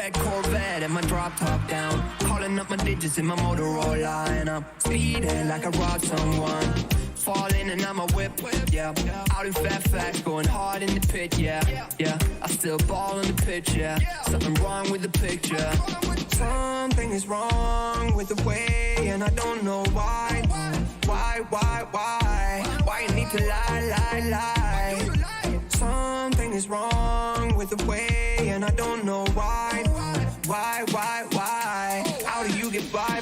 red Corvette and my drop top down, calling up my digits in my Motorola, and I'm speeding like I robbed someone. Falling and I'm a whip, yeah. Out in Fairfax, going hard in the pit, yeah. I still ball on the pitch, yeah. Something wrong with the picture. Something is wrong with the way, and I don't know why. Why you need to lie? Something is wrong with the way, and I don't know why. How do you get by?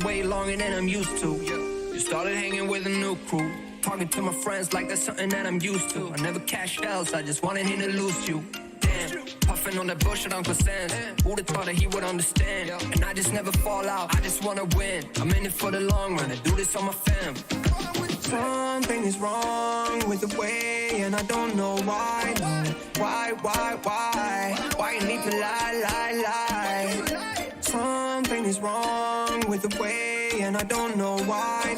Way longer than I'm used to. You started hanging with a new crew, talking to my friends like that's something that I'm used to. I never cash outs, I just wanted him to lose you. Damn, puffing on that bullshit Uncle Sam. Who'd have thought that he would understand? And I just never fall out, I just wanna win. I'm in it for the long run, I do this on my fam. Something is wrong with the way, and I don't know why. Why you need to lie? Something is wrong with the way, and I don't know why.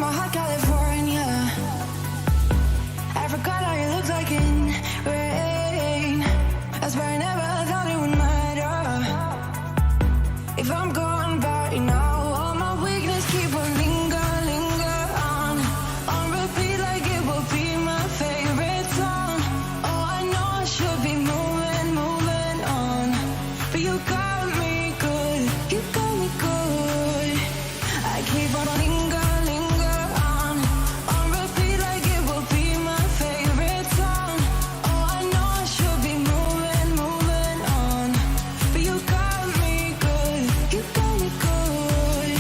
Baja California. I forgot how you look like in rain. That's why I never thought it would matter. If I'm gone by now, all my weakness keep on linger on repeat like it will be my favorite song. Oh, I know I should be moving on, but you got me good, you got me good. I keep on linger on repeat like it will be my favorite song. Oh, I know I should be moving on, but you got me good, you got me good.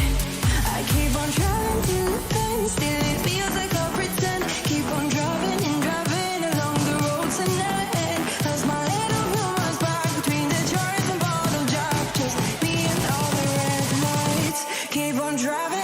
I keep on driving to the pen, still it feels like I pretend. Keep on driving along the road to never end. Lost my little rumors back between the joints and bottle drop. Just me and all the red lights. Keep on driving.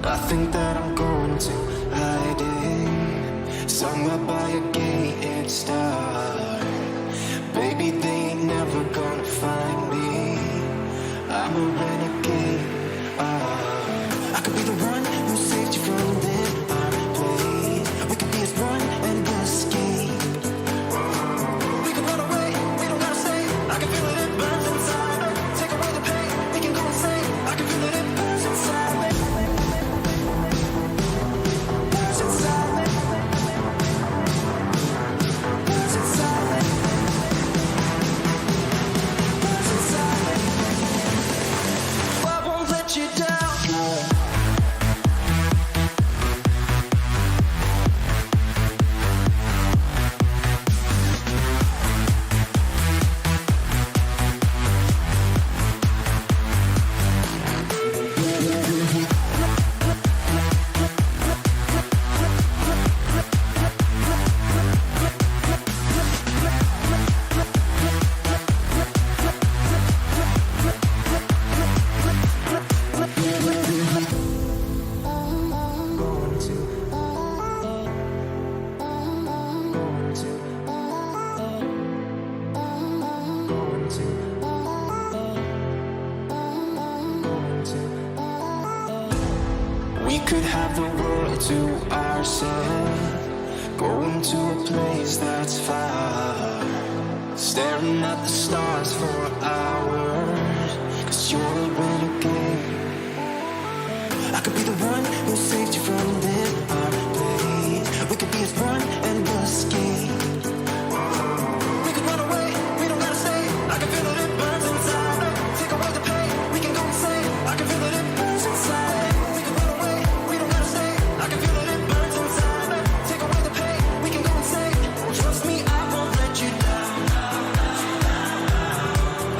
I think that I'm going to hide it somewhere by a gated star. Baby, they ain't never gonna find me. I'm a renegade. I could be the one who saved you from this place. We could be as one and escape. We could run away, we don't gotta stay. I can feel it, it burns inside me. Take away the pain, we can go insane. I can feel it, it burns inside me. Burns inside me. Burns inside me. Burns inside me. I won't let you down. We could have the world to ourselves, going to a place that's far, staring at the stars for hours, 'cause you're a renegade. I could be the one who saved you from this place. We could be as one and escape. We could run away, we don't gotta stay. I can feel it, it burns inside me. Take away the pain, we can go insane. I can feel it, it burns inside me. We can run away, we don't gotta stay. I can feel it, it burns inside me. Take away the pain, we can go insane. Trust me, I won't let you down.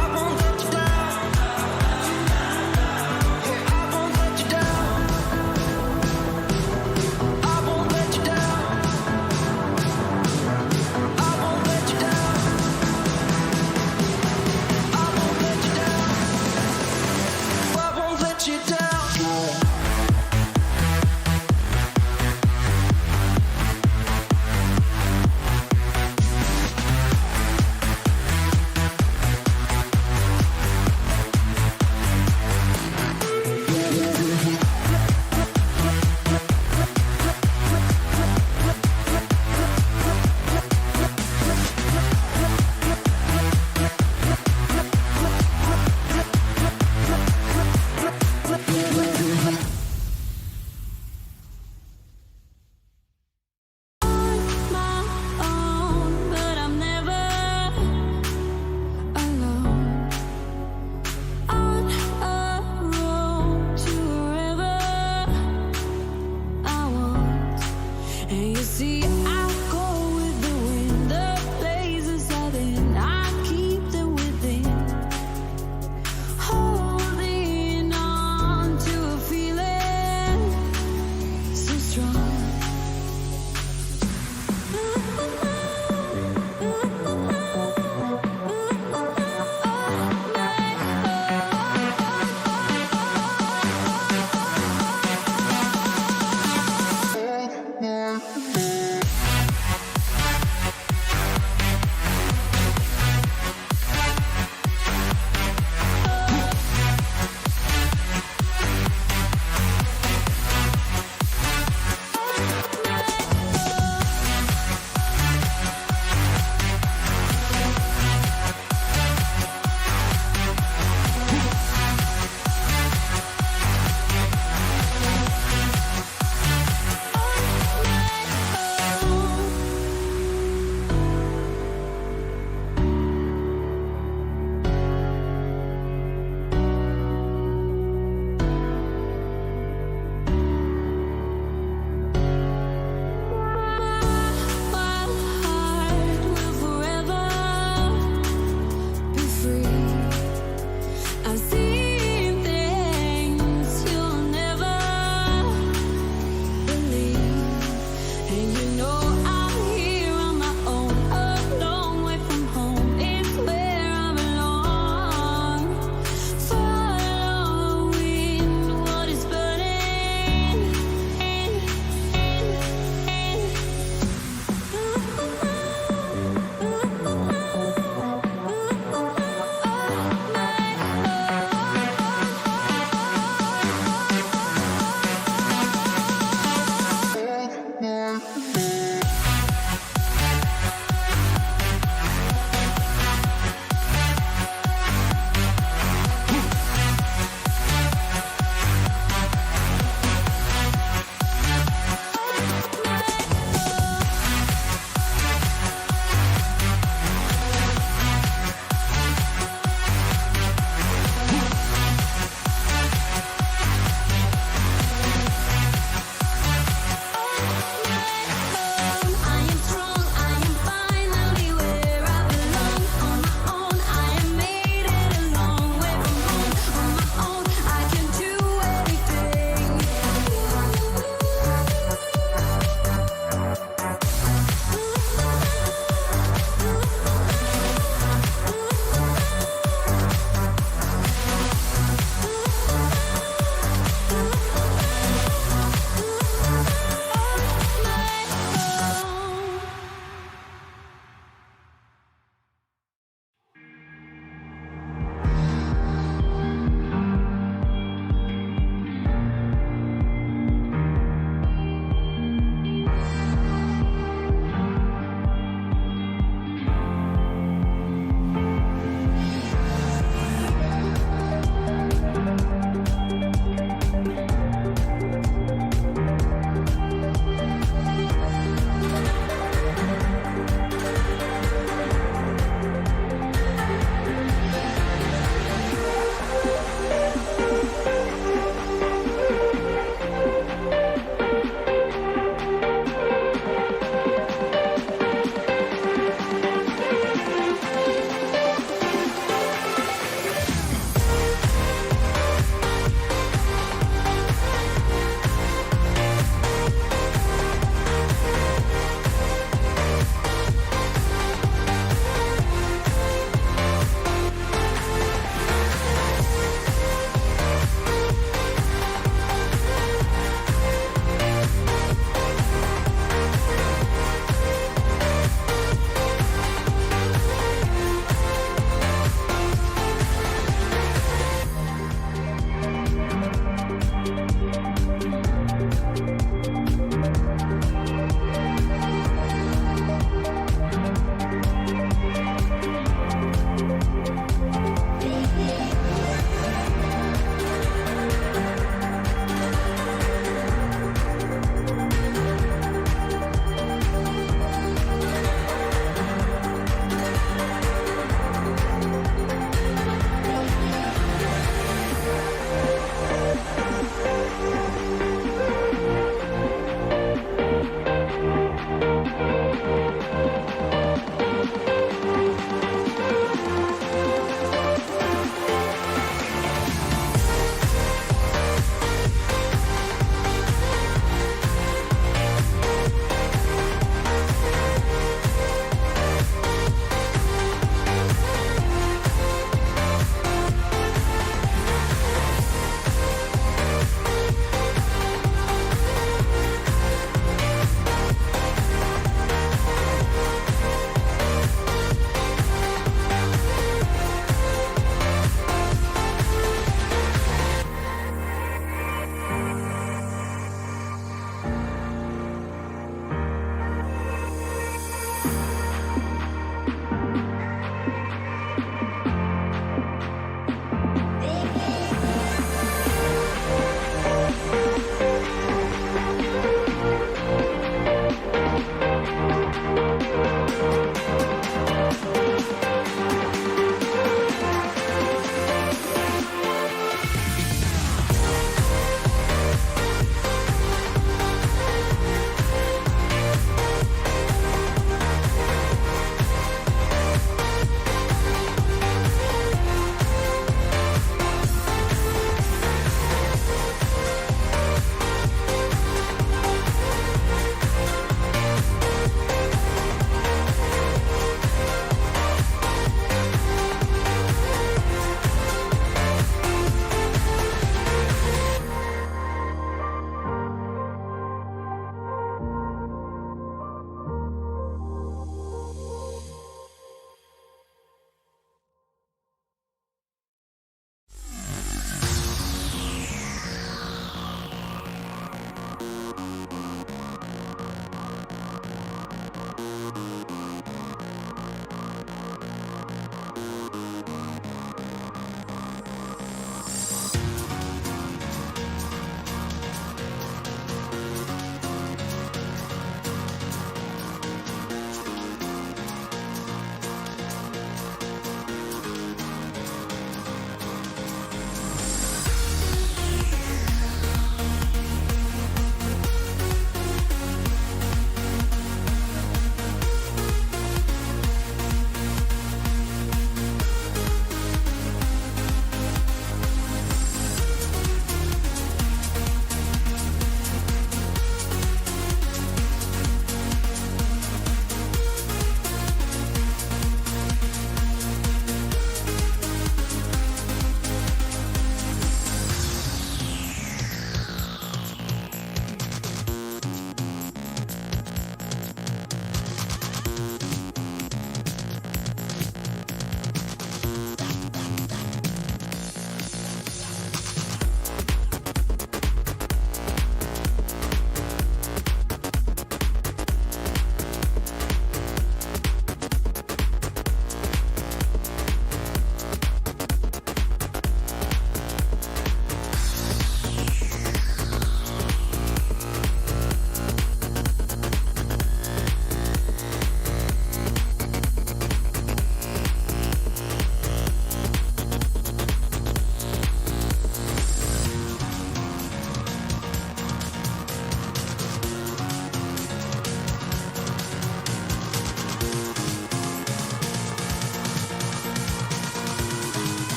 I won't let you down.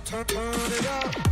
turn it up.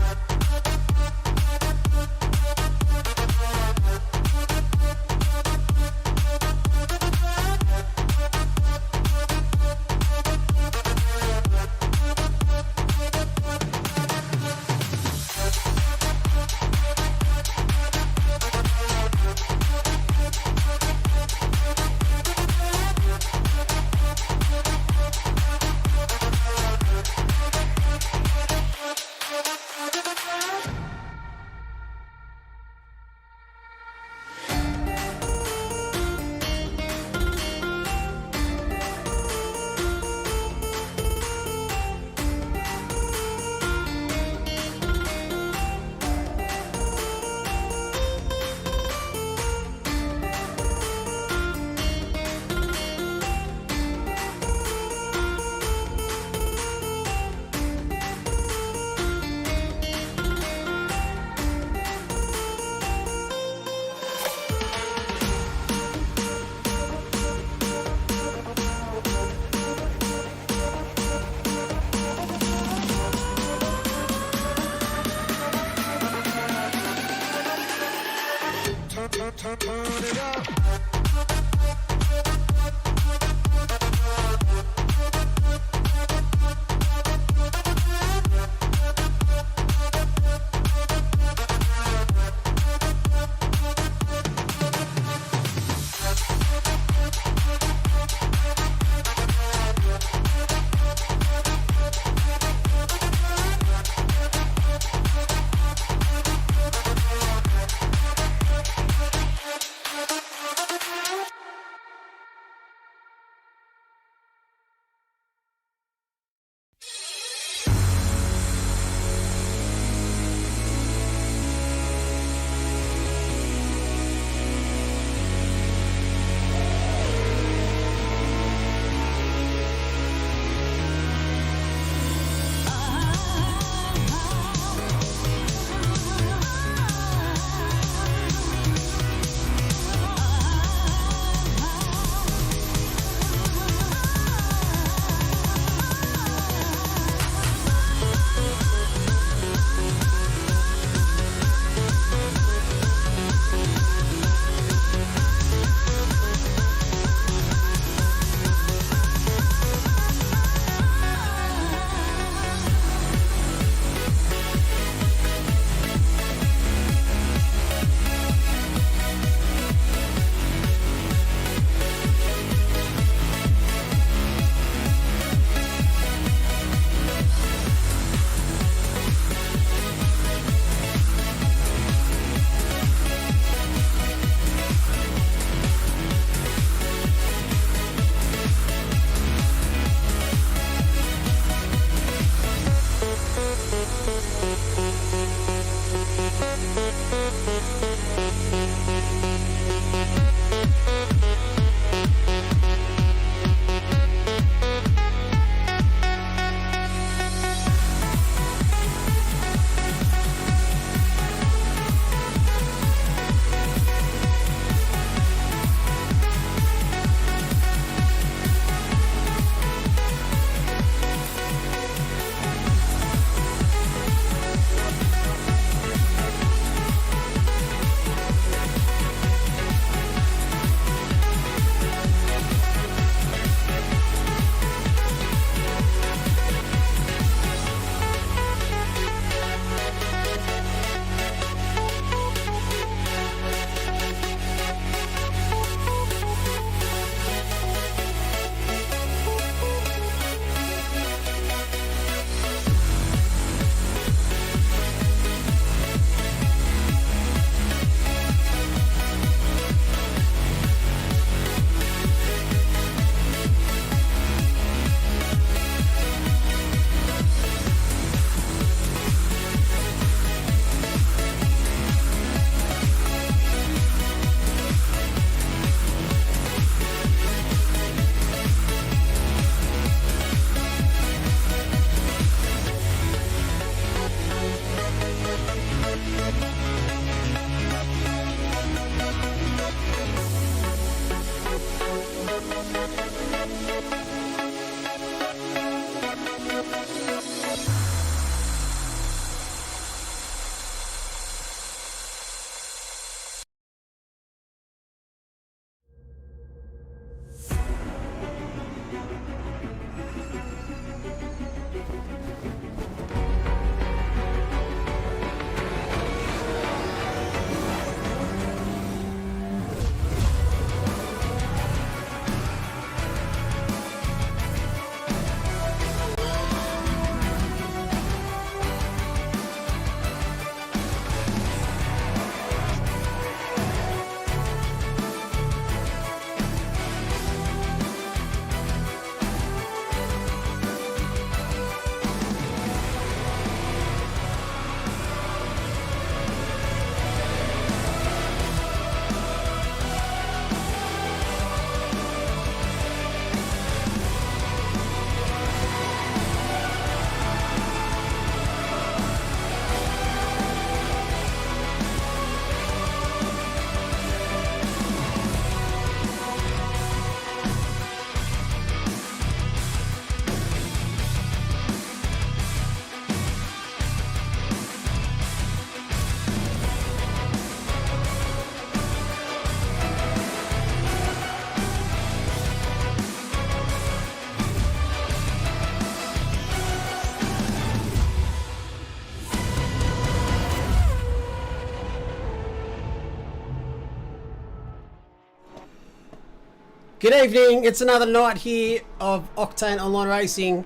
Good evening. It's another night here of Octane Online Racing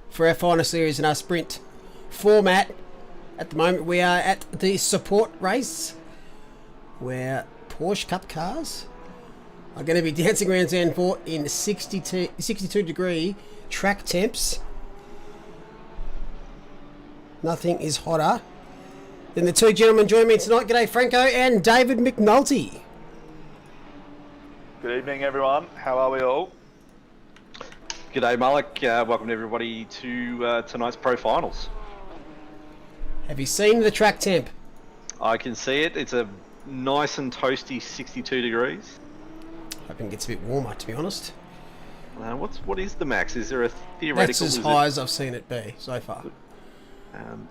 for our final series in our sprint format. At the moment, we are at the support race where Porsche Cup cars are going to be dancing around Zandvoort in 62 degree track temps. Nothing is hotter than the two gentlemen joining me tonight. G'day, Franco and David McNulty. Good evening, everyone. How are we all? G'day, Malik. Welcome everybody to tonight's Pro Finals. Have you seen the track temp? I can see it. It's a nice and toasty 62 degrees. Hoping it gets a bit warmer, to be honest. What is the max? Is there a theoretical? That's as high as I've seen it be so far. Um,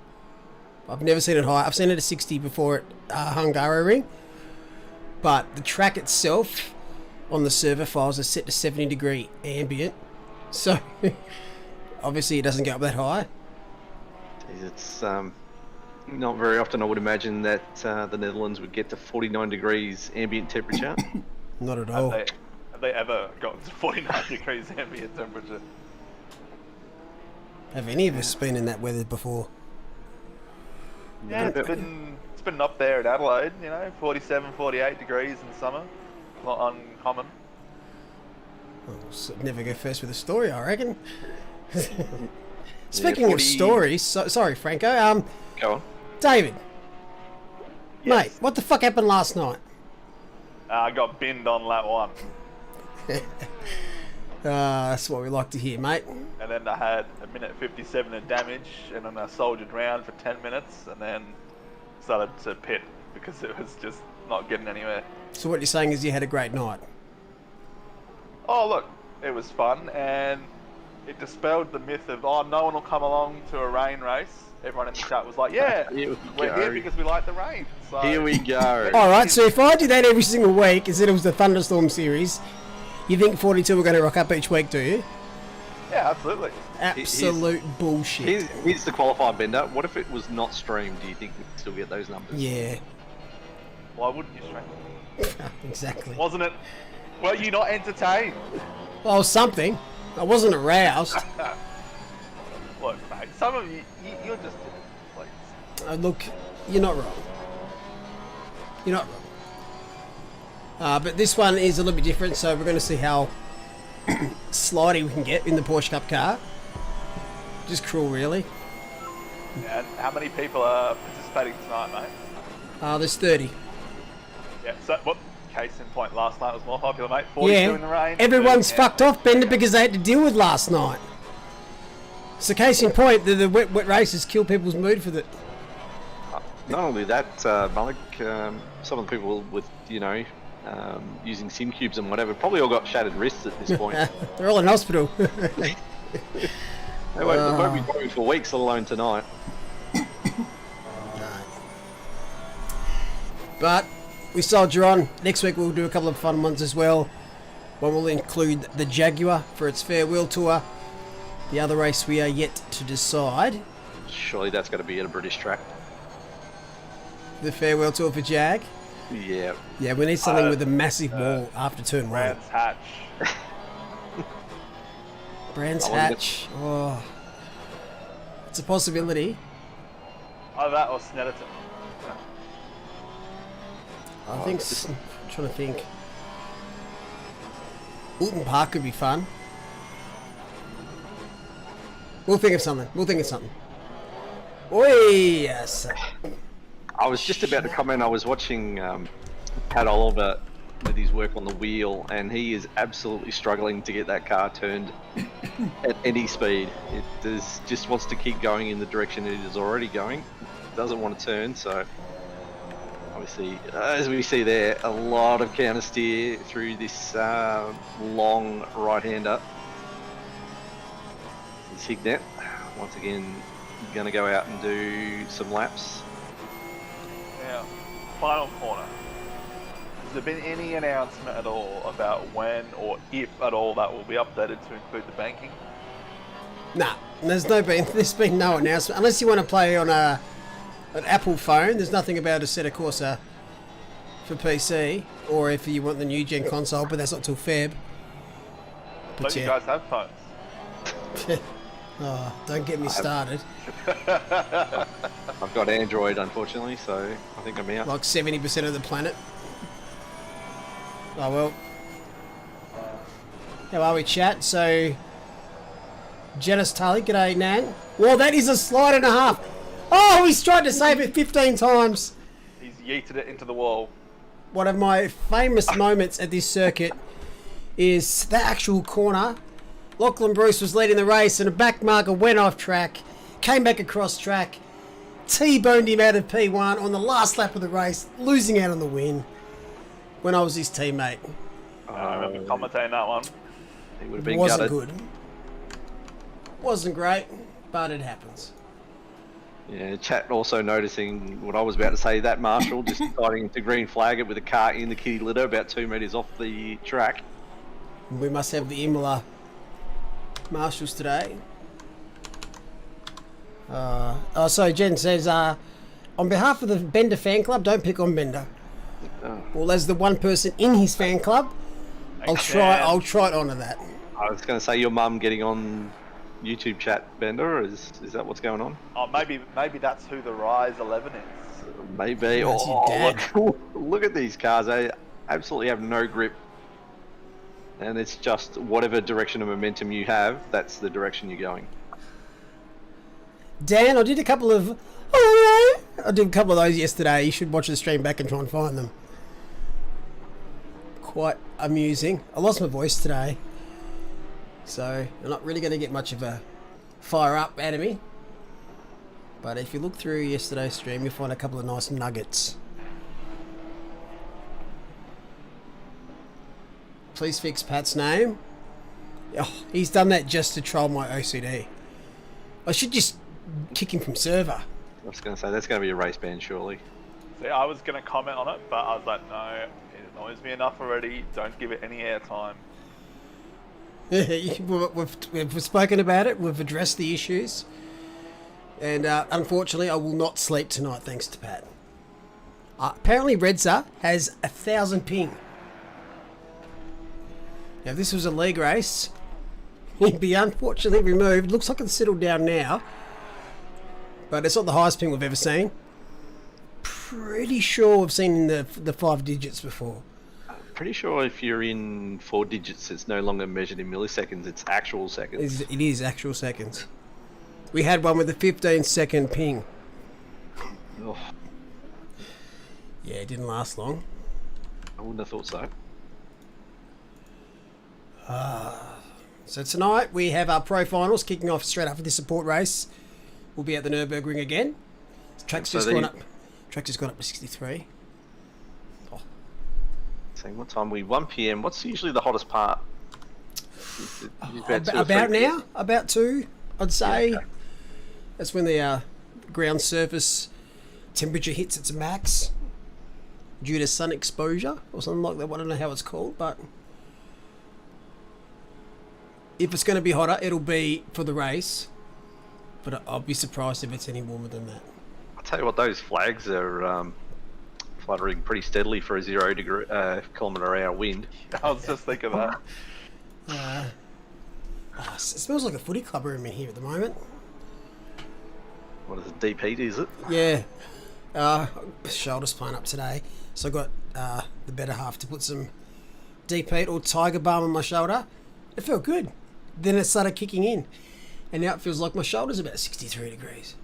I've never seen it high. I've seen it at 60 before at Hungaroring. But the track itself on the server files is set to 70 degree ambient. So, obviously it doesn't go up that high. It's not very often I would imagine that the Netherlands would get to 49 degrees ambient temperature. Not at all. Have they ever gotten to 49 degrees ambient temperature? Have any of us been in that weather before? Yeah, it's been up there at Adelaide, 47, 48 degrees in summer. Not uncommon. Well, never go first with a story, I reckon. Speaking of stories, sorry, Franco. Go on. David. Yes. Mate, what the fuck happened last night? I got binned on lap 1. That's what we like to hear, mate. And then I had a minute 57 of damage, and then I soldiered round for 10 minutes, and then started to pit because it was just not getting anywhere. So what you're saying is you had a great night? Oh, look, it was fun, and it dispelled the myth of, no one will come along to a rain race. Everyone in the chat was like, yeah, we're here because we like the rain. So, here we go. Alright, so if I did that every single week, instead it was the Thunderstorm series, you think 42 were going to rock up each week, do you? Yeah, absolutely. Absolute bullshit. Here's the qualified bender. What if it was not streamed? Do you think we'd still get those numbers? Yeah. Why wouldn't you stream? Exactly. Wasn't it? Were you not entertained? Well, something. I wasn't aroused. Look, mate, some of you, you're just please. Look, you're not wrong. You're not wrong. But this one is a little bit different, so we're going to see how slidey we can get in the Porsche Cup car. Just cruel, really. And how many people are participating tonight, mate? There's 30. Yeah, so, case in point, last night was more popular, mate. 42 in the rain. Everyone's fucked off, Bender, because they had to deal with last night. So case in point, the wet races kill people's mood for the... Not only that, Malik, some of the people with, using sim cubes and whatever, probably all got shattered wrists at this point. They're all in hospital. They won't be going for weeks, let alone tonight. But we soldier on. Next week we'll do a couple of fun ones as well. One will include the Jaguar for its farewell tour. The other race we are yet to decide. Surely that's got to be at a British track. The farewell tour for Jag. Yeah. Yeah, we need something with a massive wall after turn 1. Brands Hatch. Brands Hatch. Oh, it's a possibility. Either that or Snetterton. I think. I'm trying to think. Alton Park could be fun. We'll think of something. Oi, yes. I was just about to comment. I was watching Pat Oliver with his work on the wheel, and he is absolutely struggling to get that car turned at any speed. It just wants to keep going in the direction it is already going. It doesn't want to turn, so obviously, as we see there, a lot of counter steer through this long right-hander. Signet, once again, going to go out and do some laps. Now, final corner. Has there been any announcement at all about when or if at all that will be updated to include the banking? Nah, there's been no announcement. Unless you want to play on an Apple phone, there's nothing about a Assetto Corsa for PC, or if you want the new gen console, but that's not till Feb. But you guys have phones. Oh, don't get me started. I've got Android, unfortunately, so I think I'm out. Like 70% of the planet. Oh well. How are we, chat? So, Janice Tully, g'day, Nan. Well, that is a slide and a half. Oh, he's tried to save it 15 times. He's yeeted it into the wall. One of my famous moments at this circuit is the actual corner. Lachlan Bruce was leading the race and a back marker went off track, came back across track, T-boned him out of P1 on the last lap of the race, losing out on the win when I was his teammate. I remember commentating that one. He would have been Wasn't gutted. good. Wasn't great, but it happens. Yeah, chat also noticing what I was about to say, that Marshall just deciding to green flag it with a car in the kitty litter about 2 metres off the track. We must have the Imola Marshals today. So Jen says, on behalf of the Bender fan club, don't pick on Bender. Well, as the one person in his fan club, I'll try to honour that. I was going to say your mum getting on YouTube chat, Bender. Is that what's going on? Oh, maybe that's who the Rise 11 is. Maybe. That's your dad. Look at these cars. They absolutely have no grip. And it's just whatever direction of momentum you have, that's the direction you're going. Dan, I did a couple of those yesterday. You should watch the stream back and try and find them. Quite amusing. I lost my voice today, so I'm not really going to get much of a fire up out of me. But if you look through yesterday's stream, you'll find a couple of nice nuggets. Please fix Pat's name. Oh, he's done that just to troll my OCD. I should just kick him from server. I was going to say, that's going to be a race ban, surely. See, I was going to comment on it, but I was like, no, it annoys me enough already. Don't give it any airtime. We've spoken about it. We've addressed the issues. And unfortunately, I will not sleep tonight thanks to Pat. Apparently, Redza has 1,000 ping. Now, if this was a league race, he'd be unfortunately removed. Looks like it's settled down now. But it's not the highest ping we've ever seen. Pretty sure we've seen the 5 digits before. Pretty sure if you're in 4 digits, it's no longer measured in milliseconds, it's actual seconds. It is actual seconds. We had one with a 15-second ping. Oh, Yeah, it didn't last long. I wouldn't have thought so. So tonight we have our pro finals kicking off straight after this support race. We'll be at the Nürburgring again. The track's just gone up. Track's just gone up to 63. Oh. Saying what time? 1 PM. What's usually the hottest part? About now, about 2, I'd say. Yeah, okay. That's when the ground surface temperature hits its max due to sun exposure or something like that. I don't know how it's called, but if it's going to be hotter, it'll be for the race. But I'll be surprised if it's any warmer than that. I'll tell you what, those flags are fluttering pretty steadily for a 0 degree kilometre-hour wind. I was just thinking that. It smells like a footy club room in here at the moment. What is it, deep heat, is it? Yeah. Shoulder's playing up today. So I got the better half to put some deep heat or Tiger Balm on my shoulder. It felt good. Then it started kicking in. And now it feels like my shoulder's about 63 degrees.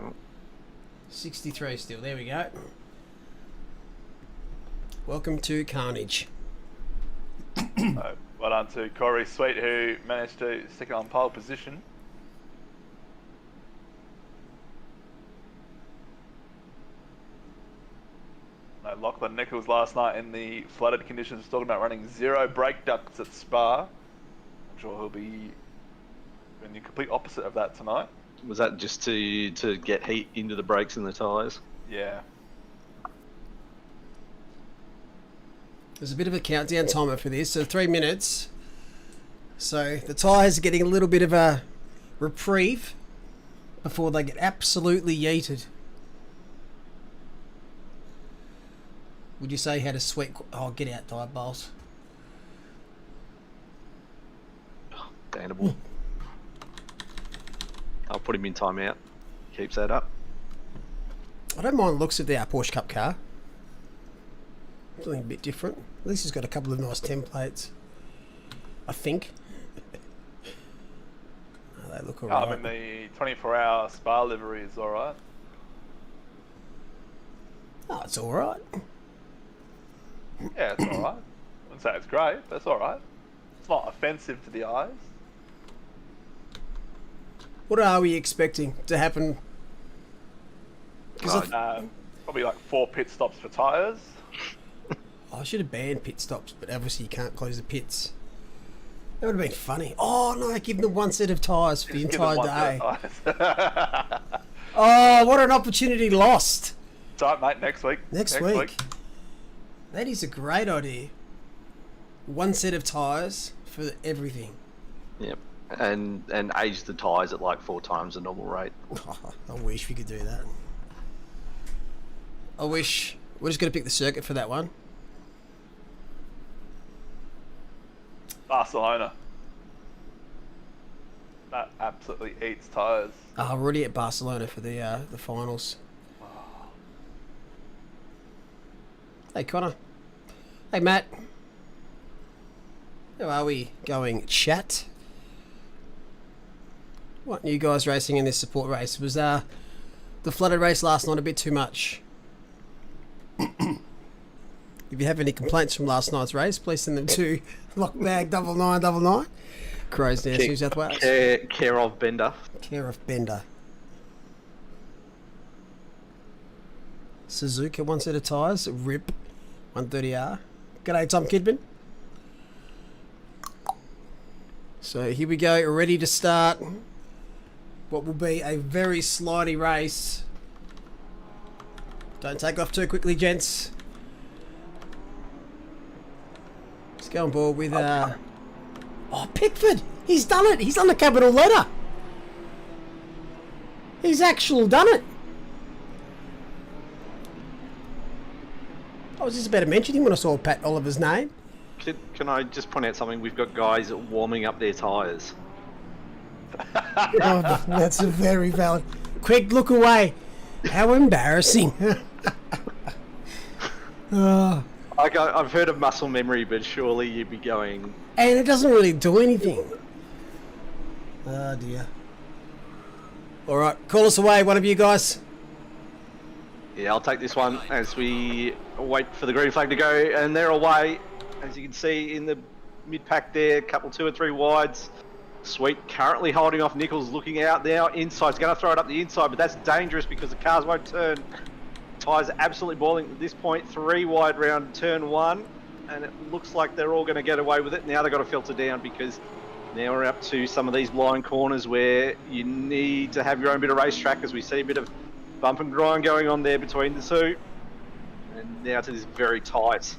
Oh. 63 still. There we go. Welcome to Carnage. Well done to Corey Sweet, who managed to stick it on pole position. Lachlan Nichols last night in the flooded conditions talking about running 0 brake ducts at Spa. I'm sure he'll be in the complete opposite of that tonight. Was that just to get heat into the brakes and the tyres? Yeah. There's a bit of a countdown timer for this, so 3 minutes. So the tyres are getting a little bit of a reprieve before they get absolutely yeeted. Would you say he had a sweet... Oh, get out, dive balls. Understandable. I'll put him in timeout. Keeps that up. I don't mind the looks of the Porsche Cup car. Something a bit different. At least it's got a couple of nice templates. I think. Oh, they look alright. I mean, the 24-hour Spa livery is alright. Oh, it's alright. Yeah, it's alright. I wouldn't say it's great, but it's alright. It's not offensive to the eyes. What are we expecting to happen? Probably like 4 pit stops for tyres. I should have banned pit stops, but obviously you can't close the pits. That would have been funny. Oh no, give them one set of tyres for the entire day. Oh, what an opportunity lost. It's alright, mate, next week. Next week. That is a great idea. One set of tyres for everything. Yep. And age the tyres at like 4 times the normal rate. Oh, I wish we could do that. I wish. We're just going to pick the circuit for that one. Barcelona. That absolutely eats tyres. Oh, we're already at Barcelona for the finals. Hey, Connor. Hey, Matt. How are we going, chat? What you guys racing in this support race? Was the flooded race last night a bit too much? If you have any complaints from last night's race, please send them to lockbag9999, Crows Nest, New South Wales. Care of Bender. Care of Bender. Suzuka, one set of tyres. RIP 130R. G'day, Tom Kidman. So here we go, ready to start what will be a very slidey race. Don't take off too quickly, gents. Let's go on board with oh, Pickford. He's done it. He's done the capital letter. He's actually done it. I was just about to mention him when I saw Pat Oliver's name. Can I just point out something? We've got guys warming up their tyres. Oh, that's a very valid. Quick, look away. How embarrassing. Oh. I've heard of muscle memory, but surely you'd be going... And it doesn't really do anything. Oh, dear. All right, call us away, one of you guys. Yeah, I'll take this one as we wait for the green flag to go, and they're away. As you can see in the mid-pack there, couple 2 or 3 wides. Sweet currently holding off Nichols, looking out now. Inside's going to throw it up the inside, but that's dangerous because the cars won't turn. Tyres absolutely boiling at this point. 3 wide round turn 1, and it looks like they're all going to get away with it. Now they've got to filter down because now we're up to some of these blind corners where you need to have your own bit of racetrack, as we see a bit of bump and grind going on there between the two. And now to this very tight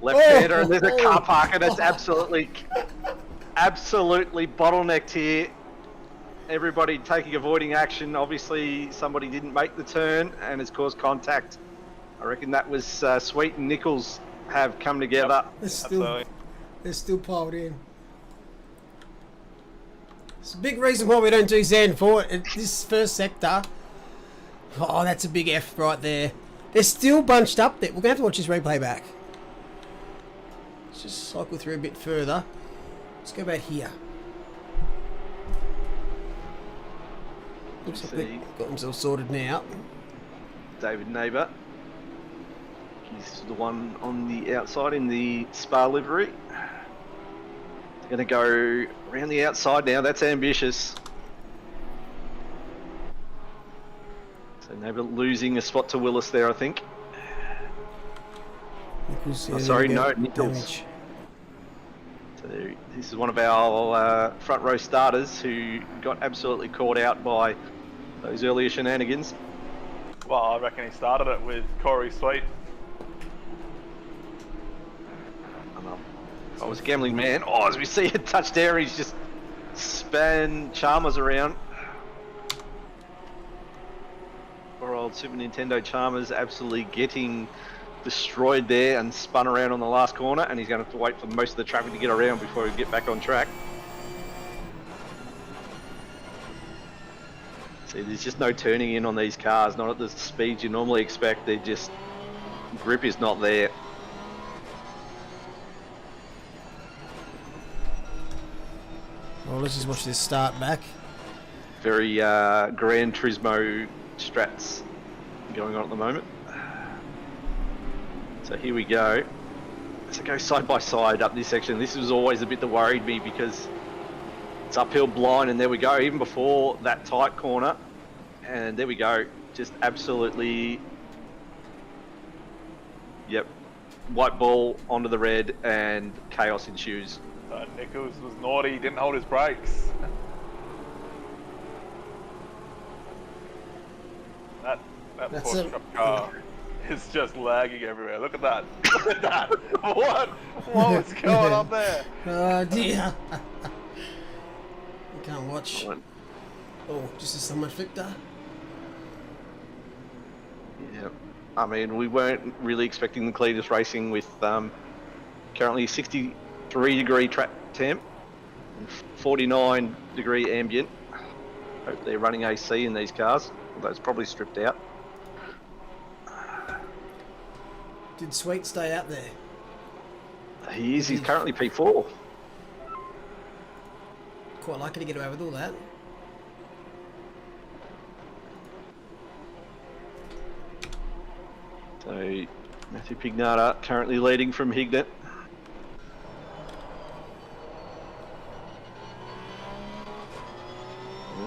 left-hander, and there's a car park, and it's absolutely bottlenecked here. Everybody avoiding action. Obviously somebody didn't make the turn and has caused contact. I reckon that was Sweet and Nichols have come together. They're still piled in. It's a big reason why we don't do Zan for this first sector. Oh, that's a big F right there. They're still bunched up there. We're going to have to watch this replay back. Let's just cycle through a bit further. Let's go back here. Looks like they've got themselves sorted now. David Neighbour. He's the one on the outside in the Spa livery. Going to go around the outside now. That's ambitious. So Neighbour losing a spot to Willis there, I think. Nichols, oh, sorry, no, Nichols. So this is one of our front row starters who got absolutely caught out by those earlier shenanigans. Well, I reckon he started it with Corey Sweet. I was a gambling man. Oh, as we see it touch there, he's just span Chalmers around. Poor old Super Nintendo Chalmers absolutely getting destroyed there and spun around on the last corner, and he's going to have to wait for most of the traffic to get around before we get back on track. See, there's just no turning in on these cars, not at the speeds you normally expect. They just, grip is not there. Well, let's just watch this start back. Very Gran Turismo strats going on at the moment. So here we go. So go side by side up this section. This was always a bit that worried me because it's uphill blind, and there we go, even before that tight corner. And there we go, just absolutely, yep, white ball onto the red and chaos ensues. Nichols was naughty, didn't hold his brakes. that Porsche car is just lagging everywhere. Look at that. Look at that. What was going on there? Oh dear. You can't watch. Oh, just as someone Victor. Yeah, I mean, we weren't really expecting the cleanest racing with currently 63-degree track temp, and 49-degree ambient. Hope they're running AC in these cars, although it's probably stripped out. Did Sweet stay out there? He is. He's currently P4. Quite lucky to get away with all that. So Matthew Pignata currently leading from Hignett.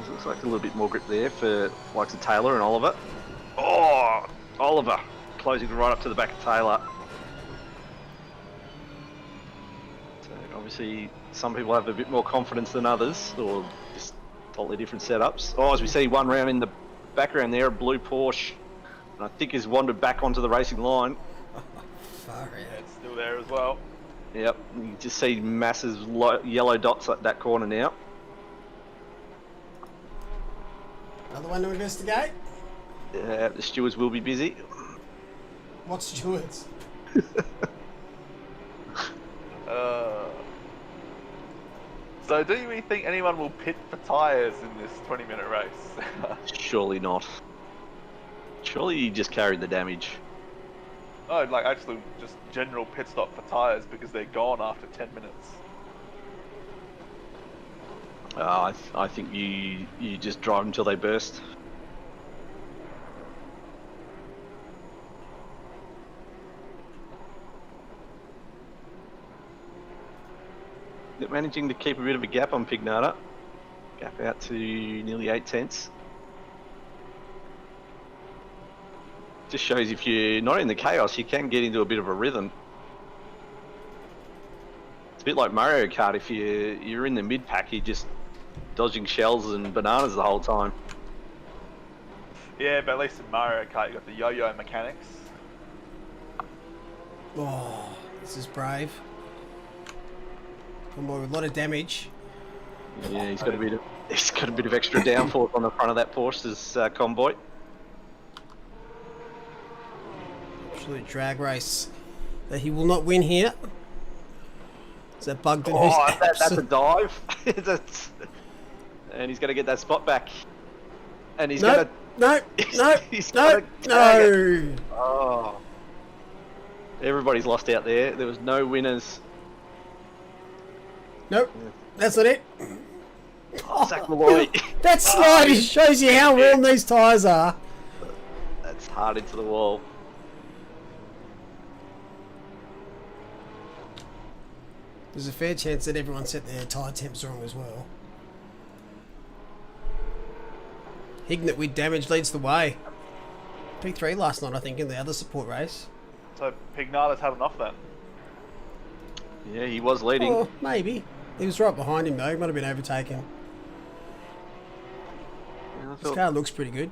Looks like a little bit more grip there for likes of Taylor and Oliver. Oh, Oliver closing right up to the back of Taylor. So obviously some people have a bit more confidence than others, or just totally different setups. Oh, as we see one round in the background there, a blue Porsche, and I think has wandered back onto the racing line. Far out. Yeah, it's still there as well. Yep, you just see massive yellow dots at that corner now. Another one to investigate. The stewards will be busy. What stewards? So do you think anyone will pit for tyres in this 20-minute race? Surely not. Surely you just carried the damage. No, like actually just general pit stop for tyres because they're gone after 10 minutes. I think you just drive until they burst. They're managing to keep a bit of a gap on Pignata. Gap out to nearly 8 tenths. Just shows if you're not in the chaos, you can get into a bit of a rhythm. It's a bit like Mario Kart. If you're in the mid pack, you're just dodging shells and bananas the whole time. Yeah, but at least in Mario Kart you got the yo-yo mechanics. Oh, this is brave. Come on, with a lot of damage. Yeah, he's got a bit of extra downforce on the front of that Porsche's convoy. Absolute drag race that he will not win here. Is that Bugden? Oh, that's a dive. And he's going to get that spot back. And he's going to... No. Oh. Everybody's lost out there. There was no winners. Nope. That's not it. Oh, Zach Malloy. That slide shows you how warm these tyres are. That's hard into the wall. There's a fair chance that everyone set their tyre temps wrong as well. Hignett with damage leads the way. P3 last night, I think, in the other support race. So Pignata's had enough then? Yeah, he was leading. Oh, maybe. He was right behind him though, he might have been overtaken. Yeah, This car looks pretty good.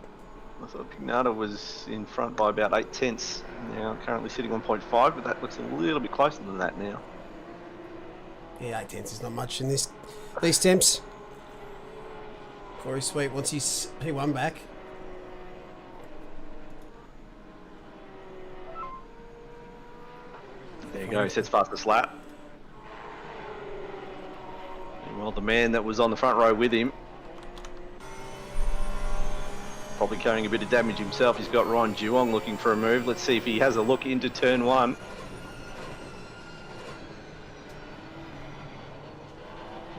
I thought Pignata was in front by about 8 tenths. Now currently sitting on 0.5, but that looks a little bit closer than that now. Yeah, 8 tenths is not much in these temps. Corey Sweet wants his P1 back. There you go, sets fastest lap. Well, the man that was on the front row with him probably carrying a bit of damage himself. He's got Ryan Duong looking for a move. Let's see if he has a look into turn 1.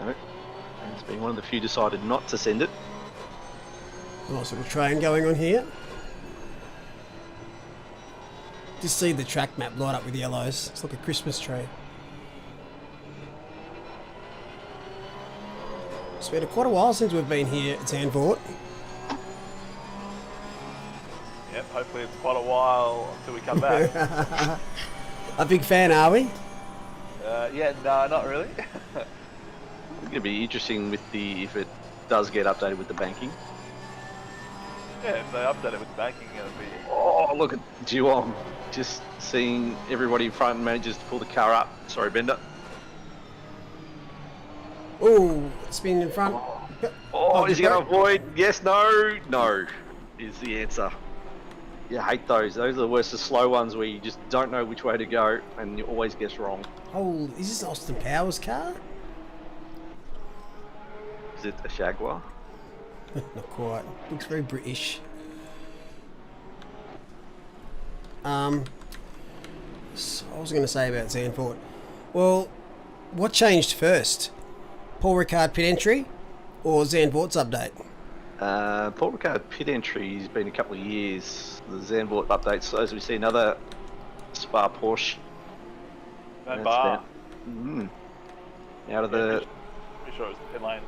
No, it's been one of the few decided not to send it. Nice little train going on here. Just see the track map light up with yellows. It's like a Christmas tree. It's been quite a while since we've been here at Zandvoort. Yep, hopefully it's quite a while until we come back. A big fan, are we? Yeah, no, not really. It's going to be interesting with if it does get updated with the banking. Yeah, if they update it with the banking, it'll be... Oh, look at Duong. Just seeing everybody in front manages to pull the car up. Sorry, Bender. Oh, spin in front. Oh, is he going to avoid? Yes, no, no is the answer. You hate those. Those are the worst, the slow ones where you just don't know which way to go and you always guess wrong. Oh, is this Austin Powers' car? Is it a Jaguar? Not quite. Looks very British. So I was going to say about Zandvoort. Well, what changed first? Paul Ricard pit entry or Zandvoort's update? Paul Ricard pit entry has been a couple of years. The Zandvoort updates, so as we see another Spa Porsche. No bar. Out of the... Pretty sure it was pit lane.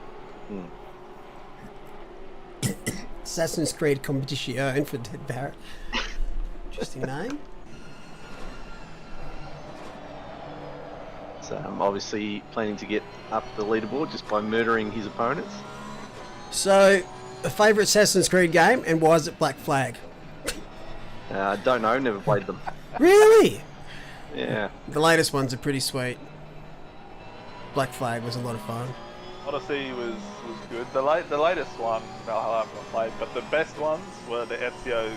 Assassin's Creed Competition for Dead Barrett. Interesting name. So obviously planning to get up the leaderboard just by murdering his opponents. So, a favourite Assassin's Creed game, and why is it Black Flag? Don't know, never played them. Really? Yeah. The latest ones are pretty sweet. Black Flag was a lot of fun. Odyssey was good. The latest one, Valhalla, I've not played, but the best ones were the Ezio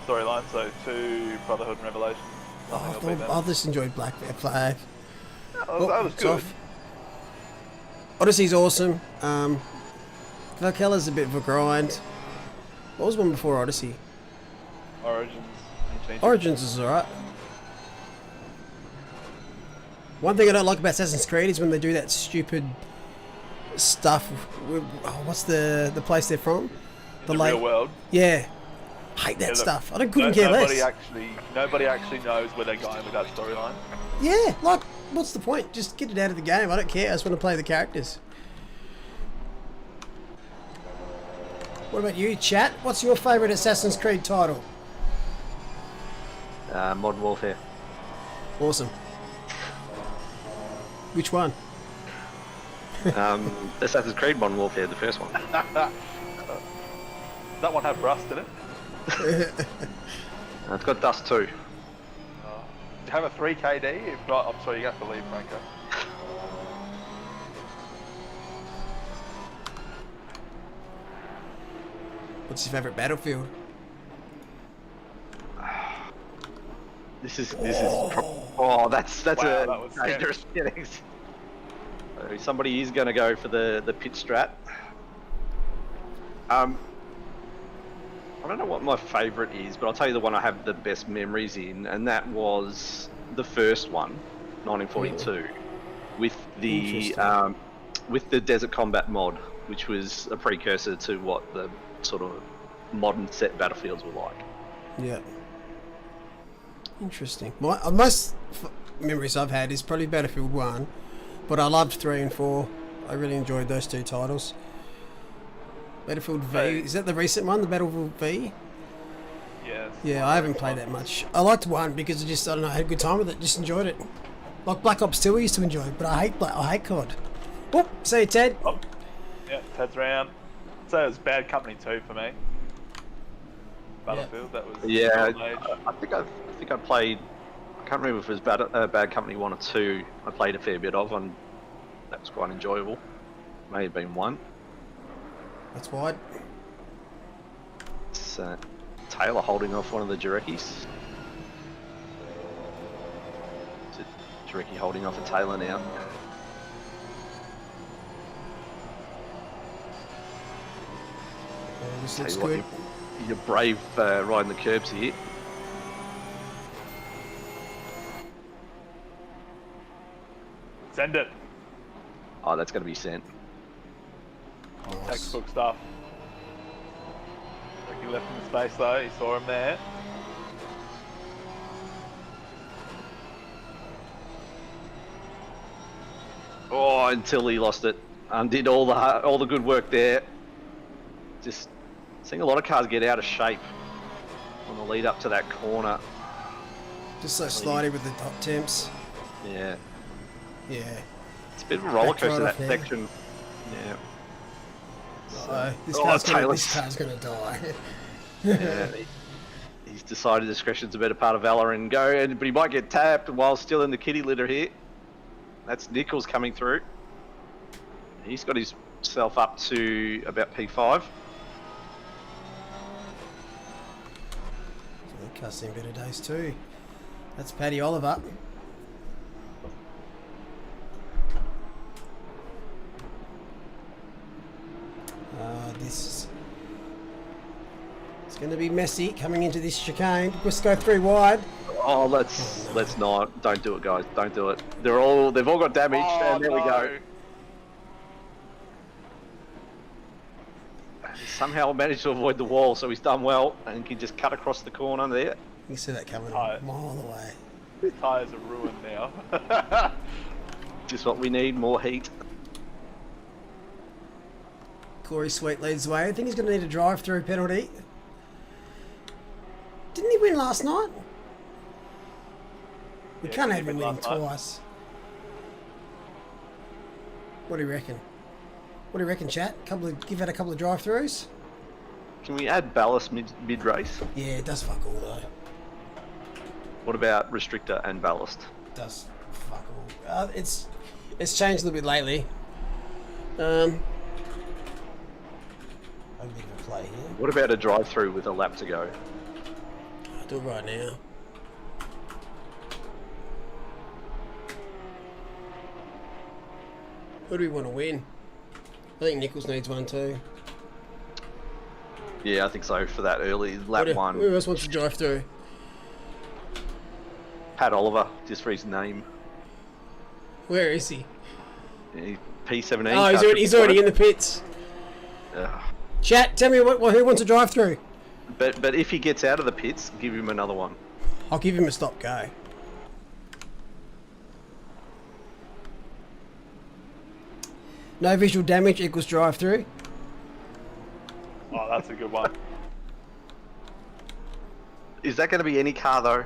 storyline, so 2, Brotherhood and Revelation. I just enjoyed Black Flag. That was it's good. off. Odyssey's awesome. Valhalla's a bit of a grind. What was one before Odyssey? Origins. Origins is alright. One thing I don't like about Assassin's Creed is when they do that stupid stuff with, what's the place they're from? The real world. Yeah. Hate that stuff. I couldn't care less. Nobody actually knows where they're going with that storyline. Yeah, like, what's the point? Just get it out of the game. I don't care. I just want to play the characters. What about you, chat? What's your favourite Assassin's Creed title? Modern Warfare. Awesome. Which one? Assassin's Creed Modern Warfare, the first one. That one had Rust in it. It's got Dust too. Do you have a 3KD? If not, I'm sorry, you have to leave, Franco. What's your favourite battlefield? This is that's Wow, that a was dangerous getting. So somebody is going to go for the pit strat. I don't know what my favourite is, but I'll tell you the one I have the best memories in, and that was the first one, 1942, with the Desert Combat mod, which was a precursor to what the sort of modern set battlefields were like. Yeah. Interesting. My most memories I've had is probably Battlefield 1, but I loved 3 and 4. I really enjoyed those two titles. Battlefield V, is that the recent one, the Battlefield V? Yes. Yeah, I haven't played that much. I liked 1 because I don't know, I had a good time with it, just enjoyed it. Like Black Ops 2 I used to enjoy, but I hate COD. Oh, see you, Ted. Oh, yeah, Ted's round. So it was Bad Company 2 for me. Battlefield, that was... Yeah, I think I played... I can't remember if it was Bad Company 1 or 2. I played a fair bit of, and that was quite enjoyable. May have been 1. That's wide. It's Taylor holding off one of the Jarekis. It's a Jareki holding off a Taylor now. This Tell looks you what, good. you're brave riding the curbs here. Send it. Oh, that's going to be sent. Textbook stuff. He left him in space though. He saw him there. Oh, until he lost it. Did all the good work there. Just seeing a lot of cars get out of shape on the lead up to that corner. Just so slidey with the hot temps. Yeah, Yeah. it's a bit of a roller coaster, Right that off there. section. Yeah. So this Oh, car's Taylor's- gonna die. Yeah, he's decided discretion's a better part of valor and go, but he might get tapped while still in the kitty litter here. That's Nichols coming through. He's got himself up to about P5. The car's seen better days too. That's Paddy Oliver. This is going to be messy coming into this chicane. Let's go through wide. Oh, let's not. Don't do it, guys. Don't do it. They've all got damage, and there we go. He somehow managed to avoid the wall, so he's done well, and can just cut across the corner there. You see that coming Oh. a mile away. His tyres are ruined now. Just what we need, more heat. Corey Sweet leads the way. I think he's going to need a drive-through penalty. Didn't he win last night? We Yeah, can't he have him win winning last night. twice. What do you reckon? What do you reckon, chat? Give it a couple of drive-throughs? Can we add ballast mid race? Yeah, it does fuck all though. What about restrictor and ballast? It does fuck all. It's changed a little bit lately. A bit of a play here. What about a drive-through with a lap to go? I'll do it right now. Who do we want to win? I think Nichols needs one too. Yeah, I think so for that early lap one. Who else wants to drive through? Pat Oliver, just for his name. Where is he? P17. Oh, he's already in the pits. Chat, tell me who wants to drive through? But if he gets out of the pits, give him another one. I'll give him a stop go. No visual damage equals drive through. Oh, that's a good one. Is that going to be any car though?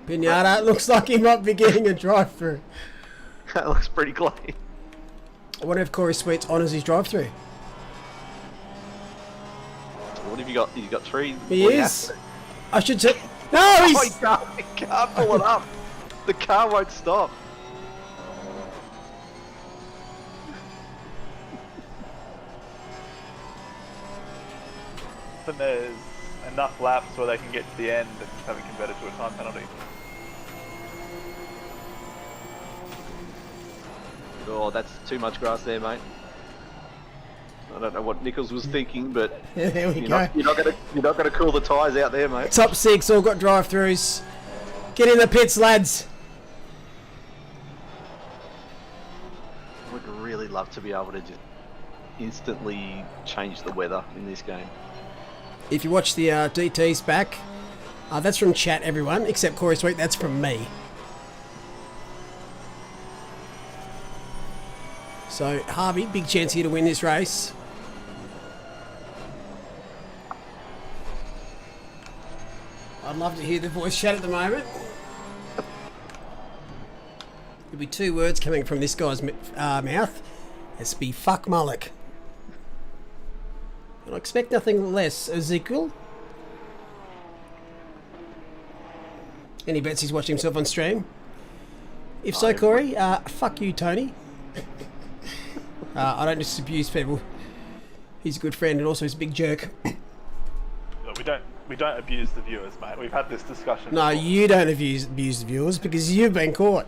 Pinata looks like he might be getting a drive through. That looks pretty clean. I wonder if Corey Sweets honours his drive through. What have you got? You got three. He Well, you is. have to. I should say. No, Oh, he's. he can't pull it up. The car won't stop. And there's enough laps where they can get to the end and have it converted to a time penalty. Oh, that's too much grass there, mate. I don't know what Nichols was thinking, but Yeah, there we you're go. not gonna cool the tyres out there, mate. Top six all got drive throughs. Get in the pits, lads. Would really love to be able to just instantly change the weather in this game. If you watch the DTs back, that's from chat, everyone, except Corey Sweet. That's from me. So Harvey, big chance here to win this race. I'd love to hear the voice chat at the moment. There'll be two words coming from this guy's mouth. It's be fuck Mullock. And I expect nothing less, Ezekiel. Any bets he's watching himself on stream? If so, Corey, fuck you, Tony. I don't just abuse people. He's a good friend and also he's a big jerk. Look, we don't abuse the viewers, mate. We've had this discussion. No, before. you don't abuse the viewers because you've been caught.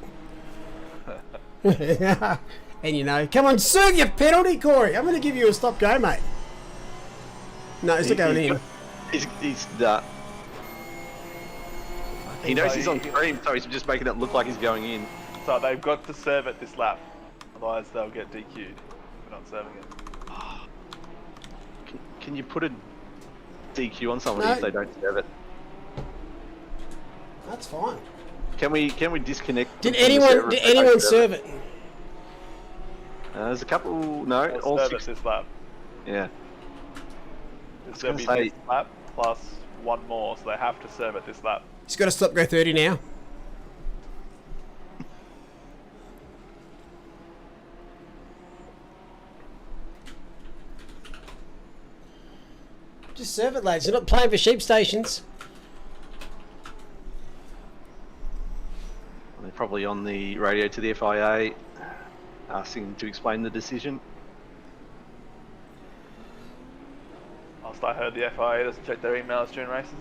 And you know, come on, serve your penalty, Corey. I'm going to give you a stop go, mate. No, it's not going in. He's he knows he's on stream, so he's just making it look like he's going in. So they've got to serve it this lap, otherwise they'll get DQ'd for not serving it. Can you put a DQ on somebody if they don't serve it? That's fine. Can we disconnect? Did anyone serve it? There's a couple. No, They'll all serve 6. it this lap. Yeah. It's going to be this lap plus one more, so they have to serve it this lap. He's got to stop, go 30 now. Just serve it, lads. You're not playing for sheep stations. They're probably on the radio to the FIA, asking to explain the decision. Last I heard, the FIA doesn't check their emails during races.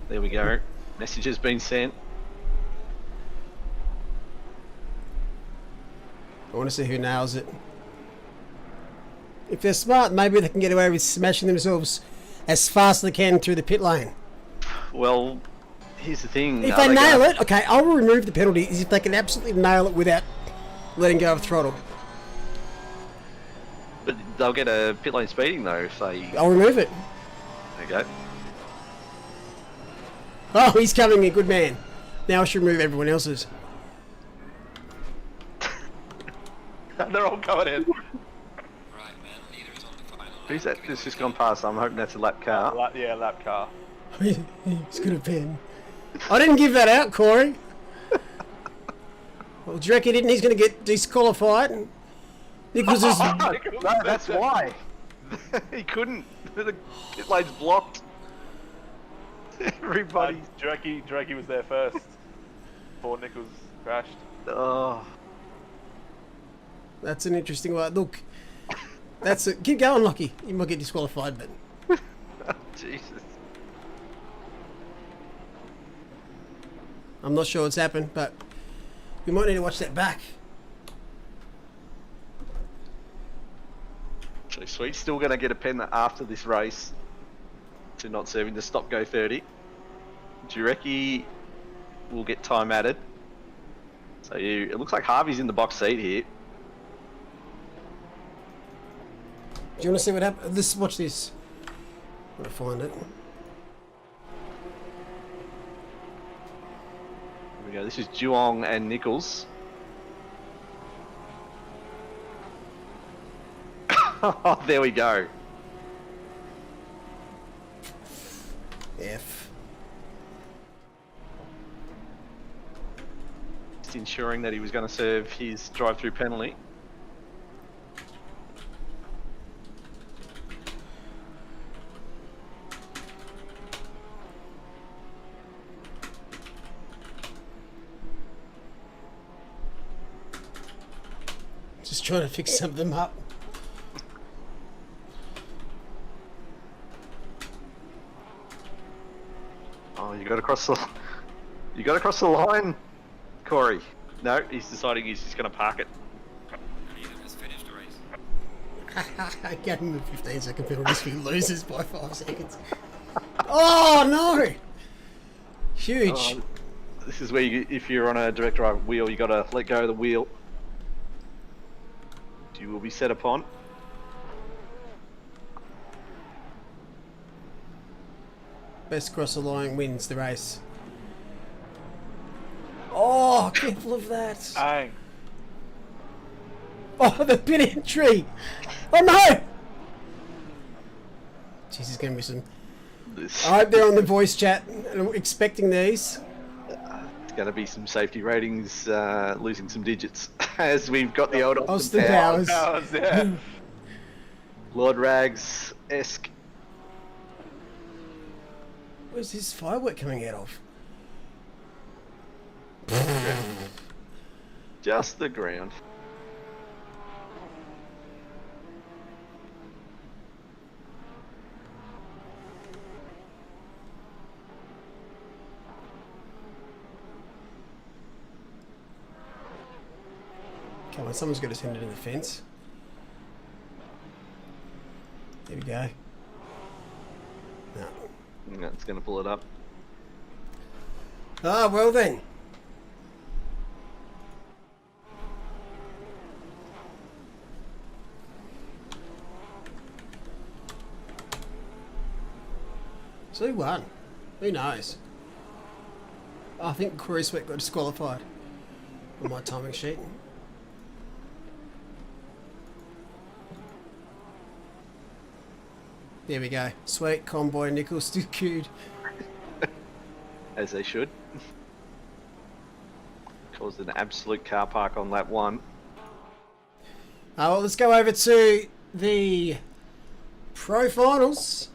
There we go. Message has been sent. I want to see who nails it. If they're smart, maybe they can get away with smashing themselves as fast as they can through the pit lane. Well, here's the thing. If they nail it, okay, I'll remove the penalty is if they can absolutely nail it without letting go of throttle. But they'll get a pit lane speeding though if they... I'll remove it. There you go. Oh, he's coming in, good man. Now I should remove everyone else's. They're all coming in. Who's that that's just gone past? I'm hoping that's a lap car. Lap car. He's got a pen. I didn't give that out, Corey. Well, do you reckon he's going to get disqualified? Nichols is... No, that's why. He couldn't. The pit lane's blocked. Everybody. Draggy was there first. Before Nichols crashed. Oh. That's an interesting one. Look, that's it. Keep going, Lockie. You might get disqualified, but... Oh, Jesus. I'm not sure what's happened, but we might need to watch that back. So Sweet's still going to get a pen after this race to not serving the stop go 30. Do you reckon we'll get time added? So it looks like Harvey's in the box seat here. Do you want to see what happens? Watch this. I'm going to find it. Here we go. This is Juong and Nichols. Oh, there we go. F. Just ensuring that he was going to serve his drive-through penalty. Just trying to fix some of them up. Oh, you got to cross the line, Corey. No, he's deciding he's just going to park it. I gave him a 15-second penalty if he loses by 5 seconds. Oh no! Huge. Oh, this is where if you're on a direct drive wheel, you got to let go of the wheel. You will be set upon. Best cross the line wins the race. Oh, careful of that. Bang. Oh, the pit entry. Oh no! Jeez, there's going to be some... I hope they're on the voice chat and I'm expecting these. It's going to be some safety ratings losing some digits as we've got the old Austin Powers. Yeah. Lord Rags-esque. Where's this firework coming out of? Just the ground. Come on, someone's got to send it to the fence. There we go. No. That's going to pull it up. Ah, well then. So who won? Who knows? I think Corey Sweat got disqualified on my timing sheet. There we go. Sweet, Conboy, Nichols, still queued. As they should. Caused an absolute car park on lap 1. Well, let's go over to the Pro Finals.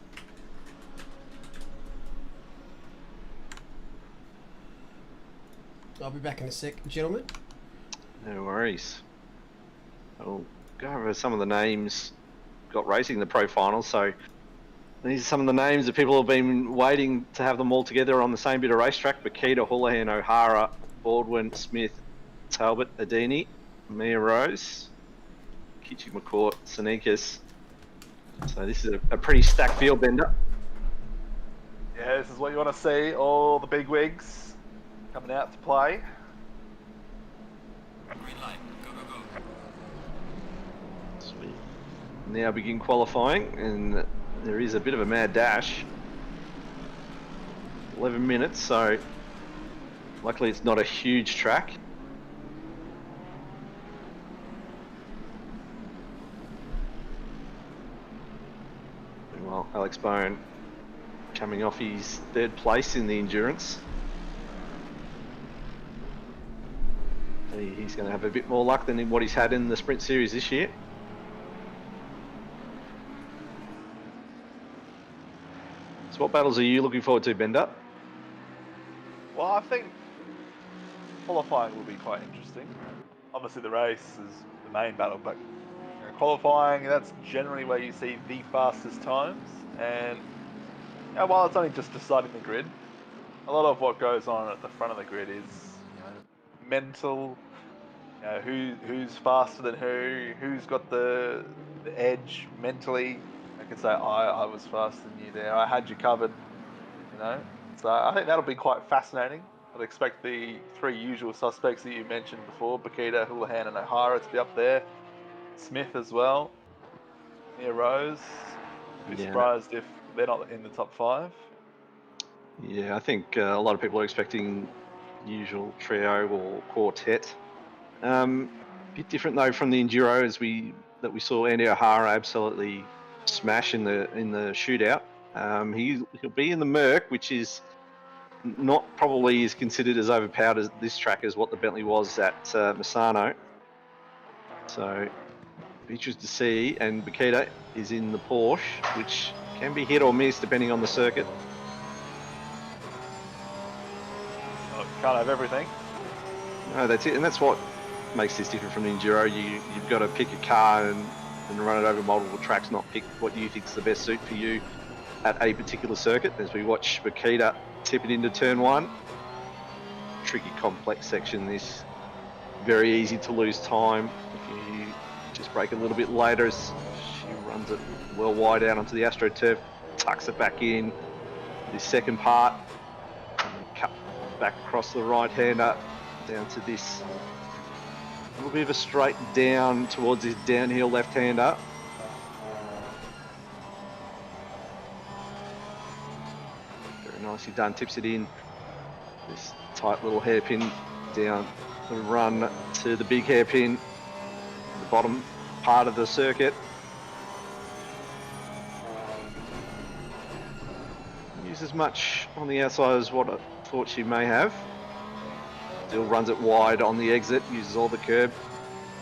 I'll be back in a sec, gentlemen. No worries. I'll go over some of the names got racing the Pro Finals. So these are some of the names that people have been waiting to have them all together on the same bit of racetrack. Bakita, Houlihan, O'Hara, Baldwin, Smith, Talbot, Adini, Mia Rose, Kichi McCourt, Sneakers. So this is a pretty stacked field, Bender. Yeah, this is what you want to see. All the big wigs coming out to play. Green light. Go, go, go. Sweet. Now begin qualifying, and there is a bit of a mad dash. 11 minutes, so luckily it's not a huge track. Meanwhile, Alex Bone coming off his 3rd place in the endurance. He's going to have a bit more luck than what he's had in the Sprint Series this year. So what battles are you looking forward to, Bender? Well, I think qualifying will be quite interesting. Obviously the race is the main battle, but qualifying, that's generally where you see the fastest times. And while it's only just deciding the grid, a lot of what goes on at the front of the grid is mental, who's faster than who's got the edge mentally. I can say I was faster than you there, I had you covered, so I think that'll be quite fascinating. I'd expect the 3 usual suspects that you mentioned before, Bakita, Houlihan and O'Hara, to be up there. Smith as well, Mia Rose. Be surprised if they're not in the top 5. Yeah, I think a lot of people are expecting usual trio or quartet. Bit different though from the enduro that we saw Andy O'Hara absolutely smash in the shootout. He'll be in the Merc, which is not probably is considered as overpowered as this track as what the Bentley was at Misano. So be interested to see. And Bakita is in the Porsche, which can be hit or miss depending on the circuit. Can't have everything. No, that's it, and that's what makes this different from the enduro. You've got to pick a car and run it over multiple tracks, not pick what you think is the best suit for you at a particular circuit. As we watch Bakita tip it into turn 1. Tricky, complex section this. Very easy to lose time if you just brake a little bit later as she runs it well wide out onto the AstroTurf, tucks it back in. This second part, cut back across the right-hander down to this little bit of a straight down towards his downhill left-hander. Very nicely done, tips it in. This tight little hairpin down the run to the big hairpin, the bottom part of the circuit. Use as much on the outside as what I thought she may have. Still runs it wide on the exit, uses all the curb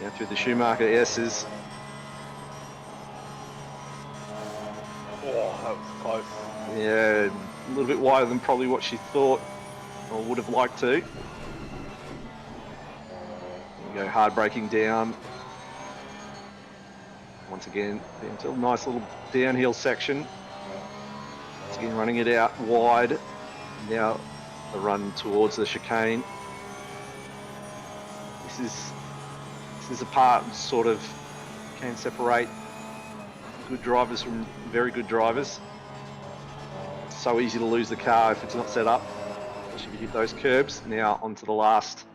down through the Schumacher S's. Oh, that was close. Yeah, a little bit wider than probably what she thought or would have liked to. There we go, hard braking down. Once again, into a nice little downhill section. Once again, running it out wide. Now the run towards the chicane. This is This is a part sort of can separate good drivers from very good drivers. It's so easy to lose the car if it's not set up. If you hit those curbs. Now onto the last.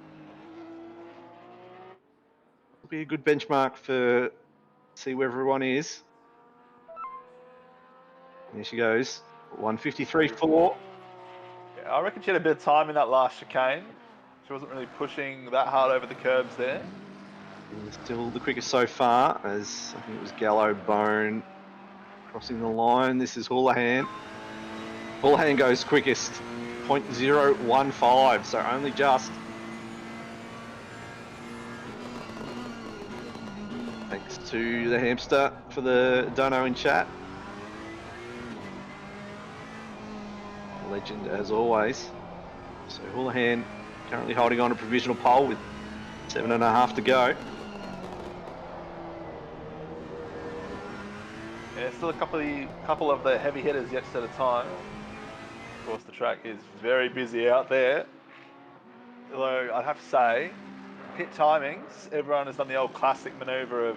It'll be a good benchmark for see where everyone is. There she goes. 153.4. Yeah, I reckon she had a bit of time in that last chicane. She wasn't really pushing that hard over the curbs there. Still the quickest so far, as I think it was Gallo Bone crossing the line. This is Houlihan. Houlihan goes quickest, 0.015, so only just. Thanks to the hamster for the dono in chat. Legend as always. So Houlihan currently holding on a provisional pole with 7.5 to go. Yeah, still a couple of the heavy hitters yet to set a time. Of course, the track is very busy out there. Although I'd have to say, pit timings, everyone has done the old classic manoeuvre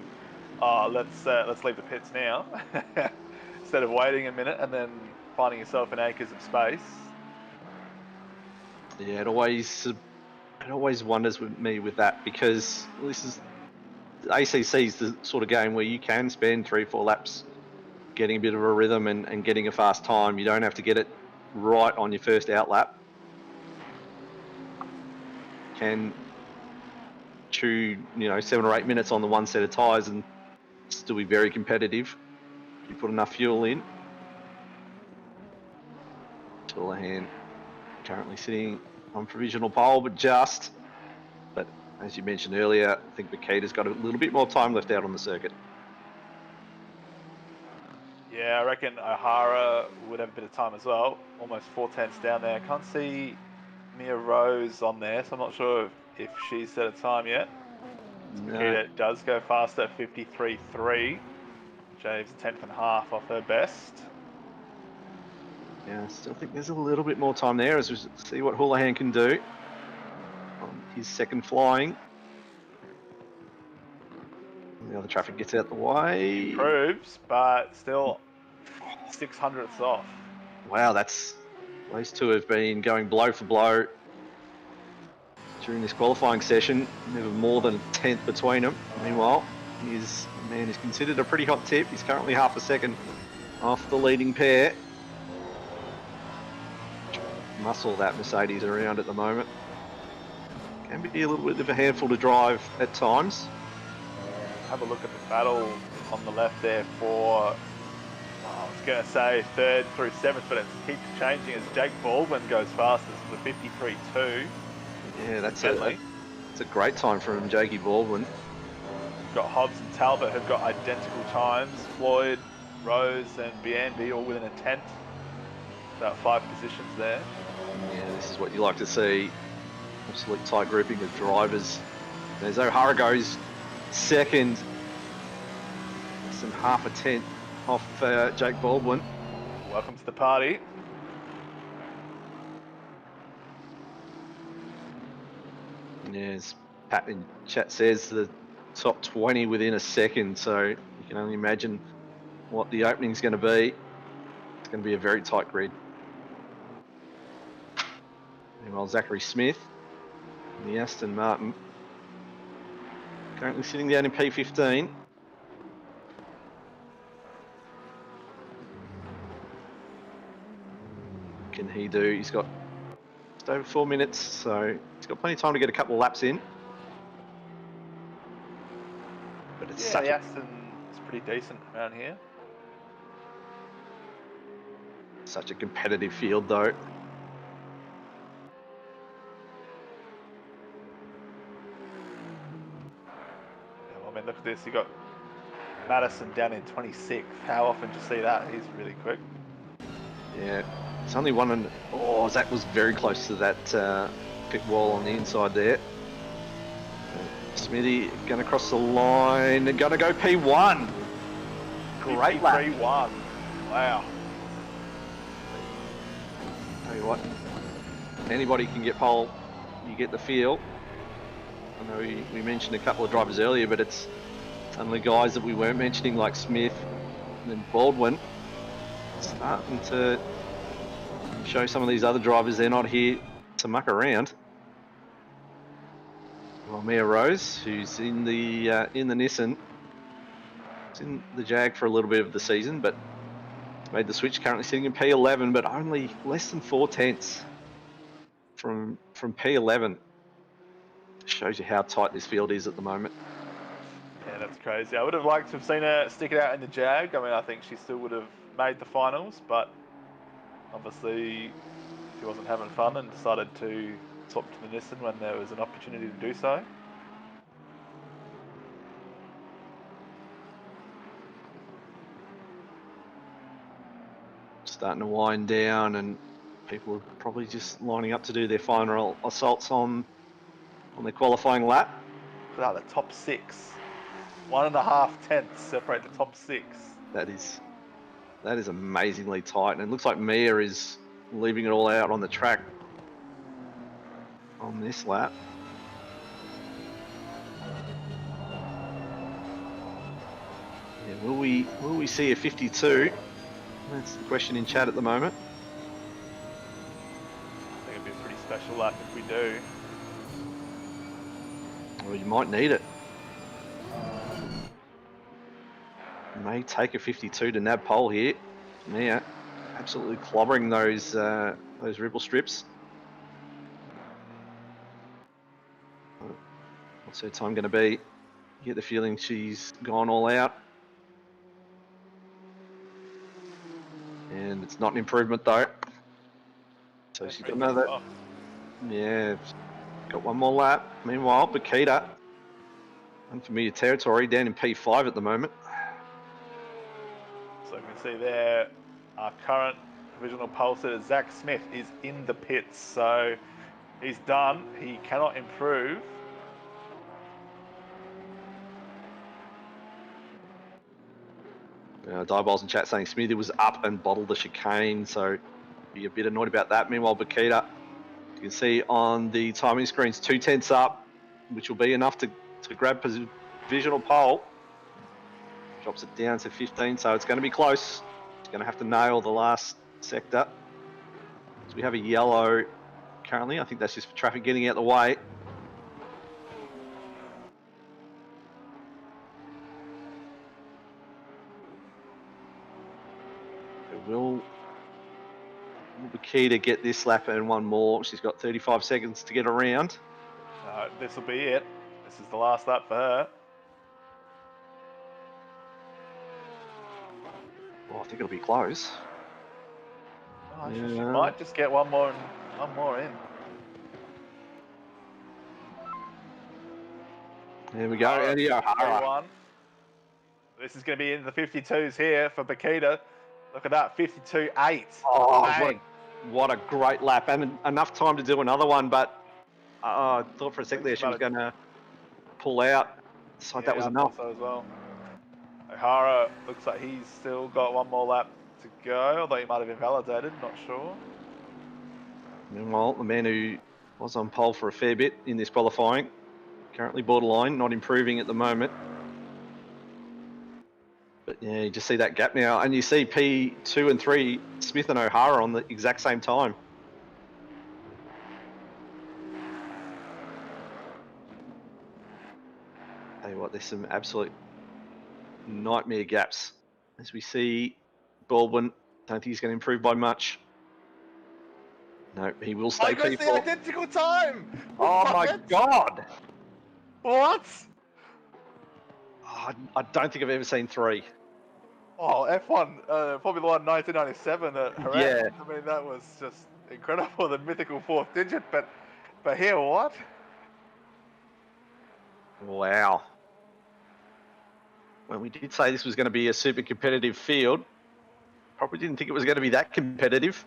of, let's leave the pits now, instead of waiting a minute and then finding yourself in acres of space. Yeah, it always wonders with me with that, because this is ACC is the sort of game where you can spend 3-4 laps getting a bit of a rhythm and getting a fast time. You don't have to get it right on your first out lap. You can chew 7 or 8 minutes on the one set of tyres and still be very competitive if you put enough fuel in. Houlihan currently sitting on provisional pole, but as you mentioned earlier, I think Makita's got a little bit more time left out on the circuit. Yeah, I reckon O'Hara would have a bit of time as well. Almost 4/10 down there. Can't see Mia Rose on there, so I'm not sure if she's set a time yet. No. Makita does go faster at 53.3. James 10.5 off her best. Yeah, I still think there's a little bit more time there as we see what Houlihan can do on his second flying. The other traffic gets out the way. Improves, but still 600ths off. Wow, those two have been going blow for blow during this qualifying session. Never more than a 10th between them. Meanwhile, his man is considered a pretty hot tip. He's currently half a second off the leading pair. Muscle that Mercedes around at the moment. Can be a little bit of a handful to drive at times. Have a look at the battle on the left there for, I was going to say 3rd through 7th, but it keeps changing as Jake Baldwin goes fastest with 53.2. Yeah, that's a great time from Jakey Baldwin. We've got Hobbs and Talbot who've got identical times. Floyd, Rose and Bianbi all within a 10th. About 5 positions there. Yeah, this is what you like to see. Absolute tight grouping of drivers. As O'Hara goes second, some half a 10th off Jake Baldwin. Welcome to the party. And as Pat in chat says, the top 20 within a second, so you can only imagine what the opening's going to be. It's going to be a very tight grid. Meanwhile, Zachary Smith, the Aston Martin, currently sitting down in P15. What can he do? He's got just over 4 minutes, so he's got plenty of time to get a couple of laps in. But it's the Aston is pretty decent around here. Such a competitive field, though. I mean, look at this. You got Madison down in 26th. How often do you see that? He's really quick. Yeah, it's only one and Zach was very close to that pit wall on the inside there. Smithy going to cross the line and going to go P1. Great lap. P1. Wow. Tell you what, anybody can get pole. You get the feel. I know we mentioned a couple of drivers earlier, but it's some of the guys that we weren't mentioning, like Smith and then Baldwin, starting to show some of these other drivers they're not here to muck around. Well, Mia Rose, who's in the Nissan, is in the Jag for a little bit of the season, but made the switch. Currently sitting in P11, but only less than 4/10 from P11. Shows you how tight this field is at the moment. Yeah, that's crazy. I would have liked to have seen her stick it out in the Jag. I mean, I think she still would have made the finals, but obviously she wasn't having fun and decided to swap to the Nissan when there was an opportunity to do so. Starting to wind down, and people are probably just lining up to do their final assaults on their qualifying lap. Look at that, the top 6. 1.5 tenths separate the top 6. That is amazingly tight, and it looks like Mia is leaving it all out on the track on this lap. Yeah, will we see a 52? That's the question in chat at the moment. I think it'd be a pretty special lap if we do. Well, you might need it. May take a 52 to nab pole here. Mia absolutely clobbering those ripple strips. What's her time going to be? You get the feeling she's gone all out. And it's not an improvement though. So she's got another. Yeah, got one more lap. Meanwhile, Bakita, unfamiliar territory, down in P5 at the moment. So we can see there, our current provisional pole sitter, Zach Smith, is in the pits. So he's done. He cannot improve. Diabol's in chat saying Smithy was up and bottled the chicane, so be a bit annoyed about that. Meanwhile, Bakita, you can see on the timing screens, 2/10 up, which will be enough to grab provisional pole. Drops it down to 15, so it's going to be close. It's going to have to nail the last sector. So we have a yellow currently. I think that's just for traffic getting out the way. Will Bakita get this lap and one more? She's got 35 seconds to get around. This will be it. This is the last lap for her. Well, I think it'll be close. Oh, she might just get one more in. There we go, Eddie O'Hara. This is going to be in the 52s here for Bakita. Look at that, 52.8. Oh, what a great lap, and enough time to do another one, but I thought for a second there she was going to pull out. So that was enough. So as well. O'Hara looks like he's still got one more lap to go, although he might have invalidated, not sure. Meanwhile, the man who was on pole for a fair bit in this qualifying, currently borderline, not improving at the moment. But yeah, you just see that gap now, and you see P2 and 3, Smith and O'Hara on the exact same time. Tell you what, there's some absolute nightmare gaps. As we see Baldwin, don't think he's going to improve by much. No, he will stay P4. The identical time! Oh my god! What? Oh, I don't think I've ever seen 3. Oh, F1, Formula 1 1997 at Jerez. Yeah. I mean, that was just incredible, the mythical 4th digit, but here, what? Wow. Well, we did say this was going to be a super competitive field. Probably didn't think it was going to be that competitive.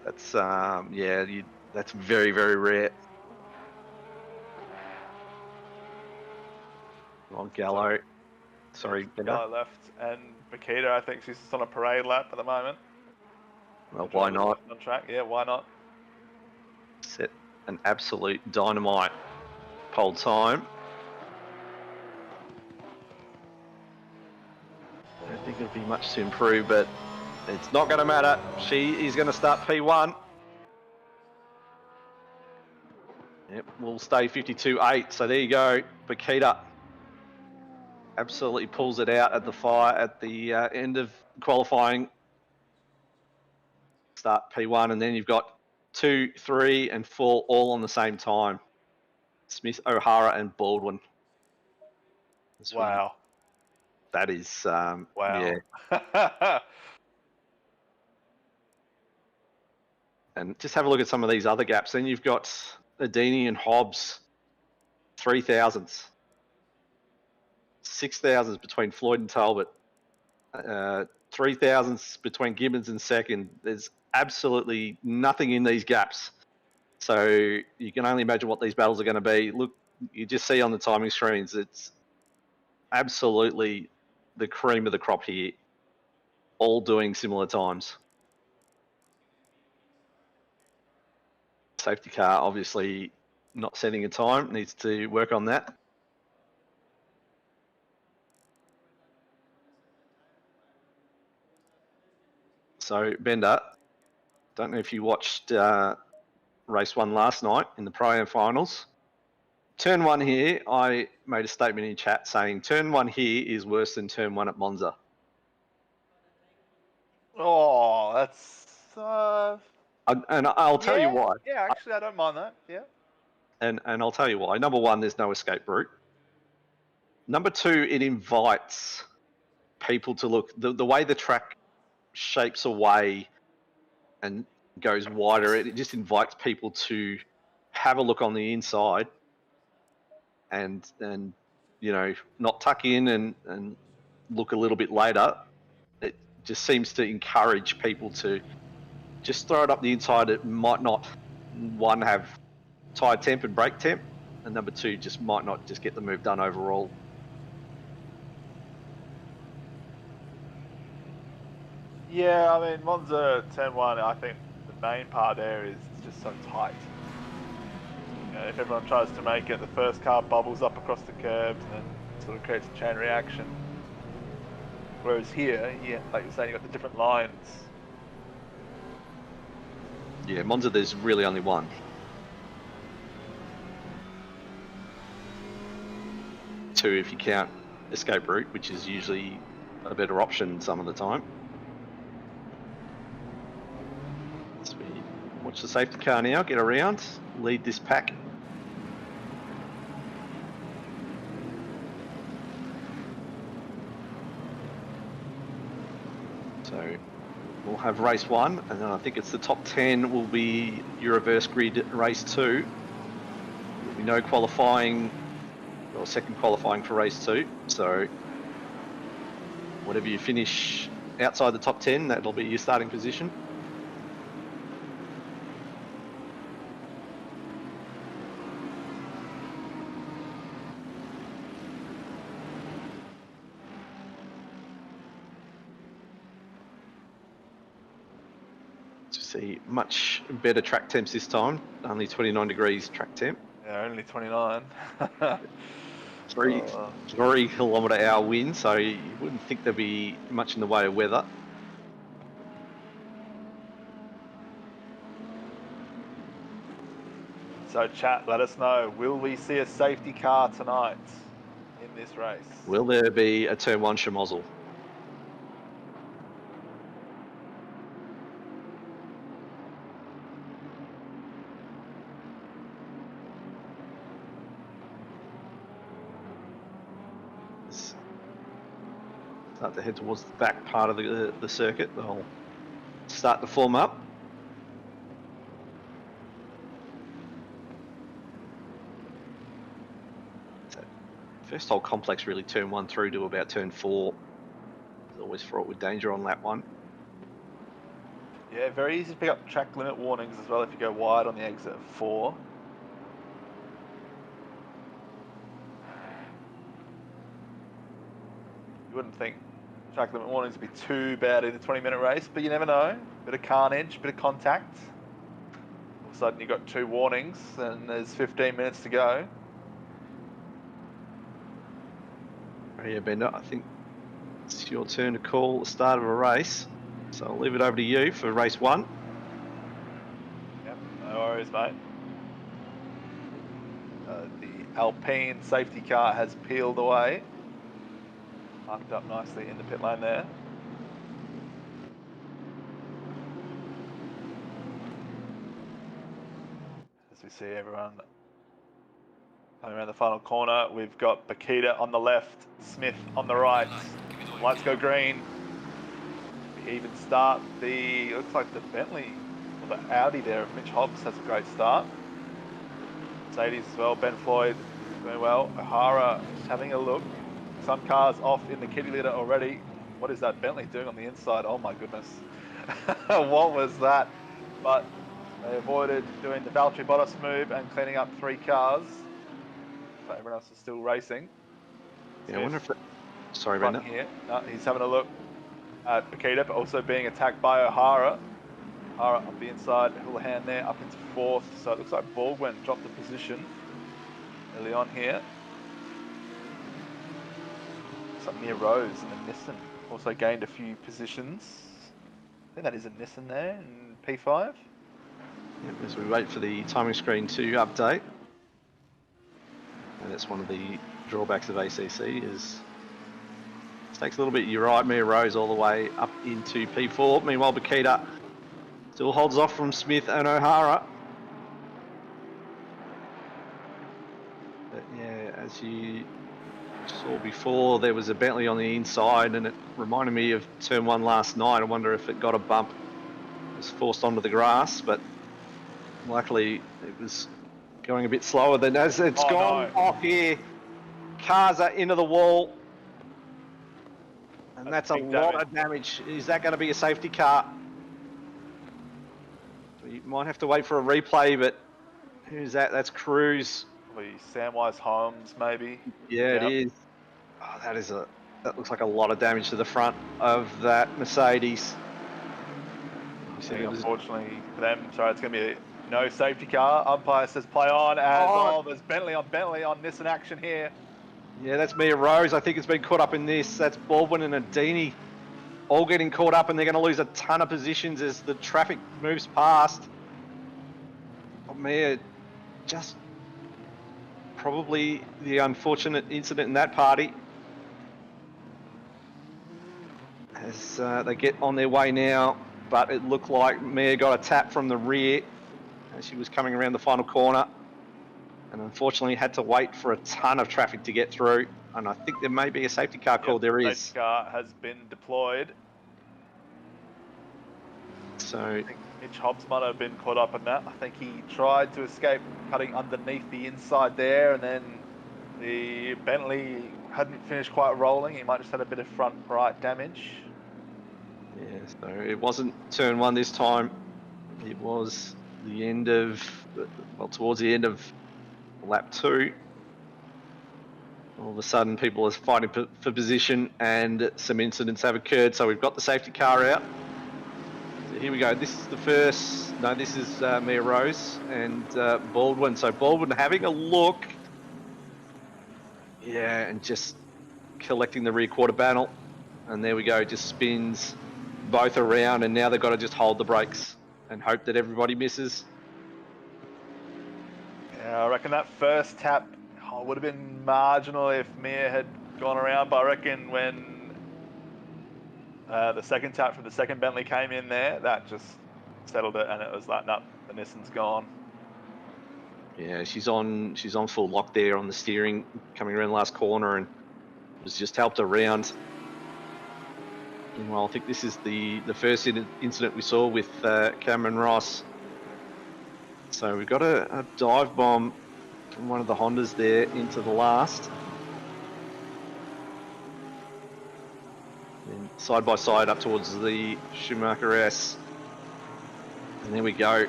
That's, that's very, very rare. Well, Gallo. Sorry, Gallo left, and Bakita, I think she's just on a parade lap at the moment. Well, why not? On track, yeah, why not? Set an absolute dynamite pole time. I don't think it'll be much to improve, but it's not going to matter. She is going to start P1. Yep, we'll stay 52.8. So there you go. Bakita absolutely pulls it out at the end of qualifying. Start P1, and then you've got 2, 3, and 4 all on the same time. Smith, O'Hara, and Baldwin. Wow. That is, Wow. yeah. And just have a look at some of these other gaps. Then you've got Adini and Hobbs, 3,000s. 6,000s between Floyd and Talbot. 3,000s between Gibbons and second. There's absolutely nothing in these gaps. So you can only imagine what these battles are going to be. Look, you just see on the timing screens, it's absolutely the cream of the crop here, all doing similar times. Safety car obviously not setting a time, needs to work on that. So Bender, don't know if you watched race 1 last night in the Pro-Am finals. Turn 1 here, I made a statement in chat saying turn 1 here is worse than turn 1 at Monza. Oh, that's... And I'll tell you why. Yeah, actually, I don't mind that. Yeah. And I'll tell you why. Number 1, there's no escape route. Number 2, it invites people to look. The way the track shapes away and goes wider, it just invites people to have a look on the inside and you know, not tuck in and look a little bit later. It just seems to encourage people to just throw it up the inside. It might not, 1, have tyre temp and brake temp, and number 2, just might not just get the move done overall. Yeah, I mean, Monza turn 1, I think the main part there is just so tight. You know, if everyone tries to make it, the first car bubbles up across the curbs and then sort of creates a chain reaction. Whereas here, yeah, like you're saying, you've got the different lines. Yeah, Monza, there's really only 1. Two, if you count escape route, which is usually a better option some of the time. So we watch the safety car now, get around, lead this pack. So we'll have race 1, and then I think it's the top 10 will be your reverse grid race 2. There'll be no qualifying, or second qualifying for race 2. So whatever you finish outside the top 10, that'll be your starting position. See much better track temps this time. Only 29 degrees track temp. Yeah, only 29. 3 kilometre-hour wind, so you wouldn't think there'd be much in the way of weather. So chat, let us know, will we see a safety car tonight in this race? Will there be a turn 1 schmozzle? Start to head towards the back part of the circuit. They'll start to form up. So first whole complex really turn 1 through to about turn 4. It's always fraught with danger on lap 1. Yeah, very easy to pick up track limit warnings as well if you go wide on the exit of 4. You wouldn't think track limit warnings would be too bad in a 20-minute race, but you never know. Bit of carnage, bit of contact. We'll sudden you got 2 warnings and there's 15 minutes to go. Yeah, Bender, I think it's your turn to call the start of a race. So I'll leave it over to you for race 1. Yep, no worries, mate. The Alpine safety car has peeled away. Parked up nicely in the pit lane there. As we see everyone coming around the final corner, we've got Bakita on the left, Smith on the right. Lights go green. We even start the, looks like the Bentley, or the Audi there of Mitch Hobbs has a great start. Mercedes as well, Ben Floyd doing well. O'Hara just having a look. Some cars off in the kitty litter already. What is that Bentley doing on the inside? Oh my goodness. What was that? But they avoided doing the Valtteri Bottas move and cleaning up 3 cars. So everyone else is still racing. Yeah, I wonder if sorry, Bender. Here. No, he's having a look at Bakita, but also being attacked by O'Hara. O'Hara up the inside, Houlihan there, up into 4th. So it looks like Baldwin dropped the position early on here. Looks like Mia Rose in the Nissan also gained a few positions. I think that is a Nissan there in P5. Yep, as we wait for the timing screen to update. And that's one of the drawbacks of ACC is it takes a little bit. You're right, Mia Rose all the way up into P4. Meanwhile, Bakita still holds off from Smith and O'Hara. But yeah, as you saw before, there was a Bentley on the inside, and it reminded me of turn 1 last night. I wonder if it got a bump, it was forced onto the grass, but luckily it was going a bit slower than as it's gone off here. Cars are into the wall, and that's a lot of damage. Is that going to be a safety car? You might have to wait for a replay, but who's that? That's Cruz. Probably Samwise Holmes, maybe. Yeah, it is. Oh, that looks like a lot of damage to the front of that Mercedes. Unfortunately for them, sorry, it's going to be no safety car. Umpire says play on, and there's Bentley on this in action here. Yeah, that's Mia Rose. I think it's been caught up in this. That's Baldwin and Adini all getting caught up, and they're going to lose a ton of positions as the traffic moves past. Oh, Mia, just probably the unfortunate incident in that party. As they get on their way now, but it looked like Mia got a tap from the rear as she was coming around the final corner, and unfortunately had to wait for a ton of traffic to get through. And I think there may be a safety car call. There is. Safety car has been deployed. So I think Mitch Hobbs might have been caught up in that. I think he tried to escape cutting underneath the inside there, and then the Bentley hadn't finished quite rolling. He might just had a bit of front right damage. Yeah, so it wasn't turn 1 this time. It was the end of, well, towards the end of lap 2. All of a sudden, people are fighting for position, and some incidents have occurred. So we've got the safety car out. So here we go. This is the first. No, this is Mia Rose and Baldwin. So Baldwin having a look. Yeah, and just collecting the rear quarter panel. And there we go. Just spins both around, and now they've got to just hold the brakes and hope that everybody misses. Yeah, I reckon that first tap would have been marginal if Mia had gone around, but I reckon when the second tap from the second Bentley came in there, that just settled it, and it was like, no, the Nissan's gone. Yeah, she's on full lock there on the steering, coming around the last corner, and was just helped around. Well, I think this is the first incident we saw with Cameron Ross. So we've got a dive bomb from one of the Hondas there into the last. Then side by side up towards the Schumacher S. And there we go.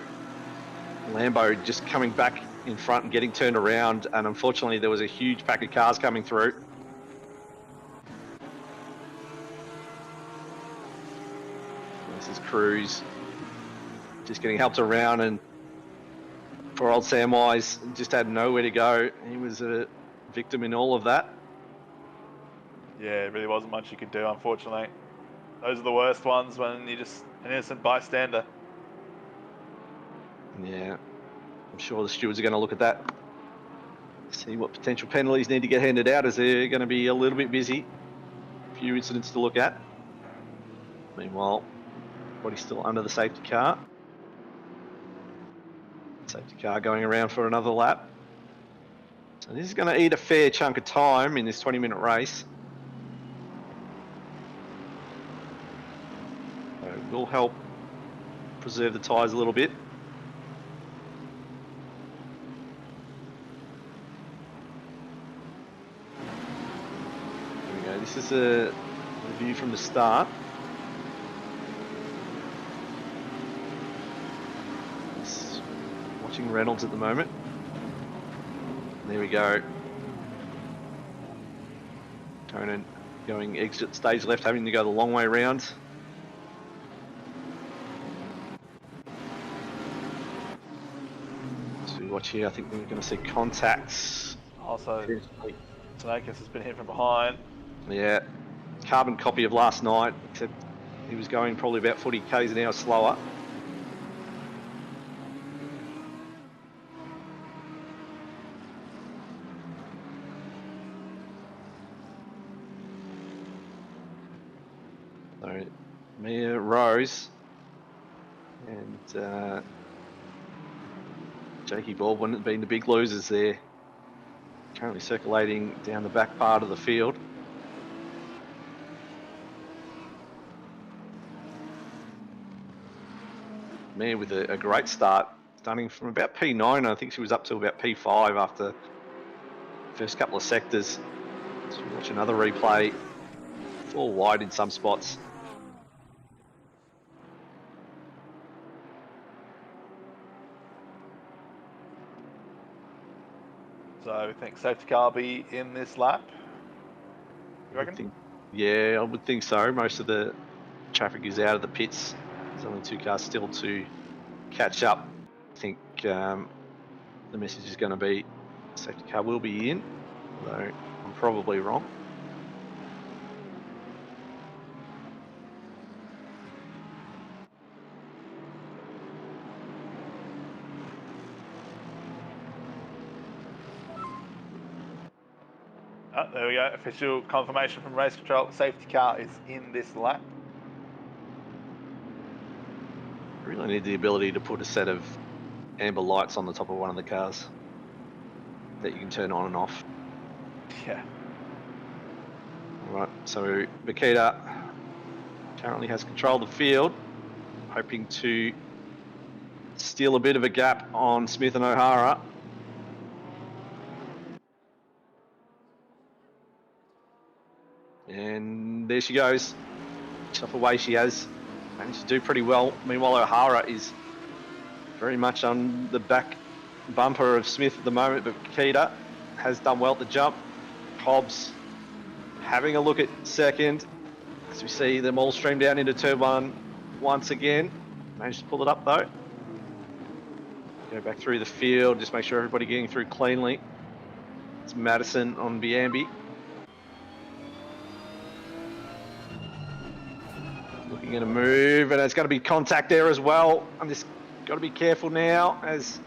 Lambo just coming back in front and getting turned around, and unfortunately there was a huge pack of cars coming through. This is Cruz just getting helped around, and Poor old Samwise just had nowhere to go. He was a victim in all of that. Yeah, it really wasn't much you could do, unfortunately. Those are the worst ones when you're just an innocent bystander. Yeah, I'm sure the stewards are going to look at that, see what potential penalties need to get handed out, as they're going to be a little bit busy. A few incidents to look at. Meanwhile, body's still under the safety car. Safety car going around for another lap. So this is going to eat a fair chunk of time in this 20-minute race. So it will help preserve the tyres a little bit. There we go. This is a view from the start. Watching Reynolds at the moment. There we go. Conan going exit stage left, having to go the long way round. So watch here, I think we're going to see contacts. Also, Tanakis has been hit from behind. Yeah, carbon copy of last night, except he was going probably about 40 k's an hour slower. So, Mia Rose and Jakey Baldwin have been the big losers there. Currently circulating down the back part of the field. Mia with a great start, starting from about P9. I think she was up to about P5 after the first couple of sectors. So we watch another replay. 4 wide in some spots. So we think safety car will be in this lap. You reckon? Yeah, I would think so. Most of the traffic is out of the pits. There's only 2 cars still to catch up. I think the message is going to be safety car will be in, although I'm probably wrong. Oh, there we go. Official confirmation from race control. Safety car is in this lap. Really need the ability to put a set of amber lights on the top of one of the cars that you can turn on and off. Yeah. All right, so Makita currently has control of the field, hoping to steal a bit of a gap on Smith and O'Hara. And there she goes. Off away she has. Managed to do pretty well. Meanwhile, O'Hara is very much on the back bumper of Smith at the moment, but Makita has done well at the jump. Hobbs having a look at second. As we see them all stream down into turn 1 once again. Managed to pull it up though. Go back through the field, just make sure everybody getting through cleanly. It's Madison on Biambi. Looking at a move, and it's going to be contact there as well. I'm just got to be careful now as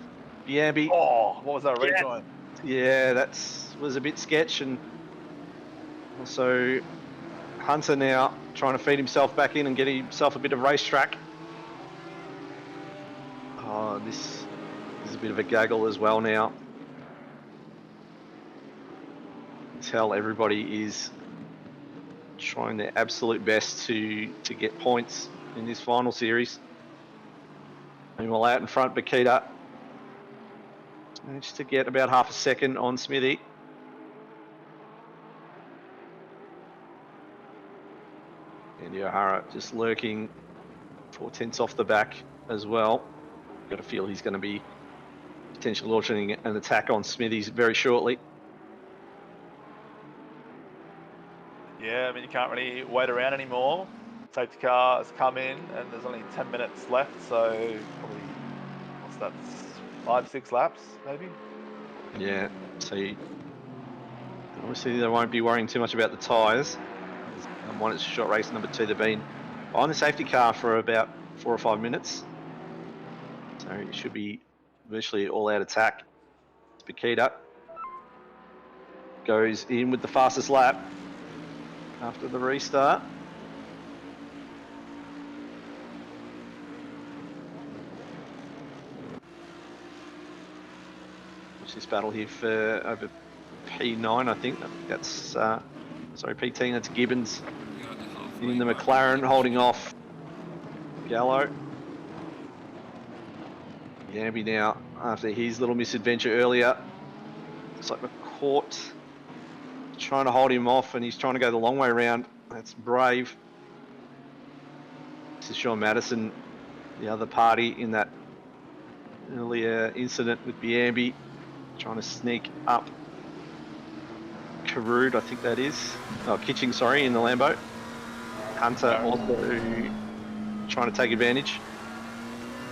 Biambi. Oh, what was that rejoin? Yeah, that was a bit sketch, and also Hunter now trying to feed himself back in and get himself a bit of racetrack. Oh, this is a bit of a gaggle as well now. Tell everybody is trying their absolute best to get points in this final series. Meanwhile, out in front, Bakita managed to get about half a second on Smithy. And O'Hara just lurking 4/10 off the back as well. Got a feel he's going to be potentially launching an attack on Smithies very shortly. Yeah, I mean, you can't really wait around anymore. Safety car has come in and there's only 10 minutes left, so probably, what's that, 5-6 laps, maybe. Yeah, so obviously they won't be worrying too much about the tyres. Number one, it's a short race. Number two, they've been on the safety car for about 4 or 5 minutes. So it should be virtually all out attack. Spikita goes in with the fastest lap after the restart. Watch this battle here for over P9, I think. That's, sorry, P10, that's Gibbons in the McLaren holding off Gallo. Yamby now, after his little misadventure earlier, looks like McCourt trying to hold him off, and he's trying to go the long way around. That's brave. This is Sean Madison, the other party in that earlier incident with Biambi, trying to sneak up Karud, I think that is. Oh, Kitching, sorry, in the Lambo. Hunter also trying to take advantage.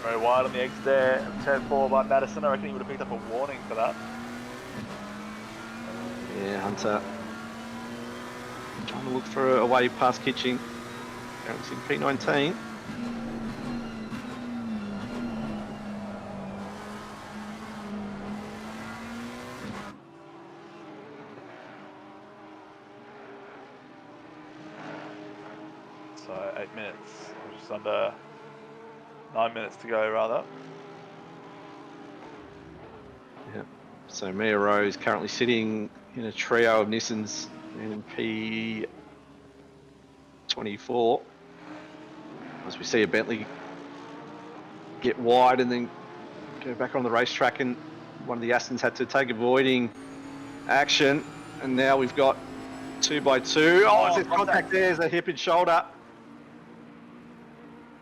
Very wide on the exit there, turn 4 by Madison. I reckon he would have picked up a warning for that. Yeah, Hunter trying to look for a way past Kitching. It's in P19. So 8 minutes, just under 9 minutes to go, rather. Yeah. So Mia Rose currently sitting in a trio of Nissans in P24. As we see a Bentley get wide and then go back on the racetrack, and one of the Astons had to take avoiding action, and now we've got 2x2. Oh, it's contact there. There's a hip and shoulder.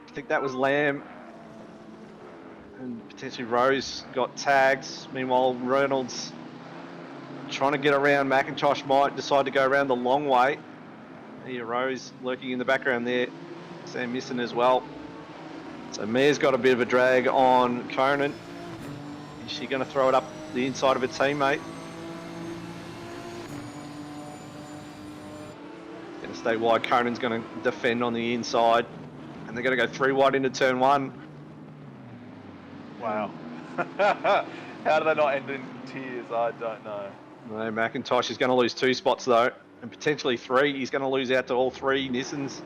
I think that was Lamb. And potentially Rose got tagged. Meanwhile, Reynolds trying to get around. McIntosh might decide to go around the long way. Here, Rose lurking in the background there. Sam missing as well. So Mare's got a bit of a drag on Conan. Is she going to throw it up the inside of her teammate? Going to stay wide. Conan's going to defend on the inside. And they're going to go 3 wide into turn 1. Wow. How do they not end in tears? I don't know. No, McIntosh is going to lose 2 spots though, and potentially 3. He's going to lose out to all 3 Nissans.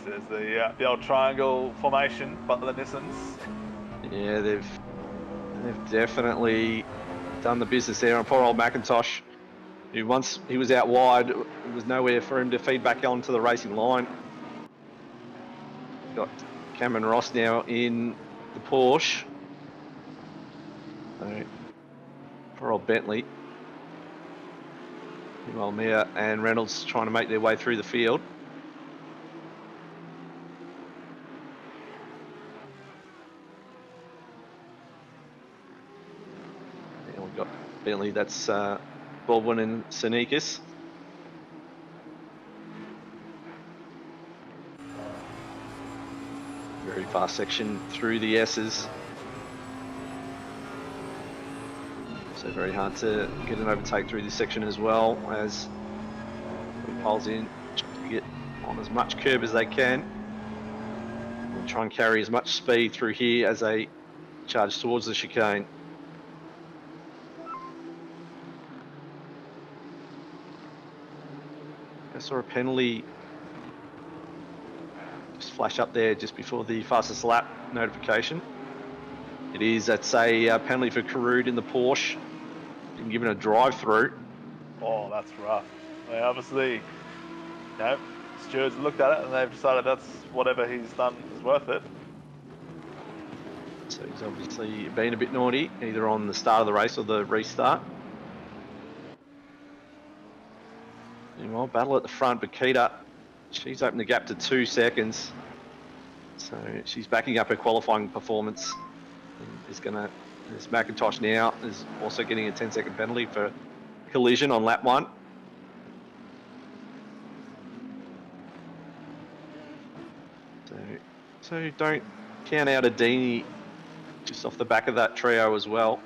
This is the old triangle formation, but the Nissans. Yeah, they've definitely done the business there on poor old McIntosh, who once he was out wide, there was nowhere for him to feed back onto the racing line. Got Cameron Ross now in the Porsche. So, poor old Bentley. Meanwhile, Mia and Reynolds trying to make their way through the field. And we've got Bentley, that's Baldwin and Sneakers. Very fast section through the S's. So very hard to get an overtake through this section as well, as he pulls in to get on as much curb as they can. And try and carry as much speed through here as they charge towards the chicane. I saw a penalty just flash up there just before the fastest lap notification. It is, that's a penalty for Karud in the Porsche. Been given a drive through. Oh, that's rough. They obviously, stewards looked at it and they've decided that's whatever he's done is worth it. So he's obviously been a bit naughty, either on the start of the race or the restart. Meanwhile, battle at the front, Bakita, she's opened the gap to 2 seconds. So she's backing up her qualifying performance. Is going to, this McIntosh now is also getting a 10-second penalty for collision on lap 1. So don't count out a Dini just off the back of that trio as well.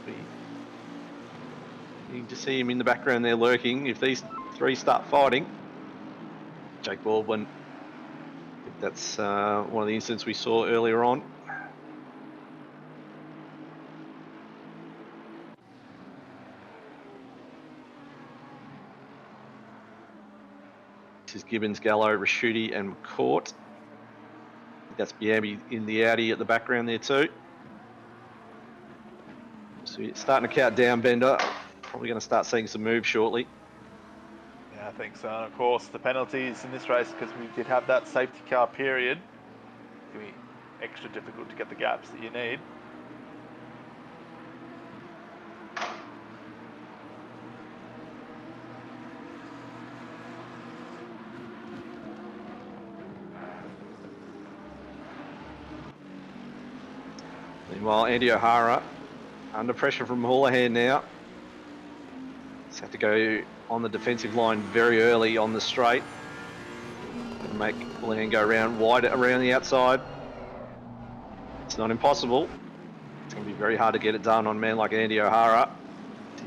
You can just see him in the background there lurking. If these three start fighting, Jake Baldwin, I think that's one of the incidents we saw earlier on. This is Gibbons, Gallo, Raschuti and McCourt. That's Biambi in the Audi at the background there too. So you're starting to count down, Bender. Probably going to start seeing some moves shortly. Yeah, I think so. And of course, the penalties in this race, because we did have that safety car period, it's going to be extra difficult to get the gaps that you need. Meanwhile, Andy O'Hara under pressure from Houlihan now. He's had to go on the defensive line very early on the straight and make Houlihan go around wide around the outside. It's not impossible. It's going to be very hard to get it done on a man like Andy O'Hara.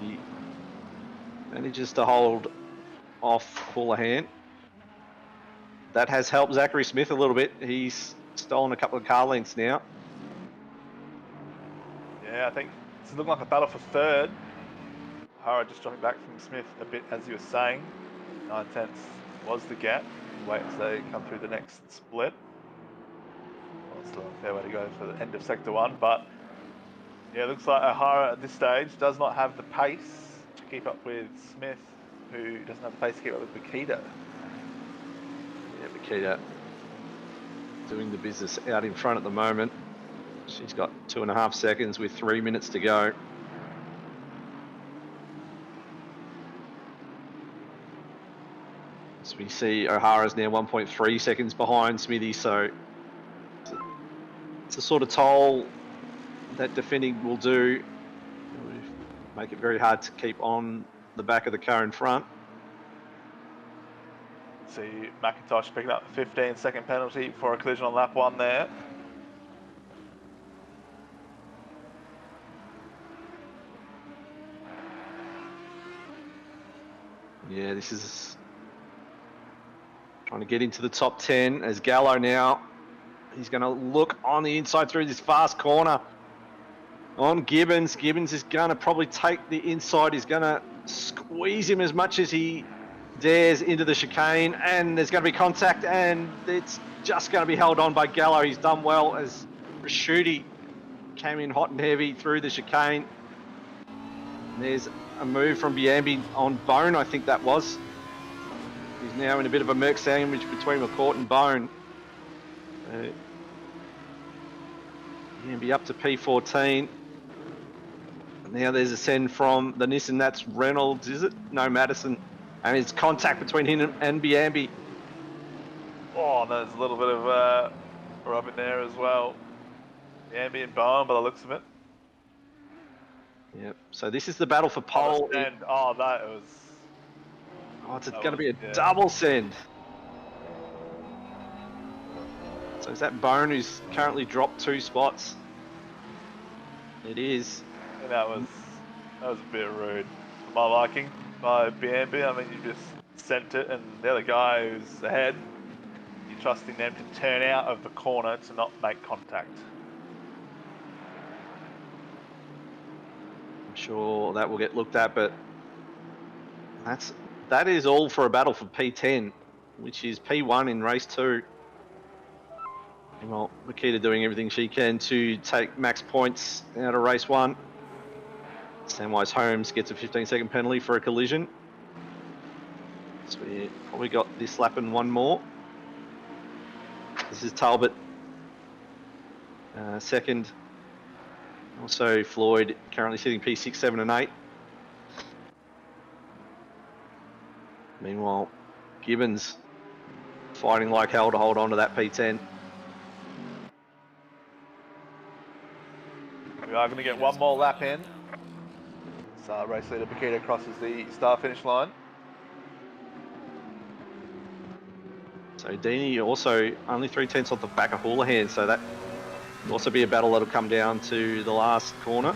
He manages to hold off Houlihan. That has helped Zachary Smith a little bit. He's stolen a couple of car lengths now. Yeah, I think it's looking like a battle for third. O'Hara just dropping back from Smith a bit, as you were saying. 9/10 was the gap. Wait as they come through the next split. Well, still a fair way to go for the end of Sector 1, but yeah, it looks like O'Hara at this stage does not have the pace to keep up with Smith, who doesn't have the pace to keep up with Makita. Yeah, Makita doing the business out in front at the moment. She's got 2.5 seconds with 3 minutes to go. So we see O'Hara's now 1.3 seconds behind Smithy, so it's the sort of toll that defending will do. Make it very hard to keep on the back of the car in front. See McIntosh picking up the 15-second penalty for a collision on lap 1 there. Yeah, this is trying to get into the top 10 as Gallo now. He's going to look on the inside through this fast corner on Gibbons. Gibbons is going to probably take the inside. He's going to squeeze him as much as he dares into the chicane, and there's going to be contact, and it's just going to be held on by Gallo. He's done well as Raschuti came in hot and heavy through the chicane. And there's a move from Biambi on Bone, I think that was. He's now in a bit of a Merc sandwich between McCourt and Bone. Biambi up to P14. And now there's a send from the Nissan. That's Reynolds, is it? No, Madison. And it's contact between him and Biambi. Oh, and there's a little bit of rub in there as well. Biambi and Bone, by the looks of it. Yep. So this is the battle for pole. And oh, that was. Oh, it's going to be a double send. So is that Bone who's currently dropped 2 spots? It is. And that was a bit rude for my liking by Biambi. I mean, you just sent it, and the other guy who's ahead, you're trusting them to turn out of the corner to not make contact. Sure, that will get looked at, but that is all for a battle for P10, which is P1 in race 2. And well, Makita doing everything she can to take max points out of race 1. Samwise Holmes gets a 15-second penalty for a collision. So we probably got this lap and one more. This is Talbot second. Also Floyd currently sitting P6, 7 and 8. Meanwhile, Gibbons fighting like hell to hold on to that P10. We are going to get one more lap in. So race leader Makita crosses the start finish line. So Dini also only 3/10 off the back of Houlihan, so that Also be a battle that'll come down to the last corner.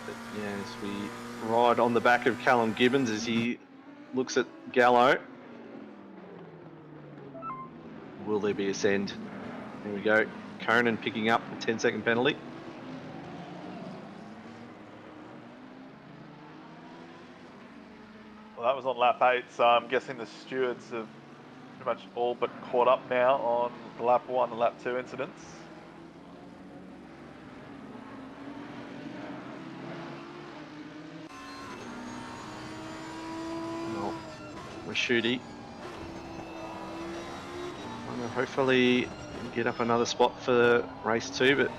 But yes, we ride on the back of Colin Gibbons as he looks at Gallo. Will there be a send? There we go. Conan picking up a 10-second penalty. Well, that was on lap 8, so I'm guessing the stewards have pretty much all but caught up now on the lap 1 and lap 2 incidents. Well, Rashuti. Hopefully get up another spot for race 2, but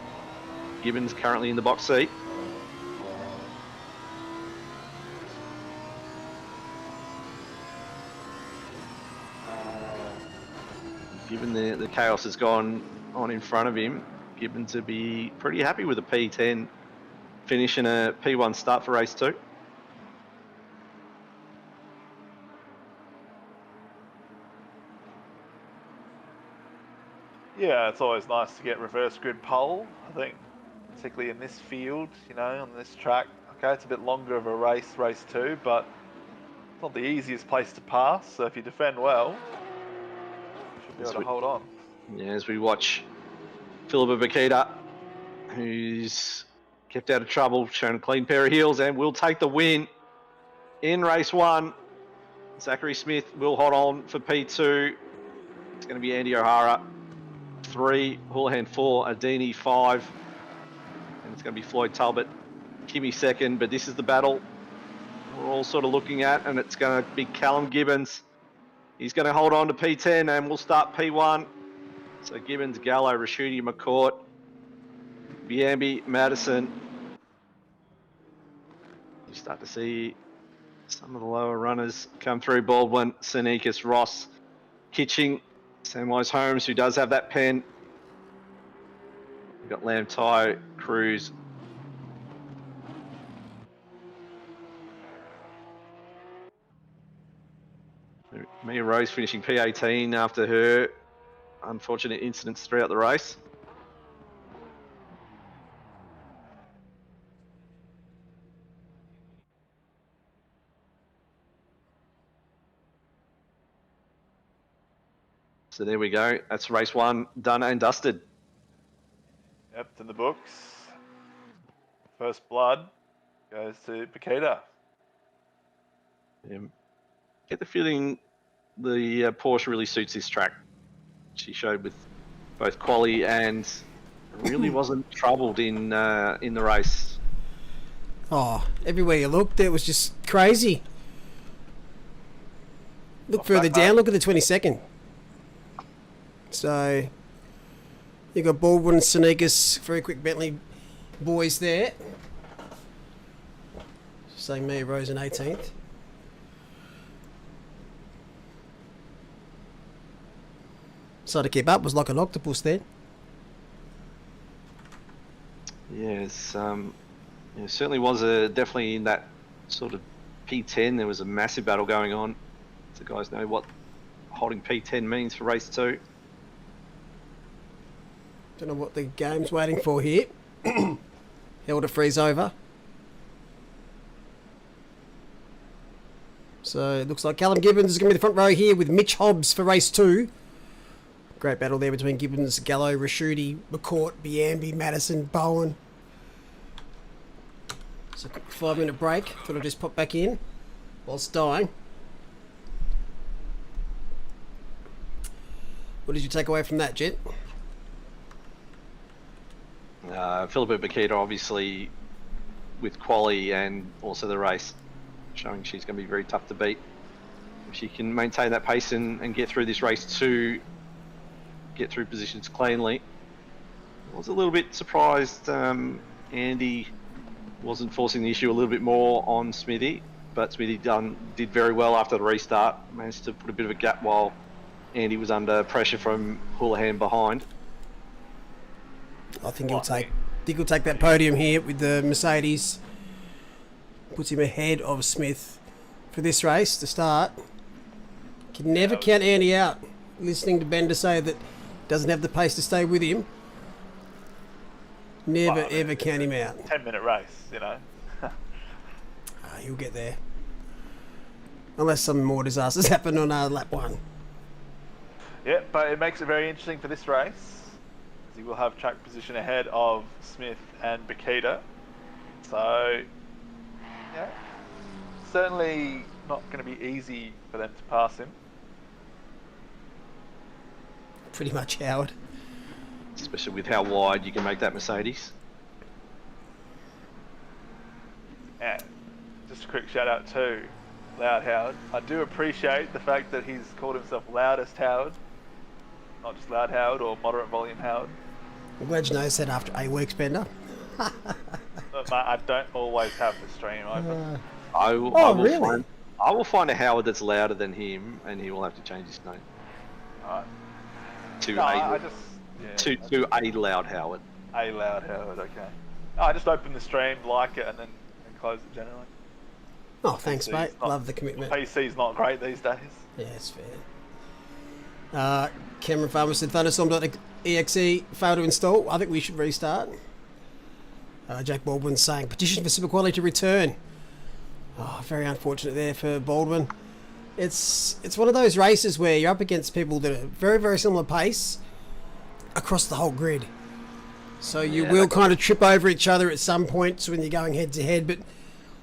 Gibbons currently in the box seat. Given the chaos has gone on in front of him, Gibbons would be pretty happy with a P10 finish and a P1 start for race 2. Yeah, it's always nice to get reverse grid pole, I think, particularly in this field, you know, on this track. Okay, it's a bit longer of a race 2, but it's not the easiest place to pass, so if you defend well, you should be able to hold on. Yeah, as we watch Philippa Bakita, who's kept out of trouble, shown a clean pair of heels and will take the win in race 1. Zachary Smith will hold on for P2. It's going to be Andy O'Hara 3, Houlihan 4, Adini 5, and it's going to be Floyd Talbot, Kimmy 2nd. But this is the battle we're all sort of looking at, and it's going to be Callum Gibbons. He's going to hold on to P10, and we'll start P1. So Gibbons, Gallo, Rashuti, McCourt, Biambi, Madison. You start to see some of the lower runners come through. Baldwin, Sneakus, Ross, Kitching, Samwise Holmes, who does have that pen. We've got Lamb Ty, Cruz. Mia Rose finishing P18 after her unfortunate incidents throughout the race. So there we go. That's race 1 done and dusted. Yep, it's in the books. First blood goes to Bakita. Get the feeling the Porsche really suits this track. She showed with both quali and really wasn't troubled in the race. Oh, everywhere you looked, it was just crazy. Look further down, look at the 22nd. So, you got Baldwin and Sneakus, very quick Bentley boys there. Saying Mia Rose in 18th. So to keep up was like an octopus there. Yes, it certainly was definitely in that sort of P10. There was a massive battle going on. So guys know what holding P10 means for race 2. Don't know what the game's waiting for here. Held to freeze over. So it looks like Callum Gibbons is going to be the front row here with Mitch Hobbs for race 2. Great battle there between Gibbons, Gallo, Rashuti, McCourt, Biambi, Madison, Bowen. So 5-minute break. Thought I'd just pop back in whilst dying. What did you take away from that, Jet? Philippa Bakita obviously with quali and also the race showing she's going to be very tough to beat. If she can maintain that pace and get through this race 2, get through positions cleanly. I was a little bit surprised Andy wasn't forcing the issue a little bit more on Smithy, but Smithy did very well after the restart, managed to put a bit of a gap while Andy was under pressure from Houlihan behind. I think he'll take that podium here with the Mercedes. Puts him ahead of Smith for this race to start. Can never count Andy out. listening to Bender say that doesn't have the pace to stay with him, never ever count him out. 10-minute race, you know. He'll get there. Unless some more disasters happen on lap 1. Yeah, but it makes it very interesting for this race. As he will have track position ahead of Smith and Bakita. So, yeah, certainly not going to be easy for them to pass him. Pretty much, Howard. Especially with how wide you can make that Mercedes. And just a quick shout out to Loud Howard. I do appreciate the fact that he's called himself Loudest Howard, not just Loud Howard or Moderate Volume Howard. I'm glad you noticed that after 8 weeks, Bender. But, mate, I don't always have the stream open. I will find a Howard that's louder than him, and he will have to change his name. Alright. To No, a I just to a Loud Howard. A Loud Howard, okay. I just open the stream, like it, and then close it generally. Oh, thanks, mate. Not- Love the commitment. PC's not great these days. Yeah, it's fair. Cameron Farmer said Thunderstorm.exe failed to install. I think we should restart. Jack Baldwin saying petition for Super Quality to return. Oh, very unfortunate there for Baldwin. It's one of those races where you're up against people that are very, very similar pace across the whole grid. So you will kind of trip over each other at some points when you're going head to head. But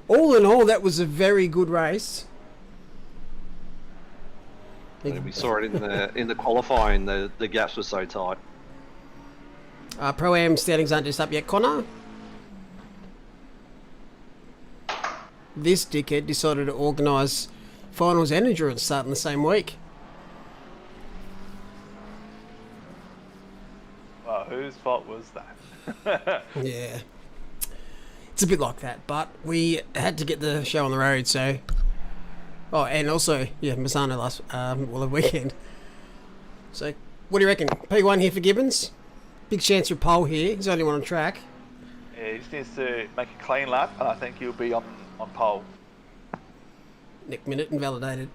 all in all, that was a very good race. We saw it in the qualifying. The gaps were so tight. Pro-Am standings aren't just up yet, Connor. This dickhead decided to organise finals and endurance starting the same week. Well, whose fault was that? Yeah. It's a bit like that, but we had to get the show on the road, so... Oh, and also, yeah, Mazzano last the weekend. So, what do you reckon? P1 here for Gibbons? Big chance for pole here. He's the only one on track. Yeah, he just needs to make a clean lap, and I think he'll be on pole. Nick Minute invalidated.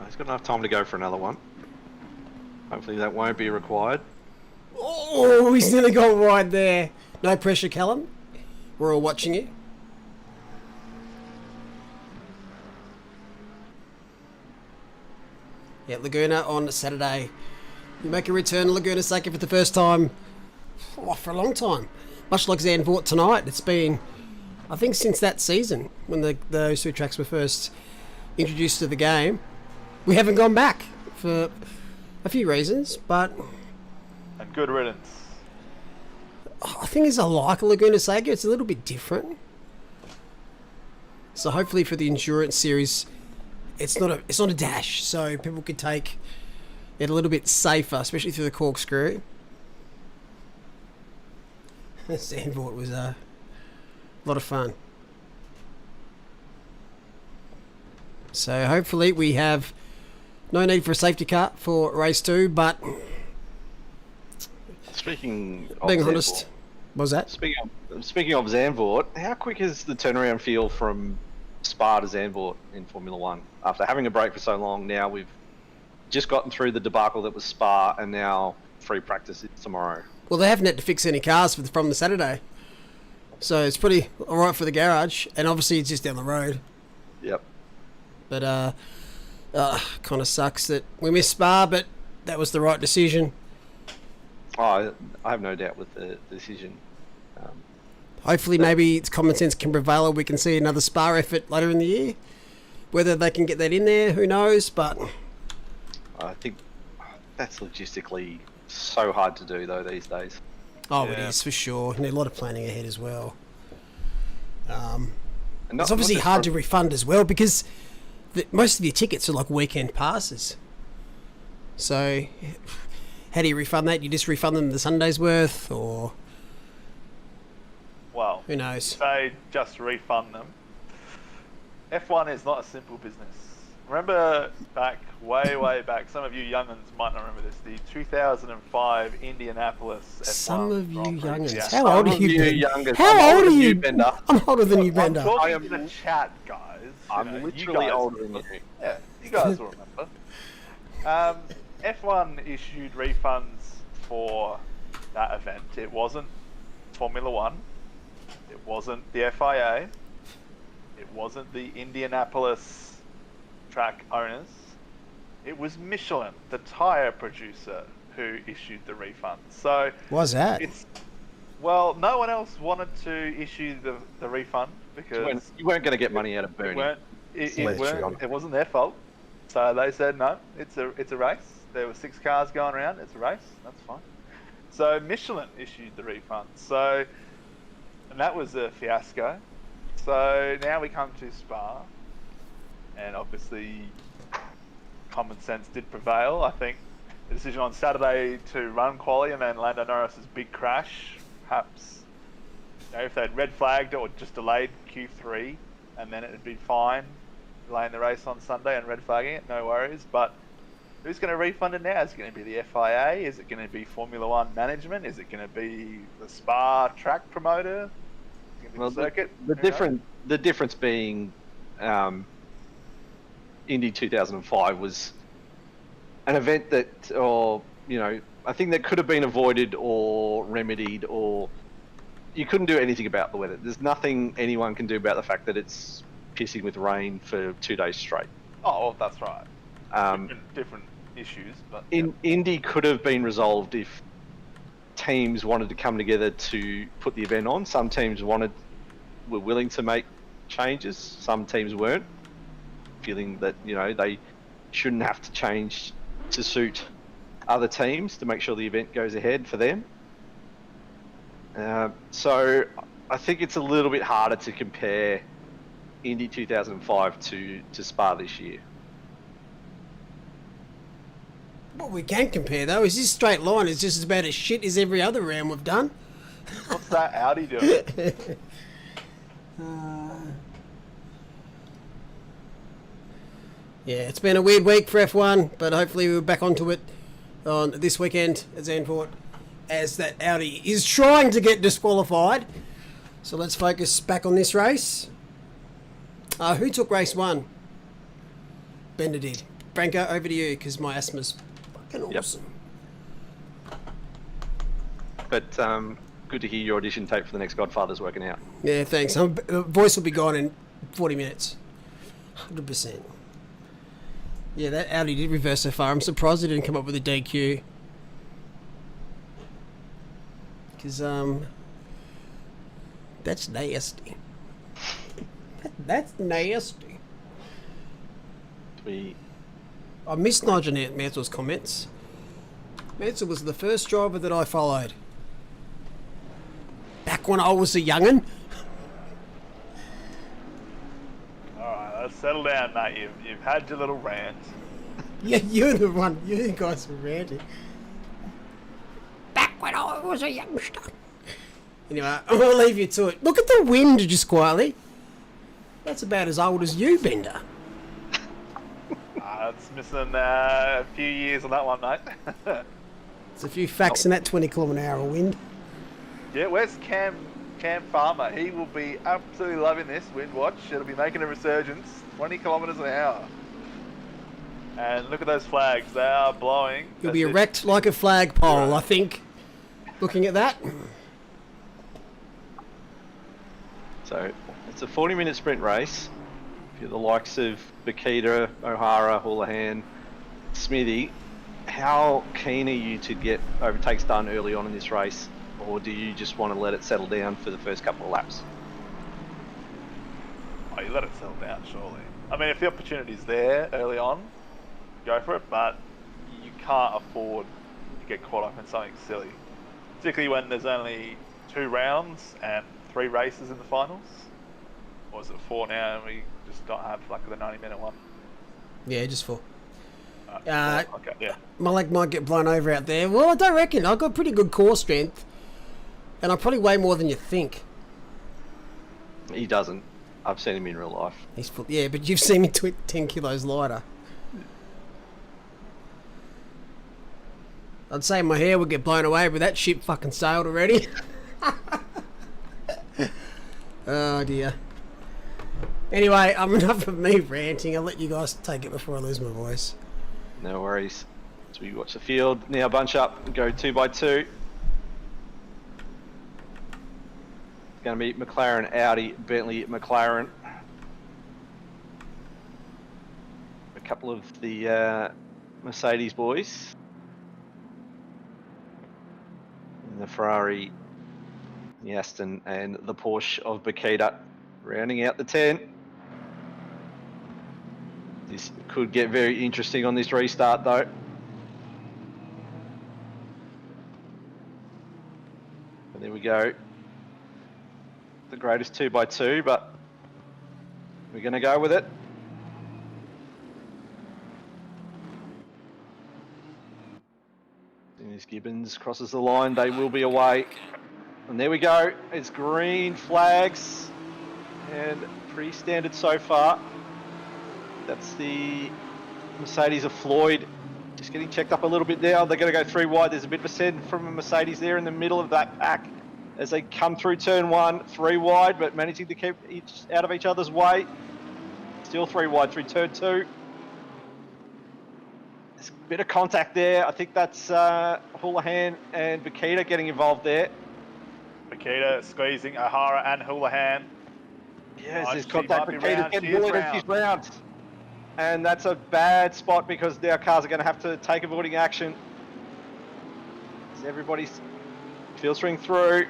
He's got enough time to go for another one. Hopefully that won't be required. Oh, he's nearly got wide there. No pressure, Callum. We're all watching you. Yeah, Laguna on Saturday. You make a return to Laguna Seca for the first time for a long time. Much like Zandvoort tonight. It's been, I think, since that season when those two tracks were first introduced to the game. We haven't gone back for a few reasons, but... And good riddance. I think it's a like Laguna Seca. It's a little bit different. So hopefully for the endurance series, it's not a dash, so people could take it a little bit safer, especially through the corkscrew. Zandvoort was a lot of fun. So hopefully we have no need for a safety car for race 2, but Speaking of being Zandvoort, honest, what was that? Speaking of Zandvoort, how quick is the turnaround feel from Spa to Zandvoort in Formula 1? After having a break for so long, now we've just gotten through the debacle that was Spa, and now free practice is tomorrow. Well, they haven't had to fix any cars from the Saturday, so it's pretty alright for the garage, and obviously it's just down the road. Yep. But kind of sucks that we missed Spa, but that was the right decision. Oh, I have no doubt with the decision. Hopefully maybe it's common sense can prevail and we can see another Spa effort later in the year. Whether they can get that in there, who knows, but... I think that's logistically so hard to do, though, these days. Oh, yeah. It is, for sure. You need a lot of planning ahead as well. It's obviously hard to refund as well, because most of your tickets are like weekend passes. So, how do you refund that? You just refund them the Sunday's worth, or... Well, who knows? Say just refund them. F1 is not a simple business. Remember way back, some of you young'uns might not remember this, the 2005 Indianapolis F1 Some of you young'uns. Yeah. How old are you, Ben? How old are you, Bender? I'm older than you, Bender. I'm talking to the chat, guys. I'm literally older than you. Yeah, you guys will remember. F1 issued refunds for that event. It wasn't Formula One. It wasn't the FIA. It wasn't the Indianapolis track owners. It was Michelin, the tyre producer, who issued the refund. So What's that? Well, no one else wanted to issue the refund because you weren't going to get money out of Bernie. It wasn't their fault. So they said no, it's a race. There were 6 cars going around. It's a race. That's fine. So Michelin issued the refund. So, and that was a fiasco. So now we come to Spa, and obviously common sense did prevail. I think the decision on Saturday to run quali and then Lando Norris's big crash, perhaps, if they'd red flagged it or just delayed Q3, and then it'd be fine delaying the race on Sunday and red flagging it, no worries. But who's going to refund it now? Is it going to be the FIA? Is it going to be Formula One management? Is it going to be the Spa track promoter? Well, the circuit? the difference being Indy 2005 was an event that, I think that could have been avoided or remedied, or you couldn't do anything about the weather. There's nothing anyone can do about the fact that it's pissing with rain for 2 days straight. Oh, well, that's right. Different issues, but Indy could have been resolved if teams wanted to come together to put the event on. Some teams were willing to make changes. Some teams weren't, feeling that they shouldn't have to change to suit other teams to make sure the event goes ahead for them. So I think it's a little bit harder to compare Indy 2005 to Spa this year. What we can compare though is this straight line is just as bad as shit as every other round we've done. What's that Audi doing? Yeah, it's been a weird week for F1, but hopefully we're back onto it on this weekend at Zandvoort, as that Audi is trying to get disqualified. So let's focus back on this race. Who took race 1? Bender did. Branko, over to you, because my asthma's fucking awesome. But good to hear your audition tape for the next Godfather's working out. Yeah, thanks. The voice will be gone in 40 minutes. 100%. Yeah, that Audi did reverse so far. I'm surprised it didn't come up with a DQ. Because, that's nasty. That's nasty. I missed Nigel Mansell's comments. Mansell was the first driver that I followed. Back when I was a young'un. Alright, let's settle down, mate. You've had your little rant. Yeah, you're the one. You guys were ranting. Back when I was a youngster. Anyway, I'm going to leave you to it. Look at the wind just quietly. That's about as old as you, Bender. It's missing a few years on that one, mate. There's a few facts in that 20km/h wind. Yeah, where's Cam Farmer? He will be absolutely loving this wind watch. It'll be making a resurgence, 20 km/h. And look at those flags, they are blowing. You'll be erect like a flagpole, I think, looking at that. So it's a 40-minute sprint race. If you're the likes of Bakita, O'Hara, Houlihan, Smithy, how keen are you to get overtakes done early on in this race, or do you just want to let it settle down for the first couple of laps? Oh, you let it settle down, surely. I mean, if the opportunity's there early on, go for it, but you can't afford to get caught up in something silly. Particularly when there's only 2 rounds and 3 races in the finals. Or is it 4 now and we just don't have like the 90-minute one? Yeah, just 4. Okay, yeah. My leg might get blown over out there. Well, I don't reckon. I've got pretty good core strength. And I probably weigh more than you think. He doesn't. I've seen him in real life. He's full, yeah, but you've seen me 10 kilos lighter. I'd say my hair would get blown away, but that ship fucking sailed already. Oh dear. Anyway, enough of me ranting. I'll let you guys take it before I lose my voice. No worries. So we watch the field now bunch up and go 2 by 2. It's going to be McLaren, Audi, Bentley, McLaren. A couple of the Mercedes boys. And the Ferrari, the Aston, and the Porsche of Bakita rounding out the 10. This could get very interesting on this restart though. And there we go. The greatest 2 by 2, but we're going to go with it. As soon as Gibbons crosses the line, they will be away. And there we go. It's green flags and pretty standard so far. That's the Mercedes of Floyd. Just getting checked up a little bit now. They're going to go 3 wide. There's a bit of a send from a Mercedes there in the middle of that pack as they come through turn 1, 3 wide, but managing to keep out of each other's way. Still 3 wide through turn 2. There's a bit of contact there. I think that's Houlihan and Bakita getting involved there. Bakita squeezing O'Hara and Houlihan. Yes, Oh, there's she contact. might be Bakita's round. getting She is bullied and she's round. And that's a bad spot because their cars are going to have to take avoiding action. As everybody's filtering through.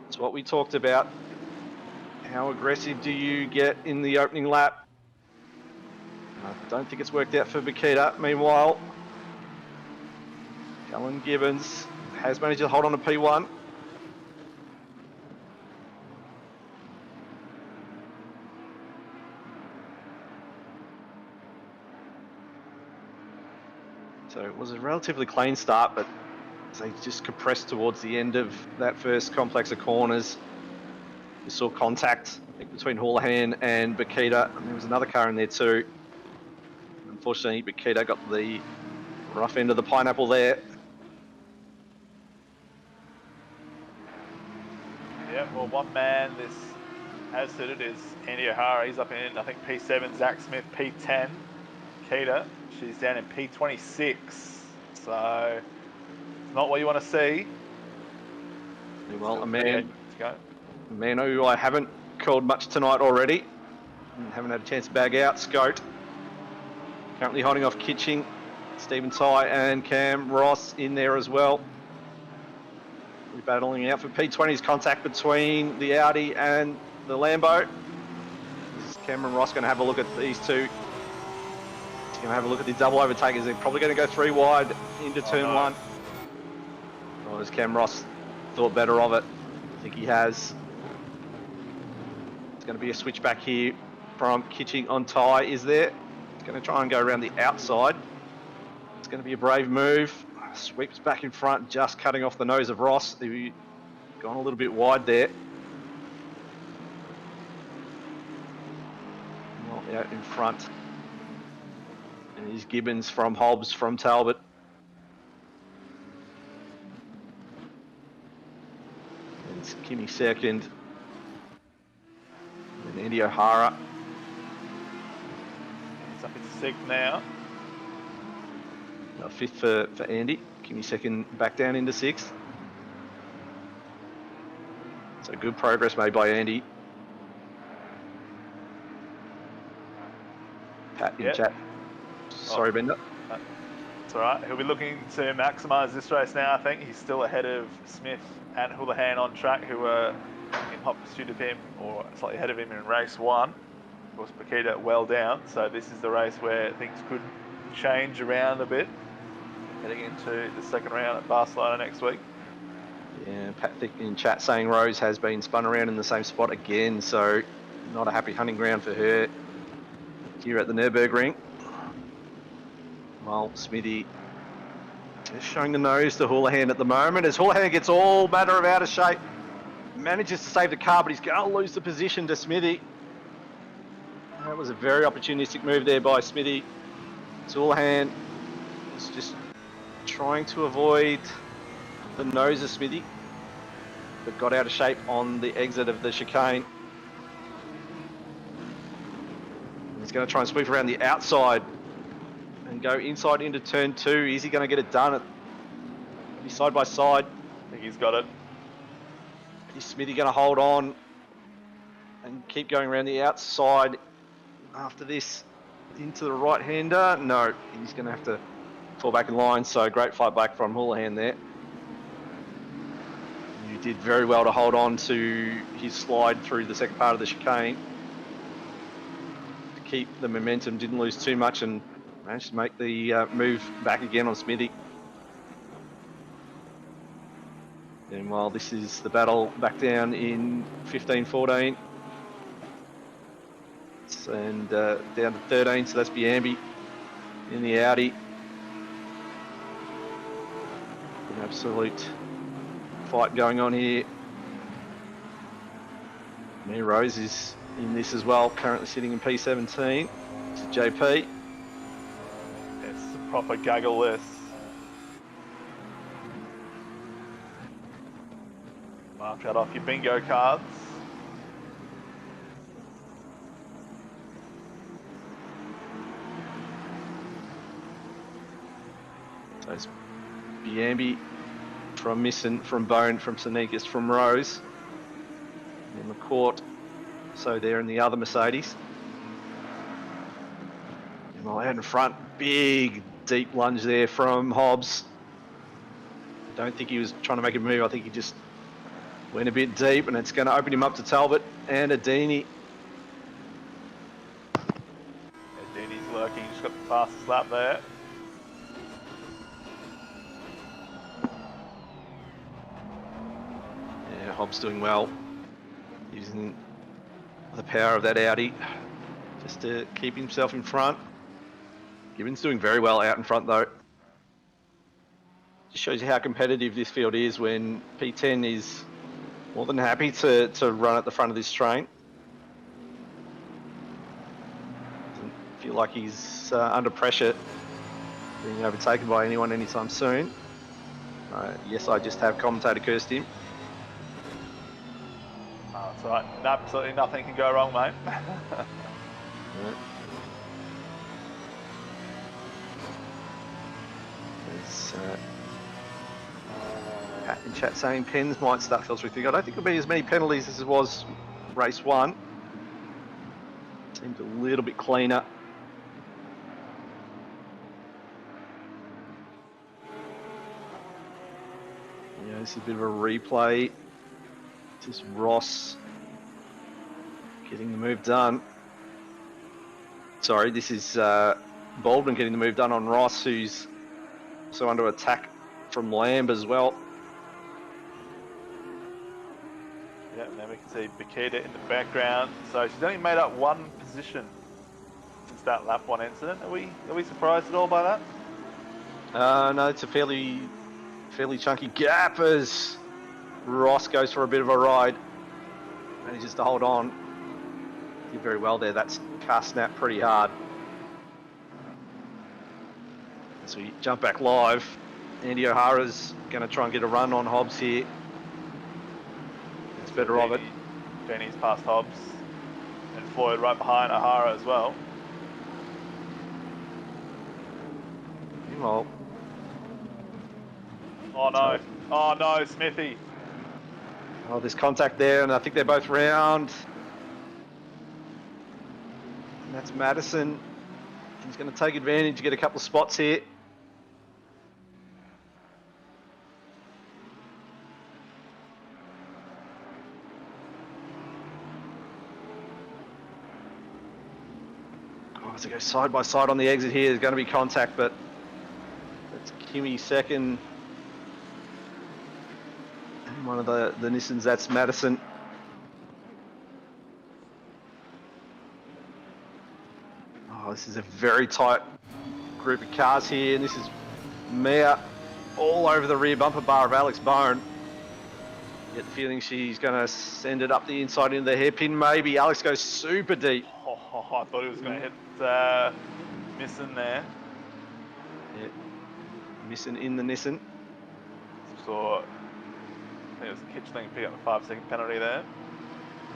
It's what we talked about. How aggressive do you get in the opening lap? I don't think it's worked out for Bakita. Meanwhile, Colin Gibbons has managed to hold on to P1. So it was a relatively clean start, but they just compressed towards the end of that first complex of corners. You saw contact between Houlihan and Bakita, and there was another car in there too. Unfortunately, Bakita got the rough end of the pineapple there. Yeah, well, one man this has suited is Andy O'Hara. He's up in, I think, P7, Zach Smith, P10. Bakita, she's down in P26. So, it's not what you want to see. Well, a man who I haven't called much tonight already, and haven't had a chance to bag out, Scout. Currently holding off Kitching, Stephen Ty and Cam Ross in there as well. We're battling out for P20's contact between the Audi and the Lambo. Is Cameron Ross going to have a look at these two? He's going to have a look at the double overtakers. They're probably going to go 3 wide into turn 1. Or has Cam Ross thought better of it? I think he has. It's going to be a switch back here from Kitching on Ty is there. He's going to try and go around the outside. It's going to be a brave move. Sweeps back in front, just cutting off the nose of Ross, who gone a little bit wide there. Well, out in front. And here's Gibbons from Hobbs from Talbot. And it's Kimmy second. And Andy O'Hara. He's up in 6th now. Fifth for Andy. Kimmy second back down into 6th. So good progress made by Andy. Pat in chat. Sorry, Bender. That's all right. He'll be looking to maximise this race now, I think. He's still ahead of Smith and Houlihan on track, who were in hot pursuit of him, or slightly ahead of him in race 1. Of course, Bakita well down, so this is the race where things could change around a bit, heading into the second round at Barcelona next week. Yeah, Pat Thick in chat saying Rose has been spun around in the same spot again, so not a happy hunting ground for her here at the Nürburgring. Well, Smithy just showing the nose to Houlihan at the moment as Houlihan gets all matter of out of shape. Manages to save the car, but he's going to lose the position to Smithy. That was a very opportunistic move there by Smithy. Houlihan is just trying to avoid the nose of Smithy, but got out of shape on the exit of the chicane. He's going to try and sweep around the outside and go inside into turn 2. Is he going to get it done? He's side by side. I think he's got it. Is Smithy going to hold on and keep going around the outside after this into the right-hander? No, he's going to have to fall back in line. So great fight back from Houlihan there. You did very well to hold on to his slide through the second part of the chicane. To keep the momentum, didn't lose too much and managed to make the move back again on Smithy. And while this is the battle back down in 15-14. And down to 13, so that's Biambi in the Audi. An absolute fight going on here. Mia Rose is in this as well, currently sitting in P17. This is JP. It's a proper gaggle list. Mark that off your bingo cards. So it's Biambi from Misson, from Bone, from Sneakers, from Rose. In the court, so there in the other Mercedes. And out in front, big deep lunge there from Hobbs. I don't think he was trying to make a move. I think he just went a bit deep, and it's going to open him up to Talbot and Adini. Adini's lurking, just got the fastest lap there. Yeah, Hobbs doing well, using the power of that Audi just to keep himself in front. Gibbons doing very well out in front though. Just shows you how competitive this field is when P10 is more than happy to run at the front of this train. Doesn't feel like he's under pressure being overtaken by anyone anytime soon. Yes, I just have commentator cursed him. Oh, that's right. Absolutely nothing can go wrong, mate. There's Pat in chat saying pens might start filtering through. I don't think there'll be as many penalties as it was race 1. Seems a little bit cleaner. Yeah, this is a bit of a replay. This is Ross getting the move done. Sorry, this is Baldwin getting the move done on Ross, who's also under attack from Lamb as well. Yeah, and then we can see Bakita in the background. So she's only made up one position since that lap 1 incident. Are we surprised at all by that? No, it's a fairly chunky gap as Ross goes for a bit of a ride. Manages to hold on. Did very well there. That's car snapped pretty hard. So we jump back live. Andy O'Hara's going to try and get a run on Hobbs here. It's better of it. Jenny's past Hobbs. And Floyd right behind O'Hara as well. Well. Oh no. Oh no, Smithy. Oh, there's contact there, and I think they're both round. And that's Madison. He's going to take advantage to get a couple of spots here. Oh, as they go side by side on the exit here, there's going to be contact, but that's Kimmy second. And one of the Nissans, that's Madison. Oh, this is a very tight group of cars here, and this is Mia all over the rear bumper bar of Alex Bone. Get the feeling she's going to send it up the inside into the hairpin. Maybe Alex goes super deep. I thought he was going to hit Misson there. Yeah, Misson in the Nissan. Saw, I think it was Kitchling pick up a 5-second penalty there.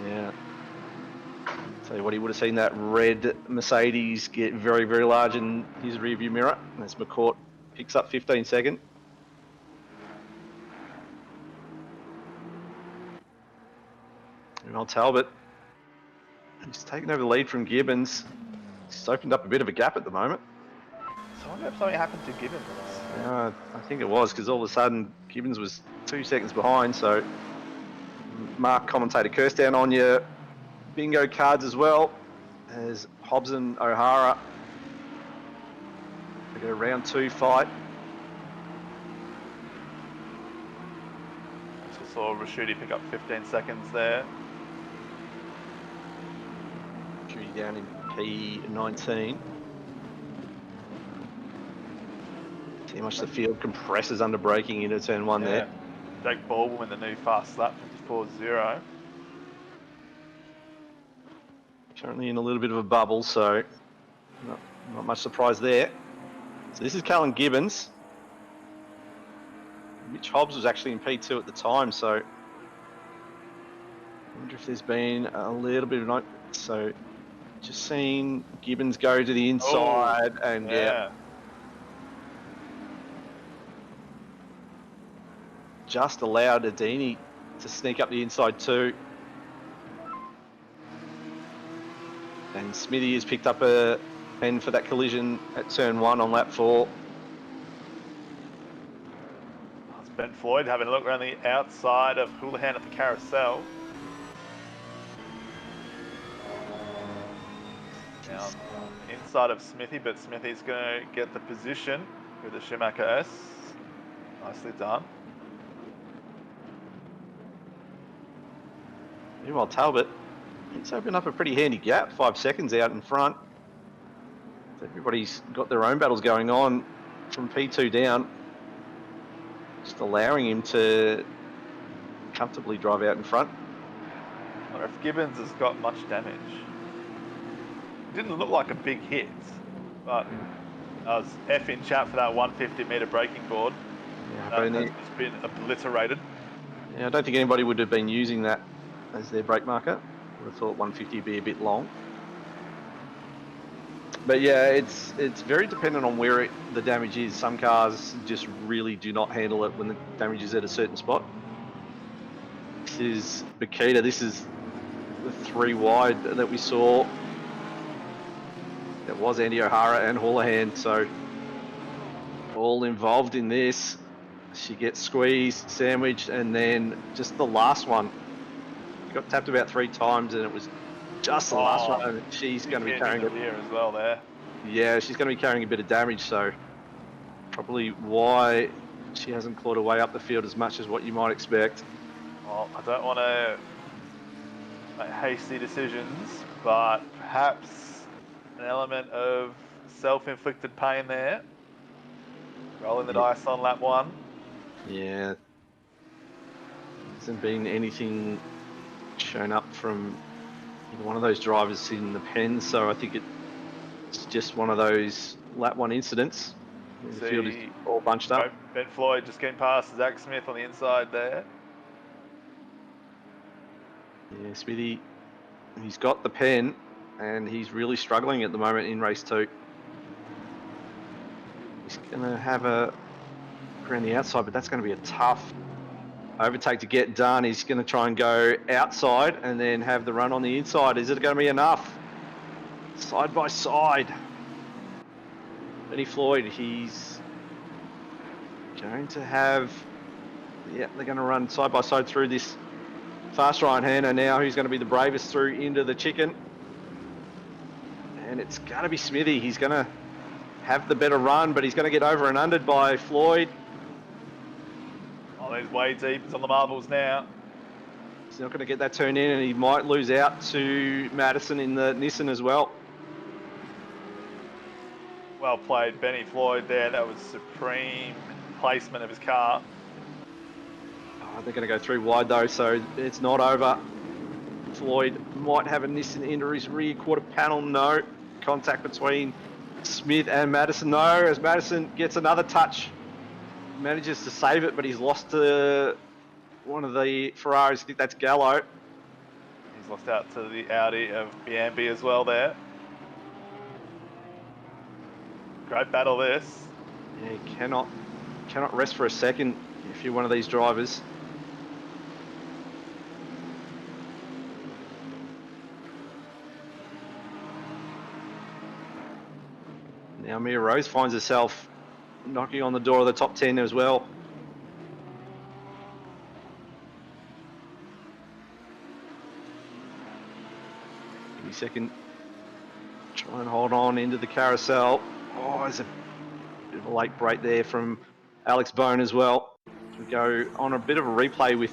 Yeah. Tell you what, he would have seen that red Mercedes get very, very large in his rearview mirror. As McCourt picks up 15 second. And old Talbot, he's taken over the lead from Gibbons. He's opened up a bit of a gap at the moment. So I wonder if something happened to Gibbons. I think it was, because all of a sudden Gibbons was 2 seconds behind. So Mark, commentator, curse down on your bingo cards as well as Hobbs and O'Hara. They go round 2 fight. Just saw Rashidi pick up 15 seconds there. Judy down in P19. See how much the field compresses under braking into turn 1 there. Jake Baldwin with the new fast lap, 54.0. Currently in a little bit of a bubble, so not much surprise there. So this is Colin Gibbons. Mitch Hobbs was actually in P2 at the time, so I wonder if there's been a little bit of so just seeing Gibbons go to the inside and just allowed Adini to sneak up the inside too. And Smithy has picked up a pen for that collision at turn 1 on lap 4. It's Ben Floyd having a look around the outside of Houlihan at the carousel. Now inside of Smithy, but Smithy's going to get the position with the Schumacher S. Nicely done. Meanwhile, Talbot, he's opened up a pretty handy gap, 5 seconds out in front. Everybody's got their own battles going on from P2 down, just allowing him to comfortably drive out in front. I wonder if Gibbons has got much damage. Didn't look like a big hit, but I was F in chat for that 150-metre braking board. Yeah, that has just been obliterated. Yeah, I don't think anybody would have been using that as their brake marker. I would have thought 150 would be a bit long. But yeah, it's very dependent on where the damage is. Some cars just really do not handle it when the damage is at a certain spot. This is Bakita. This is the 3 wide that we saw. It was Andy O'Hara and Houlihan, so all involved in this. She gets squeezed, sandwiched, and then just the last one. Got tapped about 3 times, and it was just the last one. She's going to be carrying it as well there. Yeah, she's going to be carrying a bit of damage, so probably why she hasn't clawed her way up the field as much as what you might expect. Well, I don't want to make hasty decisions, but perhaps an element of self-inflicted pain there. Rolling the dice on lap 1. Yeah. Hasn't been anything shown up from either one of those drivers in the pen, so I think it's just one of those lap 1 incidents. The field is all bunched up. Ben Floyd just getting past Zach Smith on the inside there. Yeah, Smithy, he's got the pen, and he's really struggling at the moment in race 2. He's going to have a around the outside, but that's going to be a tough overtake to get done. He's going to try and go outside and then have the run on the inside. Is it going to be enough? Side by side. Benny Floyd, he's going to have, yeah, they're going to run side by side through this fast right-hander now. Who's going to be the bravest through into the chicken? And it's going to be Smithy. He's going to have the better run, but he's going to get over and undered by Floyd. Oh, he's way deep. He's on the marbles now. He's not going to get that turn in, and he might lose out to Madison in the Nissan as well. Well played, Benny Floyd there. That was supreme placement of his car. Oh, they're going to go 3 wide though, so it's not over. Floyd might have a Nissan into his rear quarter panel. No. Contact between Smith and Madison. No, as Madison gets another touch. Manages to save it, but he's lost to one of the Ferraris. I think that's Gallo. He's lost out to the Audi of Biambi as well there. Great battle this. Yeah, you cannot rest for a second if you're one of these drivers. Now Mia Rose finds herself knocking on the door of the top 10 as well. Give me a second. Try and hold on into the carousel. Oh, there's a bit of a late break there from Alex Bone as well. We go on a bit of a replay with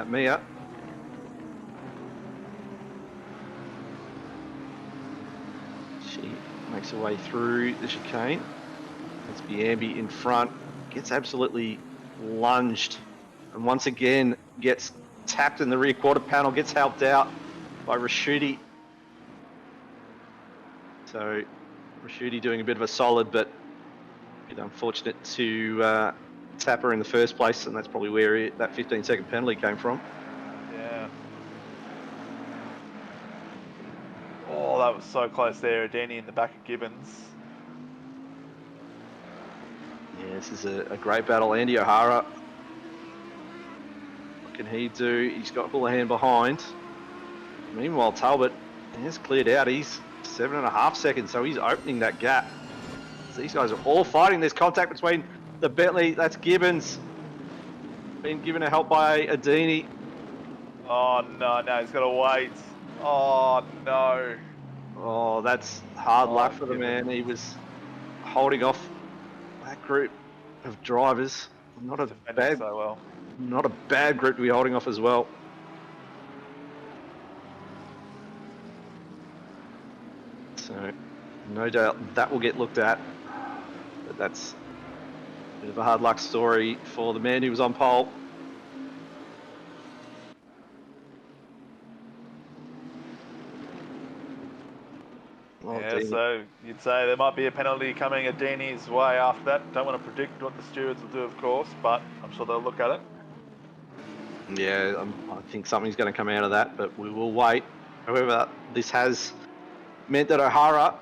Mia. She makes her way through the chicane. That's Biambi in front. Gets absolutely lunged. And once again gets tapped in the rear quarter panel. Gets helped out by Rashuti. So Rashuti doing a bit of a solid, but a bit unfortunate to tap her in the first place, and that's probably where that 15-second penalty came from. Yeah. Oh, that was so close there. Adeni in the back of Gibbons. Yeah, this is a great battle. Andy O'Hara, what can he do? He's got Houlihan behind. Meanwhile, Talbot has cleared out. He's 7.5 seconds, so he's opening that gap. So these guys are all fighting. There's contact between the Bentley. That's Gibbons. Being given a help by Adeni. Oh, no, he's got to wait. Oh, no. Oh, that's hard luck for the man. He was holding off that group of drivers. Not a bad group to be holding off as well. So, no doubt that will get looked at. But that's a bit of a hard luck story for the man who was on pole. Oh, yeah, so you'd say there might be a penalty coming Adeni's way after that. Don't want to predict what the stewards will do, of course, but I'm sure they'll look at it. Yeah, I think something's going to come out of that, but we will wait. However, this has meant that O'Hara,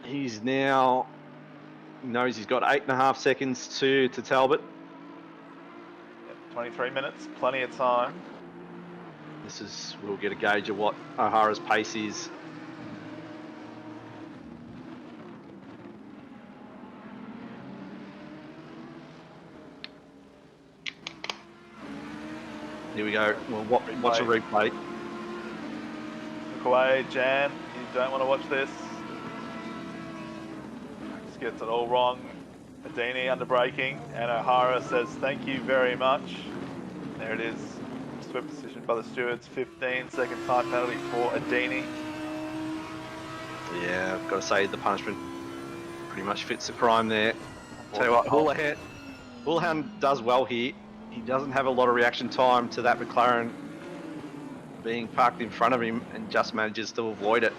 he's now knows he's got 8.5 seconds to Talbot. Yep, 23 minutes, plenty of time. We'll get a gauge of what O'Hara's pace is. Here we go. Well, watch a replay. Look away, Jan. You don't want to watch this. Just gets it all wrong. Adeni under braking, and O'Hara says thank you very much. There it is. Swift decision by the stewards. 15-second time penalty for Adeni. Yeah, I've got to say the punishment pretty much fits the crime there. Tell you what, Houlihan does well here. He doesn't have a lot of reaction time to that McLaren being parked in front of him and just manages to avoid it.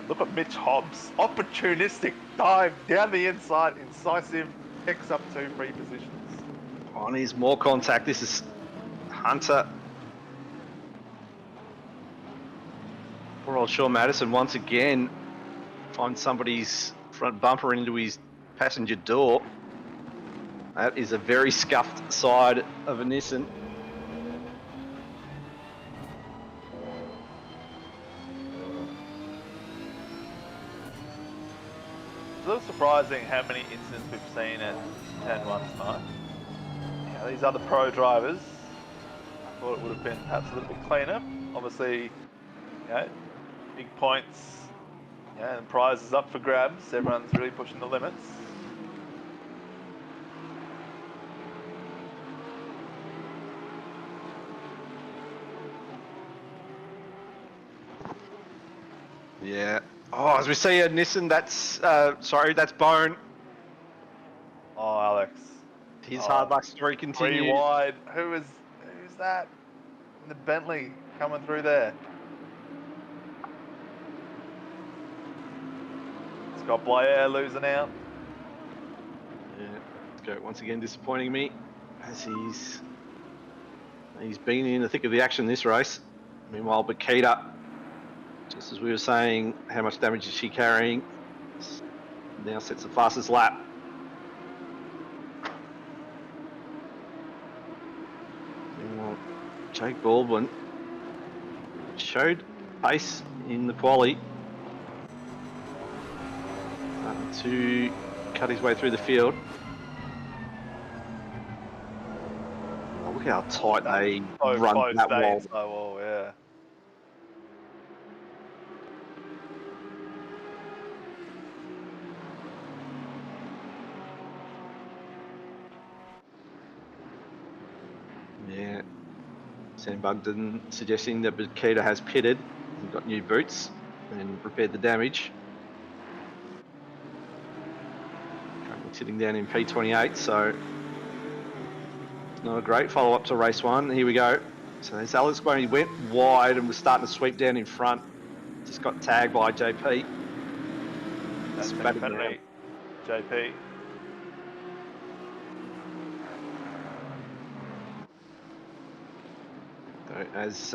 Look at Mitch Hobbs. Opportunistic dive down the inside, incisive, picks up 2 free positions. Oh, and here's more contact. This is Hunter. Poor old Sean Madison once again finds somebody's front bumper into his passenger door. That is a very scuffed side of a Nissan. It's a little surprising how many incidents we've seen at Turn 1 tonight. Yeah, these other pro drivers, I thought it would have been perhaps a little bit cleaner. Obviously, you know, big points, yeah, and prizes up for grabs. Everyone's really pushing the limits. Yeah. Oh, as we see a Nissan, that's Bone. Oh, Alex. His hard luck story continues. 3 wide. Who's that? The Bentley coming through there. Scott Blair losing out. Yeah, let's go. Once again, disappointing me as he's been in the thick of the action this race. Meanwhile, Bakita, just as we were saying, how much damage is she carrying? Now sets the fastest lap. Meanwhile, Jake Baldwin showed pace in the quali. To cut his way through the field. Oh, look how tight they run that wall. So well, yeah. Yeah. Sam Bugden suggesting that Bakita has pitted and got new boots and repaired the damage. Currently sitting down in P28, so it's not a great follow-up to race one. Here we go. So there's Alex Boney, he went wide and was starting to sweep down in front. Just got tagged by JP. That's penalty, JP. So as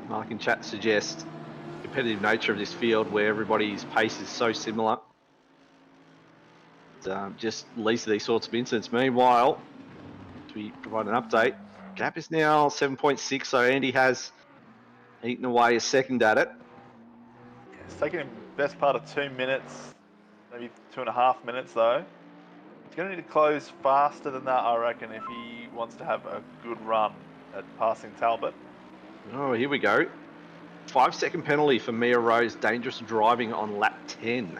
Mark in chat suggests, competitive nature of this field where everybody's pace is so similar. Just leads to these sorts of incidents. Meanwhile, we provide an update. Gap is now 7.6, so Andy has eaten away a second at it. It's taken him best part of 2 minutes, maybe 2.5 minutes though. He's going to need to close faster than that, I reckon, if he wants to have a good run at passing Talbot. Oh, here we go. 5-second penalty for Mia Rose, dangerous driving on lap 10.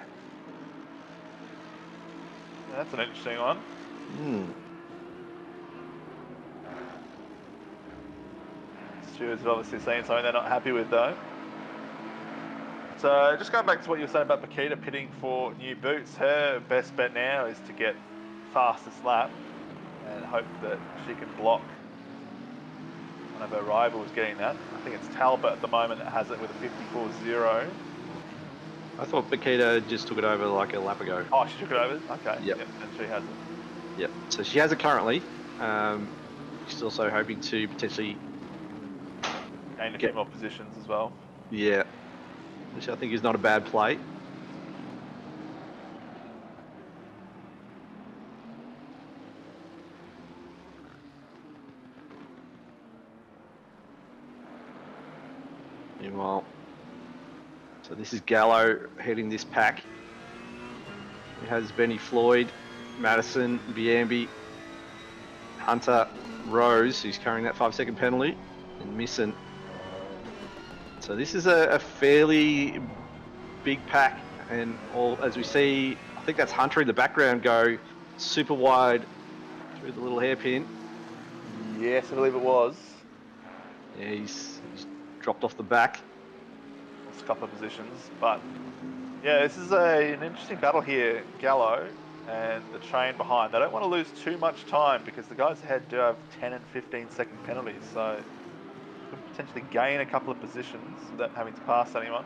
That's an interesting one. Stewards have obviously seen something they're not happy with though. So just going back to what you were saying about Bakita pitting for new boots, her best bet now is to get fastest lap and hope that she can block one of her rivals getting that. I think it's Talbot at the moment that has it with a 54.0. I thought Bakita just took it over like a lap ago. Oh, she took it over? Okay. Yep. And she has it. Yep. So she has it currently. She's also hoping to potentially gain a few more positions as well. Yeah. Which I think is not a bad play. Meanwhile, so this is Gallo heading this pack. He has Benny Floyd, Madison, Biambi, Hunter, Rose, who's carrying that 5-second penalty, and Misson. So this is a fairly big pack, and all as we see, I think that's Hunter in the background go super wide through the little hairpin. Yes, I believe it was. Yeah, he's dropped off the back. Lost a couple of positions, but yeah, this is an interesting battle here. Gallo and the train behind. They don't want to lose too much time because the guys ahead do have 10 and 15-second penalties, so could potentially gain a couple of positions without having to pass anyone.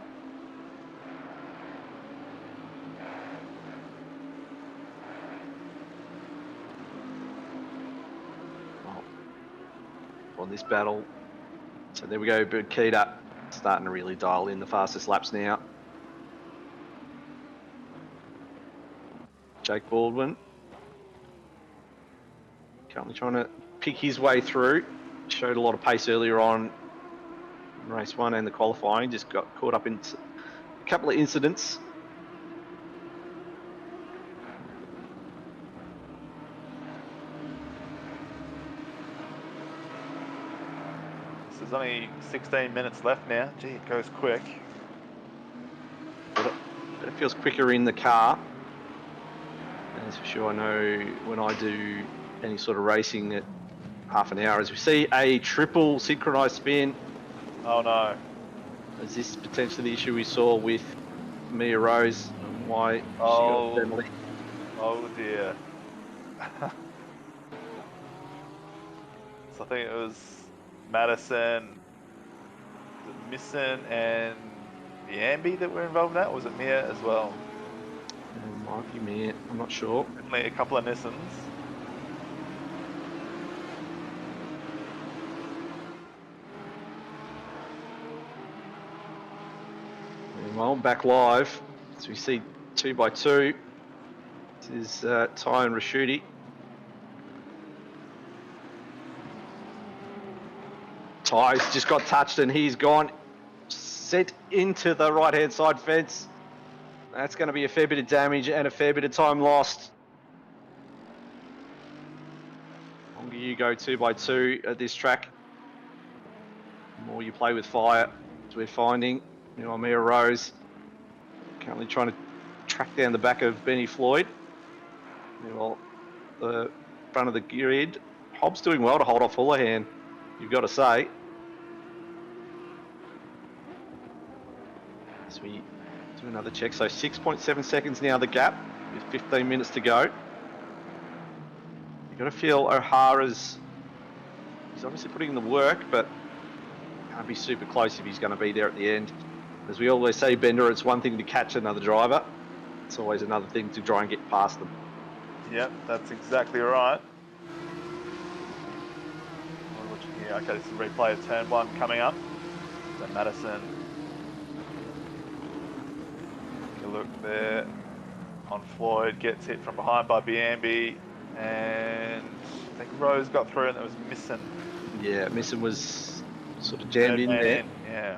On this battle. So there we go, Bakita starting to really dial in the fastest laps now. Jake Baldwin currently trying to pick his way through. Showed a lot of pace earlier on in race one and the qualifying, just got caught up in a couple of incidents. There's only 16 minutes left now. Gee, it goes quick. But it feels quicker in the car. As for sure, I know when I do any sort of racing at half an hour, as we see a triple synchronized spin. Oh no. Is this potentially the issue we saw with Mia Rose? Why she got the penalty? Oh dear. So I think it was Madison, Misson, and Biambi that were involved in that, or was it Mia as well? It might be Mia, I'm not sure. Definitely a couple of Nissans. Well, back live, as we see 2x2. This is Ty and Rashuti. Ty's just got touched and he's gone set into the right-hand side fence. That's going to be a fair bit of damage and a fair bit of time lost. The longer you go 2x2 at this track, the more you play with fire, as we're finding. Mia Rose currently trying to track down the back of Benny Floyd. Well, the front of the grid. Hobbs doing well to hold off Houlihan, you've got to say. As we do another check, so 6.7 seconds now the gap, with 15 minutes to go. You've got to feel O'Hara's, he's obviously putting in the work, but can't be super close if he's going to be there at the end. As we always say, Bender, it's one thing to catch another driver, it's always another thing to try and get past them. Yep, that's exactly right. We're watching here. Okay, this is a replay of turn 1 coming up. So Madison, take a look there on Floyd, gets hit from behind by Biambi, and I think Rose got through and it was Misson. Yeah, Misson was sort of jammed in there. Yeah.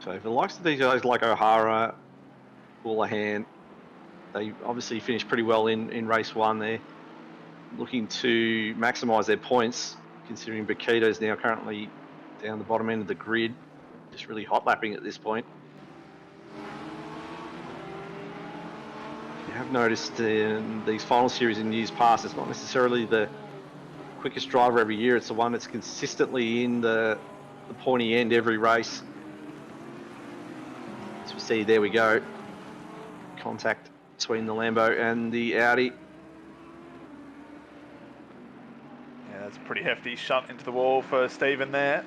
So for the likes of these guys like O'Hara, Houlihan, they obviously finished pretty well in race 1 there, looking to maximise their points, considering Bakito's now currently down the bottom end of the grid, just really hot lapping at this point. You have noticed in these final series in years past, it's not necessarily the quickest driver every year, it's the one that's consistently in the pointy end every race. As we see, there we go. Contact between the Lambo and the Audi. Yeah, that's a pretty hefty shunt into the wall for Stephen there.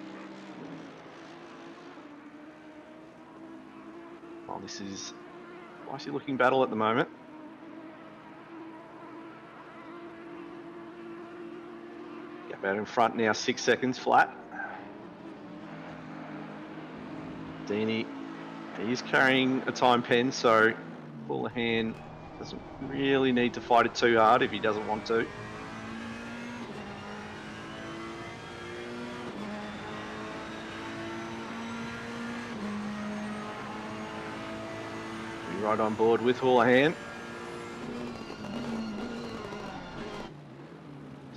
Well, this is a spicy looking battle at the moment. Gap out in front now, 6 seconds flat. Dini, he's carrying a time pen, so Houlihan doesn't really need to fight it too hard if he doesn't want to. We're right on board with Houlihan.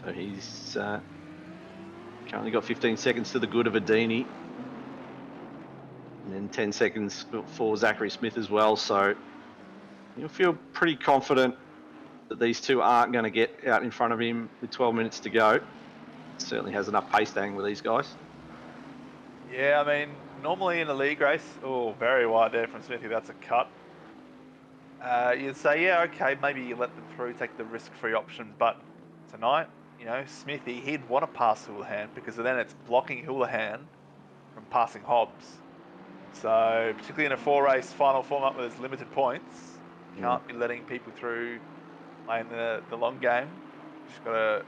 So he's currently got 15 seconds to the good of a Dini. And then 10 seconds for Zachary Smith as well, so you'll feel pretty confident that these two aren't going to get out in front of him with 12 minutes to go. Certainly has enough pace to hang with these guys. Yeah, I mean, normally in a league race, oh, very wide there from Smithy, that's a cut. You'd say, yeah, okay, maybe you let them through, take the risk-free option, but tonight, Smithy, he'd want to pass Houlihan because then it's blocking Houlihan from passing Hobbs. So, particularly in a 4-race final format where there's limited points, you can't be letting people through playing the long game. You just got to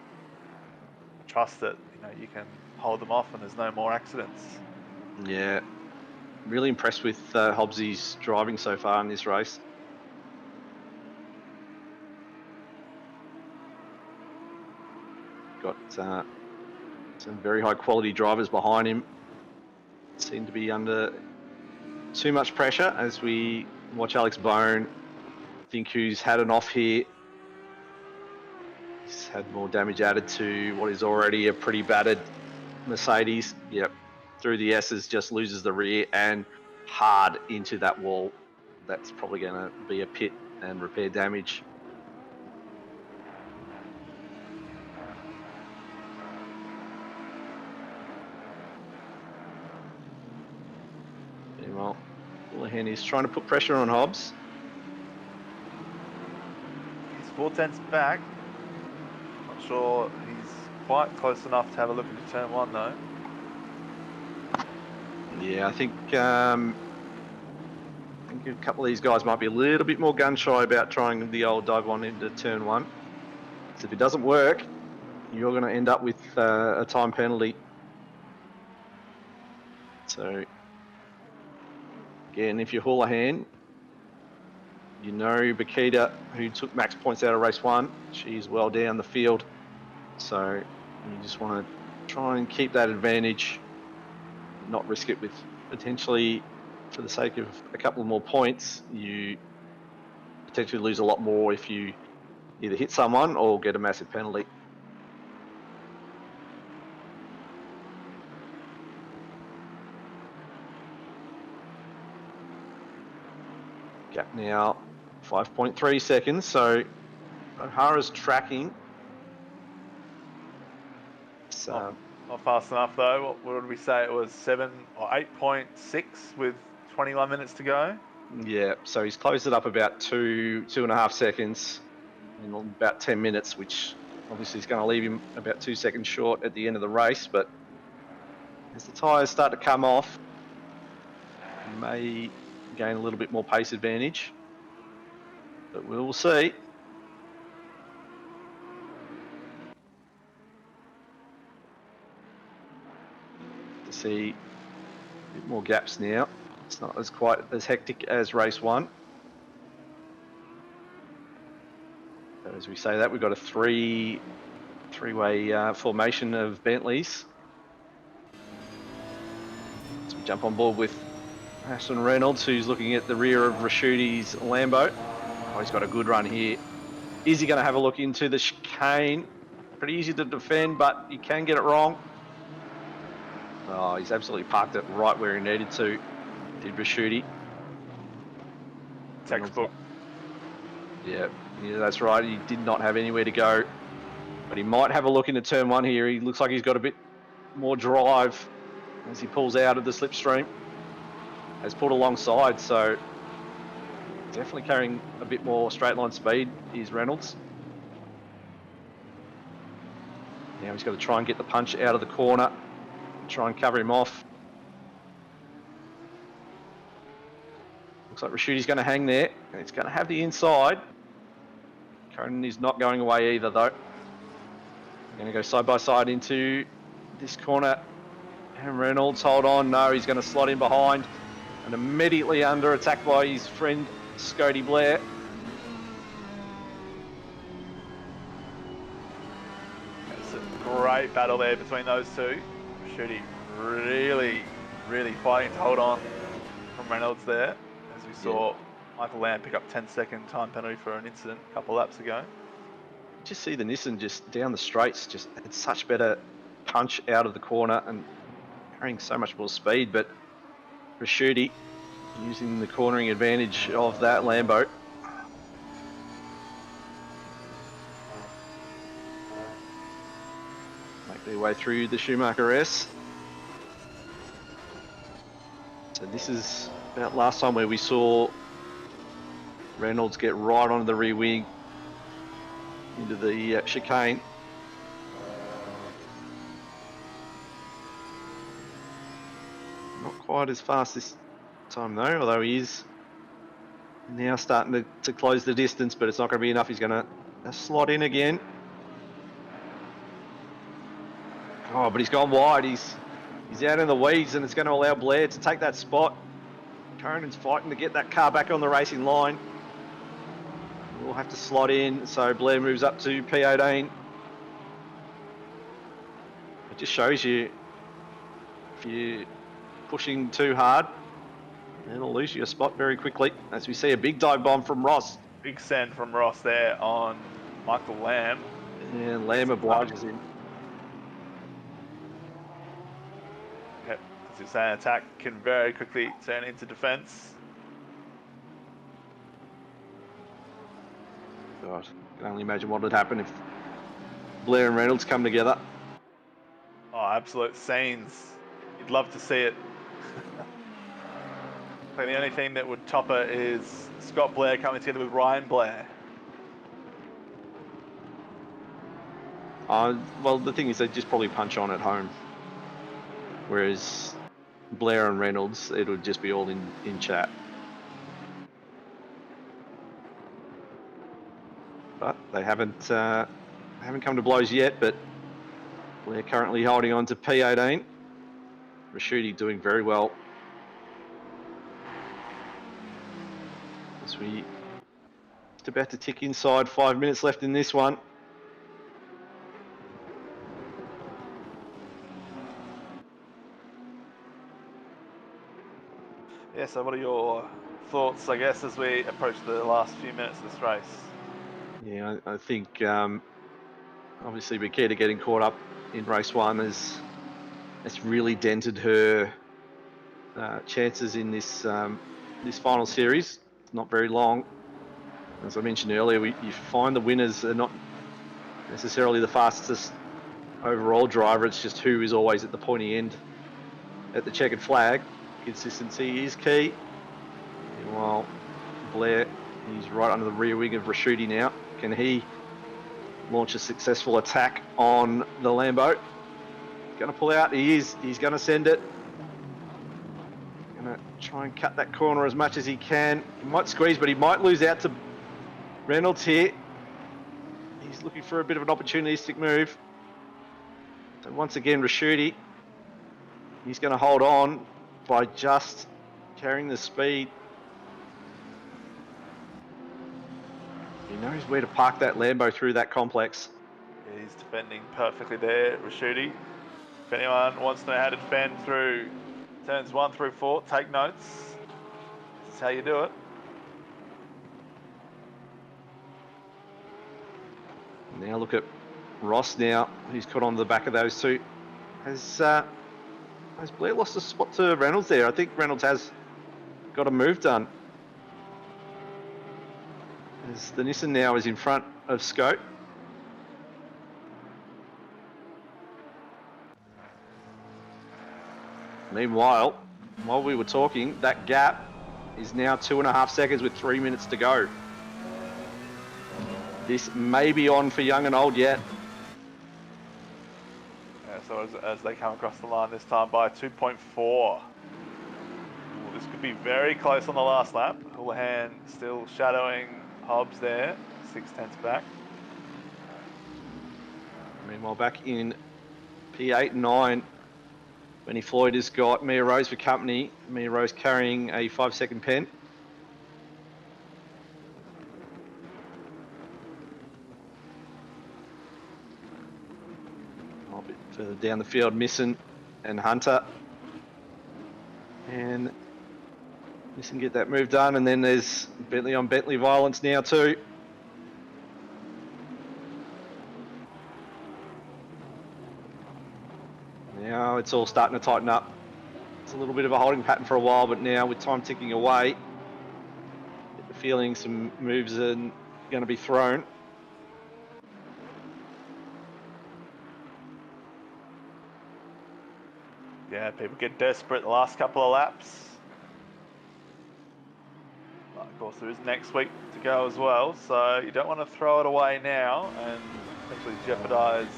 trust that you can hold them off and there's no more accidents. Yeah, really impressed with Hobbsy's driving so far in this race. Got some very high quality drivers behind him. Seem to be under too much pressure as we watch Alex Bone, I think, who's had an off here. He's had more damage added to what is already a pretty battered Mercedes. Yep, through the S's, just loses the rear and hard into that wall. That's probably going to be a pit and repair damage. Well, Houlihan is trying to put pressure on Hobbs. He's 4 tenths back. Not sure he's quite close enough to have a look into turn 1 though. Yeah, I think think a couple of these guys might be a little bit more gun shy about trying the old dive on into turn 1. So if it doesn't work, you're going to end up with a time penalty. So again, if you haul a hand, you know Bakita, who took max points out of race 1, she's well down the field. So you just want to try and keep that advantage, not risk it with potentially, for the sake of a couple of more points, you potentially lose a lot more if you either hit someone or get a massive penalty. Gap now 5.3 seconds, so O'Hara's tracking. So not fast enough though. What did we say? It was 7 or 8.6 with 21 minutes to go. Yeah, so he's closed it up about 2.5 seconds in about 10 minutes, which obviously is going to leave him about 2 seconds short at the end of the race. But as the tyres start to come off, he may gain a little bit more pace advantage, but we will see. To see a bit more gaps now. It's not as quite as hectic as race 1. But as we say that, we've got a three-way formation of Bentleys. So we jump on board with Ashton Reynolds, who's looking at the rear of Rashudi's Lambo. Oh, he's got a good run here. Is he going to have a look into the chicane? Pretty easy to defend, but you can get it wrong. Oh, he's absolutely parked it right where he needed to. Did Rashudi. Textbook. Yeah, that's right. He did not have anywhere to go. But he might have a look into turn 1 here. He looks like he's got a bit more drive as he pulls out of the slipstream. Has pulled alongside, so definitely carrying a bit more straight line speed is Reynolds. Now he's got to try and get the punch out of the corner. Try and cover him off. Looks like Rashudi's going to hang there. And it's going to have the inside. Conan is not going away either, though. Going to go side by side into this corner. And Reynolds, hold on. No, he's going to slot in behind. And immediately under attack by his friend Scotty Blair. It's a great battle there between those two. Rashuti really fighting to hold on from Reynolds there, as we saw Michael Lamb pick up 10-second time penalty for an incident a couple laps ago. Just see the Nissan just down the straights, just had such better punch out of the corner and carrying so much more speed, but Rashuti using the cornering advantage of that Lambo. Make their way through the Schumacher S. So this is about last time where we saw Reynolds get right onto the rear wing into the chicane. Not quite as fast this time though, although he is now starting to close the distance, but it's not going to be enough. He's going to slot in again. Oh, but he's gone wide. He's out in the weeds, and it's going to allow Blair to take that spot. Conan's fighting to get that car back on the racing line. We'll have to slot in, so Blair moves up to P18. It just shows you, if you're pushing too hard, it'll lose you a spot very quickly. As we see a big dive bomb from Ross. Big send from Ross there on Michael Lamb. Yeah, Lamb obliges him. Yep, as you say, an attack can very quickly turn into defence. God, I can only imagine what would happen if Blair and Reynolds come together. Oh, absolute scenes. You'd love to see it. I think the only thing that would top it is Scott Blair coming together with Ryan Blair. Well, the thing is, they just probably punch on at home. Whereas Blair and Reynolds, it would just be all in chat. but they haven't come to blows yet. But we're currently holding on to P18. Rashidi doing very well. As we just about to tick inside 5 minutes left in this one. Yeah, so what are your thoughts, I guess, as we approach the last few minutes of this race? Yeah, I think obviously Bikita getting caught up in race one it's really dented her chances in this this final series. It's not very long. As I mentioned earlier, you find the winners are not necessarily the fastest overall driver. It's just who is always at the pointy end at the checkered flag. Consistency is key. Meanwhile, Blair, he's right under the rear wing of Rashidi now. Can he launch a successful attack on the Lambo? Going to pull out. He is. He's going to send it. Going to try and cut that corner as much as he can. He might squeeze, but he might lose out to Reynolds here. He's looking for a bit of an opportunistic move. So once again, Rashidi, he's going to hold on by just carrying the speed. He knows where to park that Lambo through that complex. Yeah, he's defending perfectly there, Rashidi. If anyone wants to know how to defend through turns 1 through 4, take notes. This is how you do it. Now look at Ross now. He's caught on the back of those two. Has Blair lost a spot to Reynolds there? I think Reynolds has got a move done. As the Nissan now is in front of Scope. Meanwhile, while we were talking, that gap is now 2.5 seconds with 3 minutes to go. This may be on for young and old yet. Yeah, so as they come across the line this time by 2.4. Ooh, this could be very close on the last lap. Houlihan still shadowing Hobbs there, 0.6 back. Meanwhile, back in P8 and 9, Benny Floyd has got Mia Rose for company. Mia Rose carrying a 5-second pen. A bit further down the field, Misson and Hunter. And Misson get that move done, and then there's Bentley on Bentley violence now too. Now it's all starting to tighten up. It's a little bit of a holding pattern for a while, but now with time ticking away, get the feeling some moves are going to be thrown. Yeah, people get desperate the last couple of laps. But of course, there is next week to go as well, so you don't want to throw it away now and actually jeopardise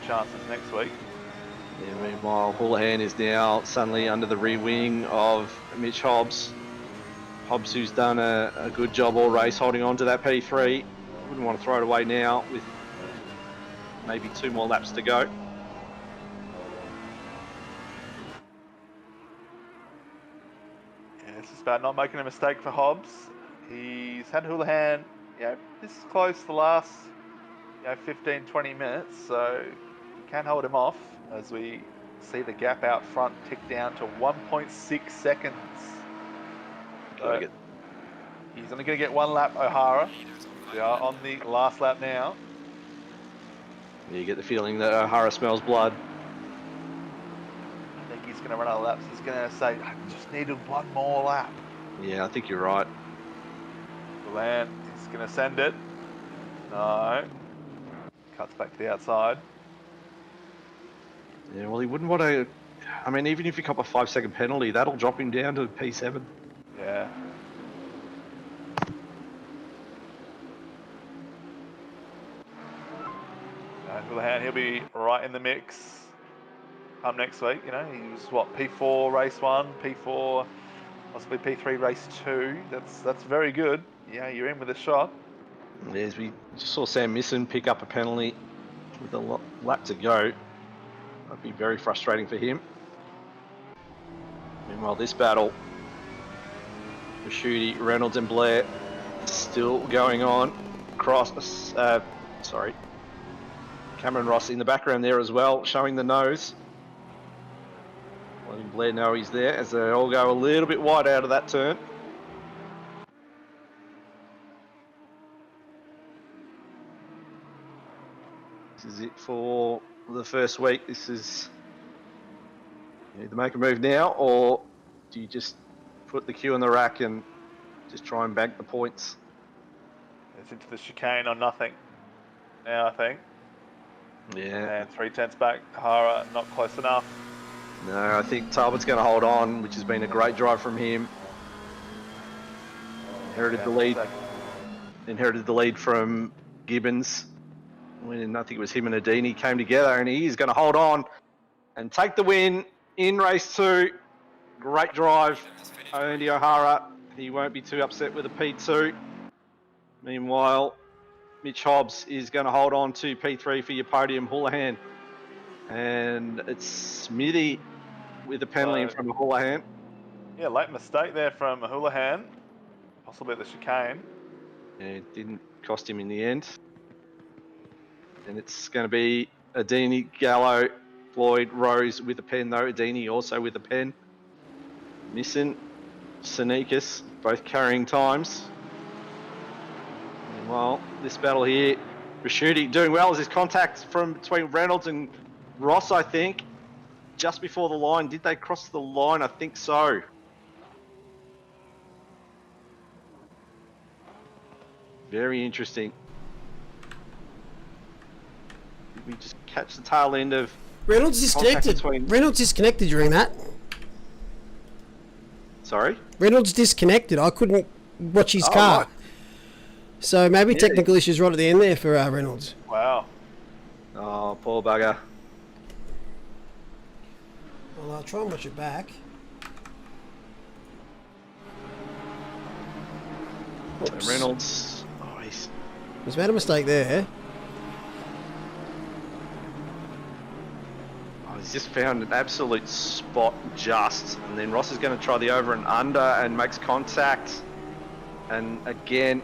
chances next week. Yeah, meanwhile, Houlihan is now suddenly under the rear wing of Mitch Hobbs. Hobbs, who's done a good job all race holding on to that P3. Wouldn't want to throw it away now with maybe 2 more laps to go. Yeah, it's just about not making a mistake for Hobbs. He's had Houlihan, this close the last, 15, 20 minutes, so you can't hold him off as we see the gap out front tick down to 1.6 seconds. He's only going to get 1 lap, O'Hara. We are on the last lap now. You get the feeling that O'Hara smells blood. I think he's going to run out of laps. He's going to say, I just needed 1 more lap. Yeah, I think you're right. Houlihan is going to send it. No. Cuts back to the outside. Yeah, well, he wouldn't want to... I mean, even if you cop a 5-second penalty, that'll drop him down to P7. Yeah. Houlihan, he'll be right in the mix come next week. He was, P4 race 1, P4, possibly P3 race 2. That's very good. Yeah, you're in with a shot. There's we just saw Sam Misson pick up a penalty with a lap to go. That'd be very frustrating for him. Meanwhile, this battle, Rashuti, Reynolds and Blair still going on. Cameron Ross in the background there as well, showing the nose. Letting Blair know he's there as they all go a little bit wide out of that turn. This is it for the first week. This is, you either make a move now, or do you just put the cue in the rack and just try and bank the points? It's into the chicane or nothing now, I think. Yeah. And 3/10 back. Hara not close enough. No, I think Talbot's going to hold on, which has been a great drive from him. Inherited the lead from Gibbons. When I think it was him and Adini came together, and he is going to hold on and take the win in race 2. Great drive, Andy O'Hara. He won't be too upset with a P2. Meanwhile, Mitch Hobbs is going to hold on to P3 for your podium, Houlihan. And it's Smithy with a penalty in front of Houlihan. Yeah, late mistake there from Houlihan. Possibly at the chicane. Yeah, it didn't cost him in the end. And it's going to be Adini, Gallo, Floyd, Rose with a pen though. Adini also with a pen. Nissan, Sneakers, both carrying times. Meanwhile, this battle here, Rashuti doing well as his contact from between Reynolds and Ross, I think, just before the line. Did they cross the line? I think so. Very interesting. Did we just catch the tail end of Reynolds disconnected. Reynolds disconnected during that. Sorry? Reynolds disconnected. I couldn't watch his car. Right. So maybe technical issues right at the end there for Reynolds. Wow. Oh, poor bugger. Well, I'll try and watch it back. So Reynolds. Oh, he's made a mistake there. Oh, he's just found an absolute spot just. And then Ross is going to try the over and under and makes contact. And again.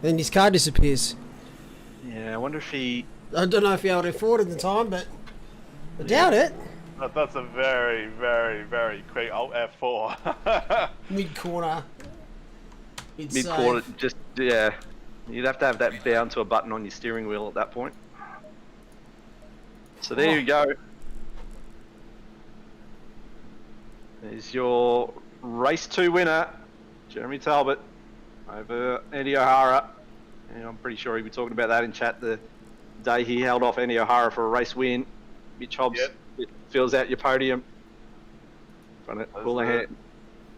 Then his car disappears. Yeah, I wonder if he... I don't know if he held it forward at the time, but I doubt it. That's a very, very, very quick F4. Mid-corner. Mid-corner, just, yeah. You'd have to have that bound to a button on your steering wheel at that point. So there you go. There's your race 2 winner, Jeremy Talbot, over Andy O'Hara. And I'm pretty sure he'll be talking about that in chat the day he held off Andy O'Hara for a race win. Mitch Hobbs fills out your podium.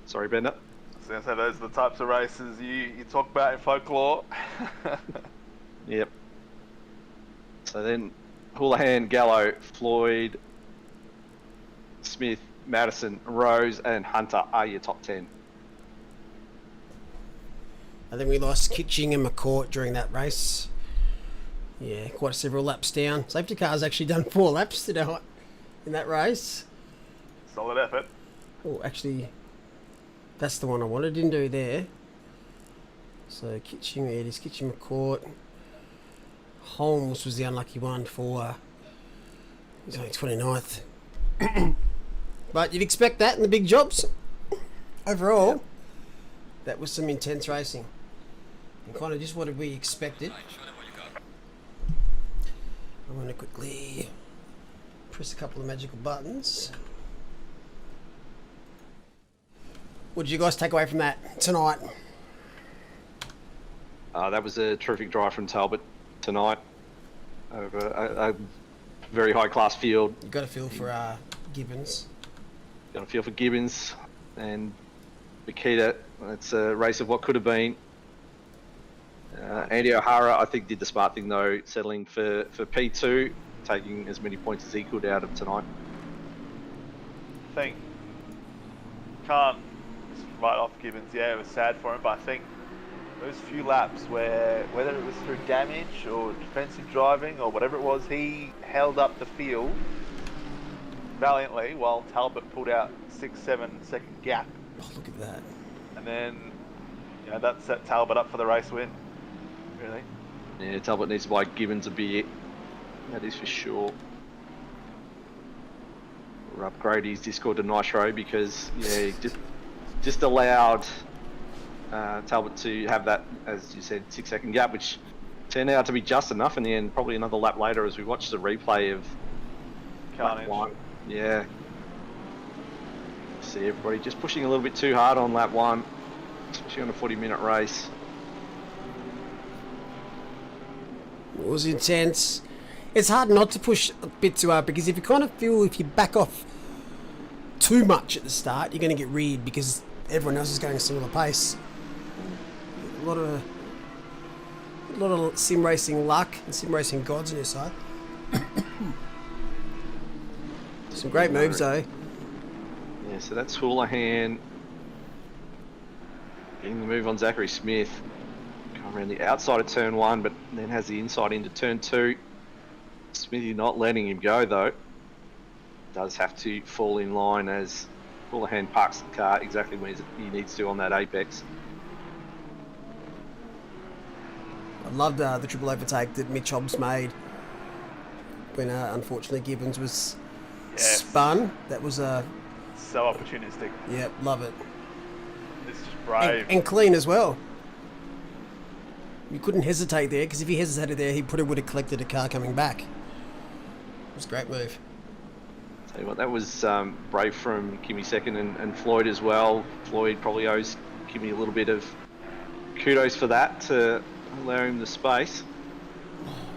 Sorry, Bender. I was going to say, those are the types of races you talk about in folklore. Yep. So then Houlihan, Gallo, Floyd, Smith, Madison, Rose and Hunter are your top 10. I think we lost Kitching and McCourt during that race. Yeah, quite several laps down. Safety car's actually done 4 laps tonight in that race. Solid effort. Oh, actually, that's the one I wanted. Didn't do there. So Kitching, there it is. Kitching, McCourt. Holmes was the unlucky one for... he's only 29th. But you'd expect that in the big jobs. Overall, that was some intense racing. And kind of just what we expected. I'm going to quickly press a couple of magical buttons. What did you guys take away from that tonight? That was a terrific drive from Talbot tonight over a very high class field. You got a feel for Gibbons. Got a feel for Gibbons and Makita. It's a race of what could have been. Andy O'Hara, I think, did the smart thing though, settling for P2, taking as many points as he could out of tonight. I think can't just write off Gibbons. Yeah, it was sad for him, but I think those few laps where, whether it was through damage or defensive driving or whatever it was, he held up the field valiantly while Talbot pulled out 6-7 second gap. Oh, look at that. And then, you know, that set Talbot up for the race win. Really? Yeah, Talbot needs to buy Gibbons a beer. That is for sure. Or upgrade his Discord to Nitro because, yeah, he just allowed Talbot to have that, as you said, 6 second gap, which turned out to be just enough in the end. Probably another lap later as we watched the replay of Carnage. lap 1. Yeah. See everybody just pushing a little bit too hard on lap 1, especially on a 40-minute race. It was intense. It's hard not to push a bit too hard because if you kind of feel if you back off too much at the start, you're going to get reared because everyone else is going a similar pace. A lot of sim racing luck and sim racing gods on your side. Some great moves though. Yeah, so that's Houlihan getting the move on Zachary Smith. Come around the outside of turn 1, but then has the inside into turn 2. Smithy not letting him go though. Does have to fall in line as Houlihan parks the car exactly where he needs to on that apex. I loved the triple overtake that Mitch Hobbs made when unfortunately Gibbons was spun. That was a So opportunistic. yeah, love it. It's just brave. And clean as well. You couldn't hesitate there because if he hesitated there, he probably would have collected a car coming back. It was a great move. Tell you what, that was brave from Kimmy second and Floyd as well. Floyd probably owes Kimmy a little bit of kudos for that to allow him the space.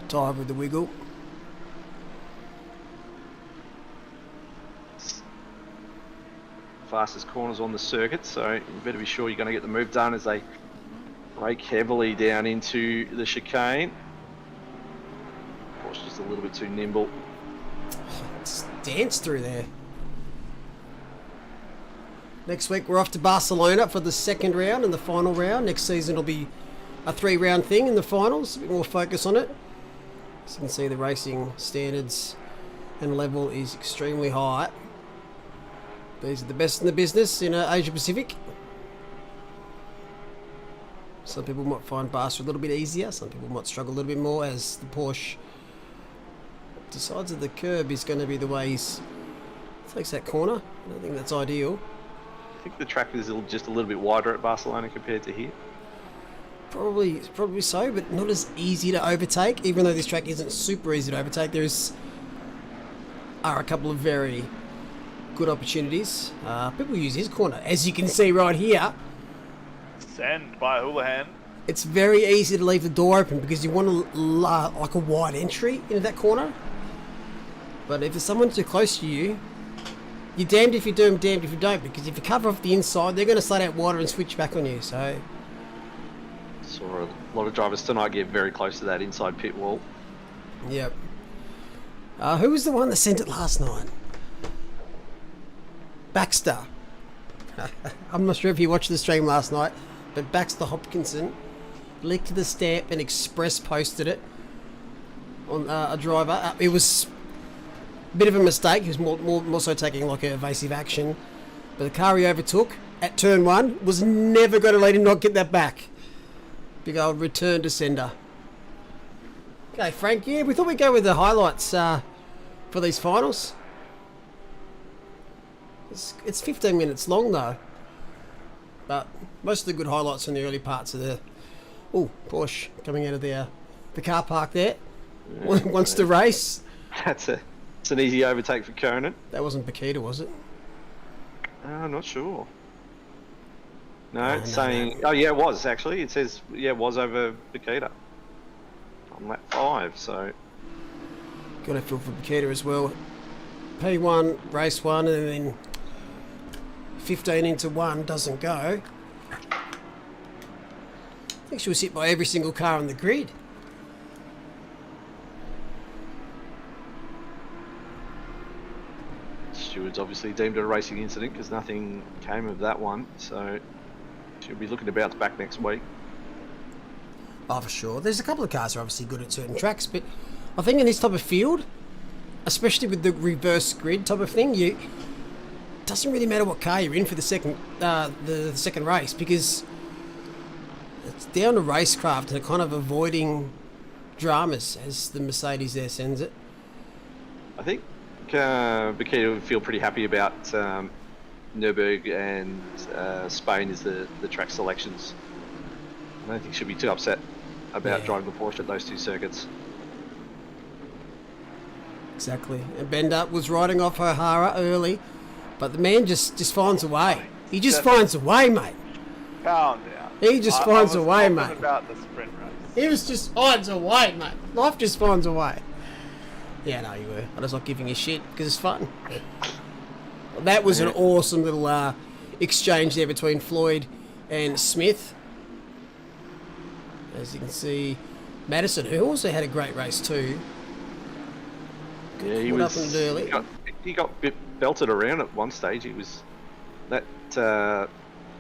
Dive with the wiggle. Fastest corners on the circuit, so you better be sure you're going to get the move done as they brake heavily down into the chicane. Of course, just a little bit too nimble. Just dance through there. Next week we're off to Barcelona for the second round and the final round. Next season will be a 3-round thing in the finals. A bit more focus on it. As you can see, the racing standards and level is extremely high. These are the best in the business in Asia Pacific. Some people might find Barca a little bit easier. Some people might struggle a little bit more as the Porsche decides that the curb is going to be the way he takes that corner. I don't think that's ideal. I think the track is just a little bit wider at Barcelona compared to here. Probably so, but not as easy to overtake. Even though this track isn't super easy to overtake, are a couple of very good opportunities. People use his corner, as you can see right here. Send by Houlihan. It's very easy to leave the door open because you want like a wide entry into that corner. But if there's someone too close to you, you're damned if you do and damned if you don't, because if you cover off the inside, they're going to slide out wider and switch back on you. So Saw a lot of drivers tonight get very close to that inside pit wall. yep. Who was the one that sent it last night? Baxter. I'm not sure if you watched the stream last night, but Baxter Hopkinson licked the stamp and express posted it on a driver. It was a bit of a mistake. He was more so taking like an evasive action, but the car he overtook at turn 1 was never going to let him not get that back. Big old return to sender. Okay, Frank. Yeah, we thought we'd go with the highlights for these finals. It's 15 minutes long though, but most of the good highlights in the early parts of the Porsche coming out of the car park there. Wants to race. It's an easy overtake for Conan. That wasn't Bakita, was it? I'm not sure. No, it's saying... No. Oh, yeah, it was, actually. It says, yeah, it was over Bakita. On lap 5, so... Got to feel for Bakita as well. P1, race 1, and then 15 into 1 doesn't go. I think she was hit by every single car on the grid. Stewards obviously deemed it a racing incident because nothing came of that one, so she'll be looking to bounce back next week. Oh, for sure. There's a couple of cars that are obviously good at certain tracks, but I think in this type of field, especially with the reverse grid type of thing, it doesn't really matter what car you're in for the second race, because it's down to racecraft and kind of avoiding dramas, as the Mercedes there sends it. I think Bakita would feel pretty happy about Nürburgring and Spain as the track selections. I don't think she'll be too upset about driving the Porsche at those two circuits. Exactly. And Bender was riding off O'Hara early, but the man just finds a way. He just finds a way, mate. Calm down. He just finds a way, mate. About the sprint race. He just finds a way, mate. Life just finds a way. Yeah, no, you were. I was not giving you shit because it's fun. That was an awesome little exchange there between Floyd and Smith. As you can see, Madison, who also had a great race too. Yeah, he was. He got a bit belted around at one stage. He was that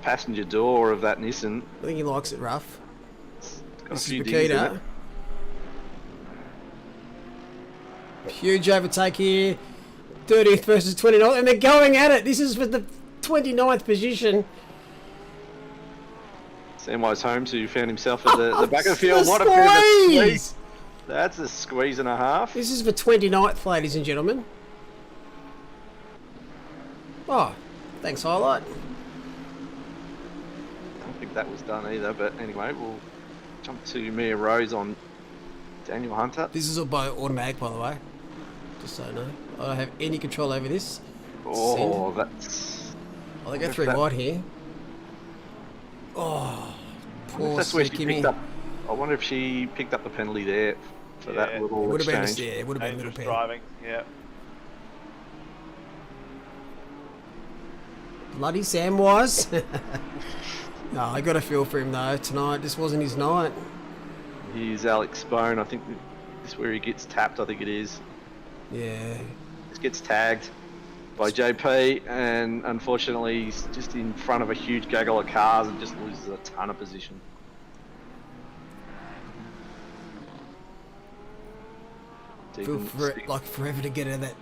passenger door of that Nissan. I think he likes it rough. This is Bakita. Huge overtake here. 30th versus 29th, and they're going at it. This is for the 29th position. Samwise Holmes, who found himself at the back of the field. What a bit of a squeeze! That's a squeeze and a half. This is for 29th, ladies and gentlemen. Oh, thanks, highlight. I don't think that was done either, but anyway, we'll jump to Mia Rose on Daniel Hunter. This is all by automatic, by the way. Just so you know. I don't have any control over this. Oh, that's... Oh, they go through wide here. Oh, poor that's where she Kimmy. picked up. I wonder if she picked up the penalty there for that little exchange. It would have been a little driving, yeah. Bloody Samwise. No, I got a feel for him though tonight. This wasn't his night. He's Alex Bone. I think this is where he gets tapped. I think it is. Yeah. Just gets tagged by JP, and unfortunately he's just in front of a huge gaggle of cars and just loses a ton of position. Feel for it like forever to get out of that.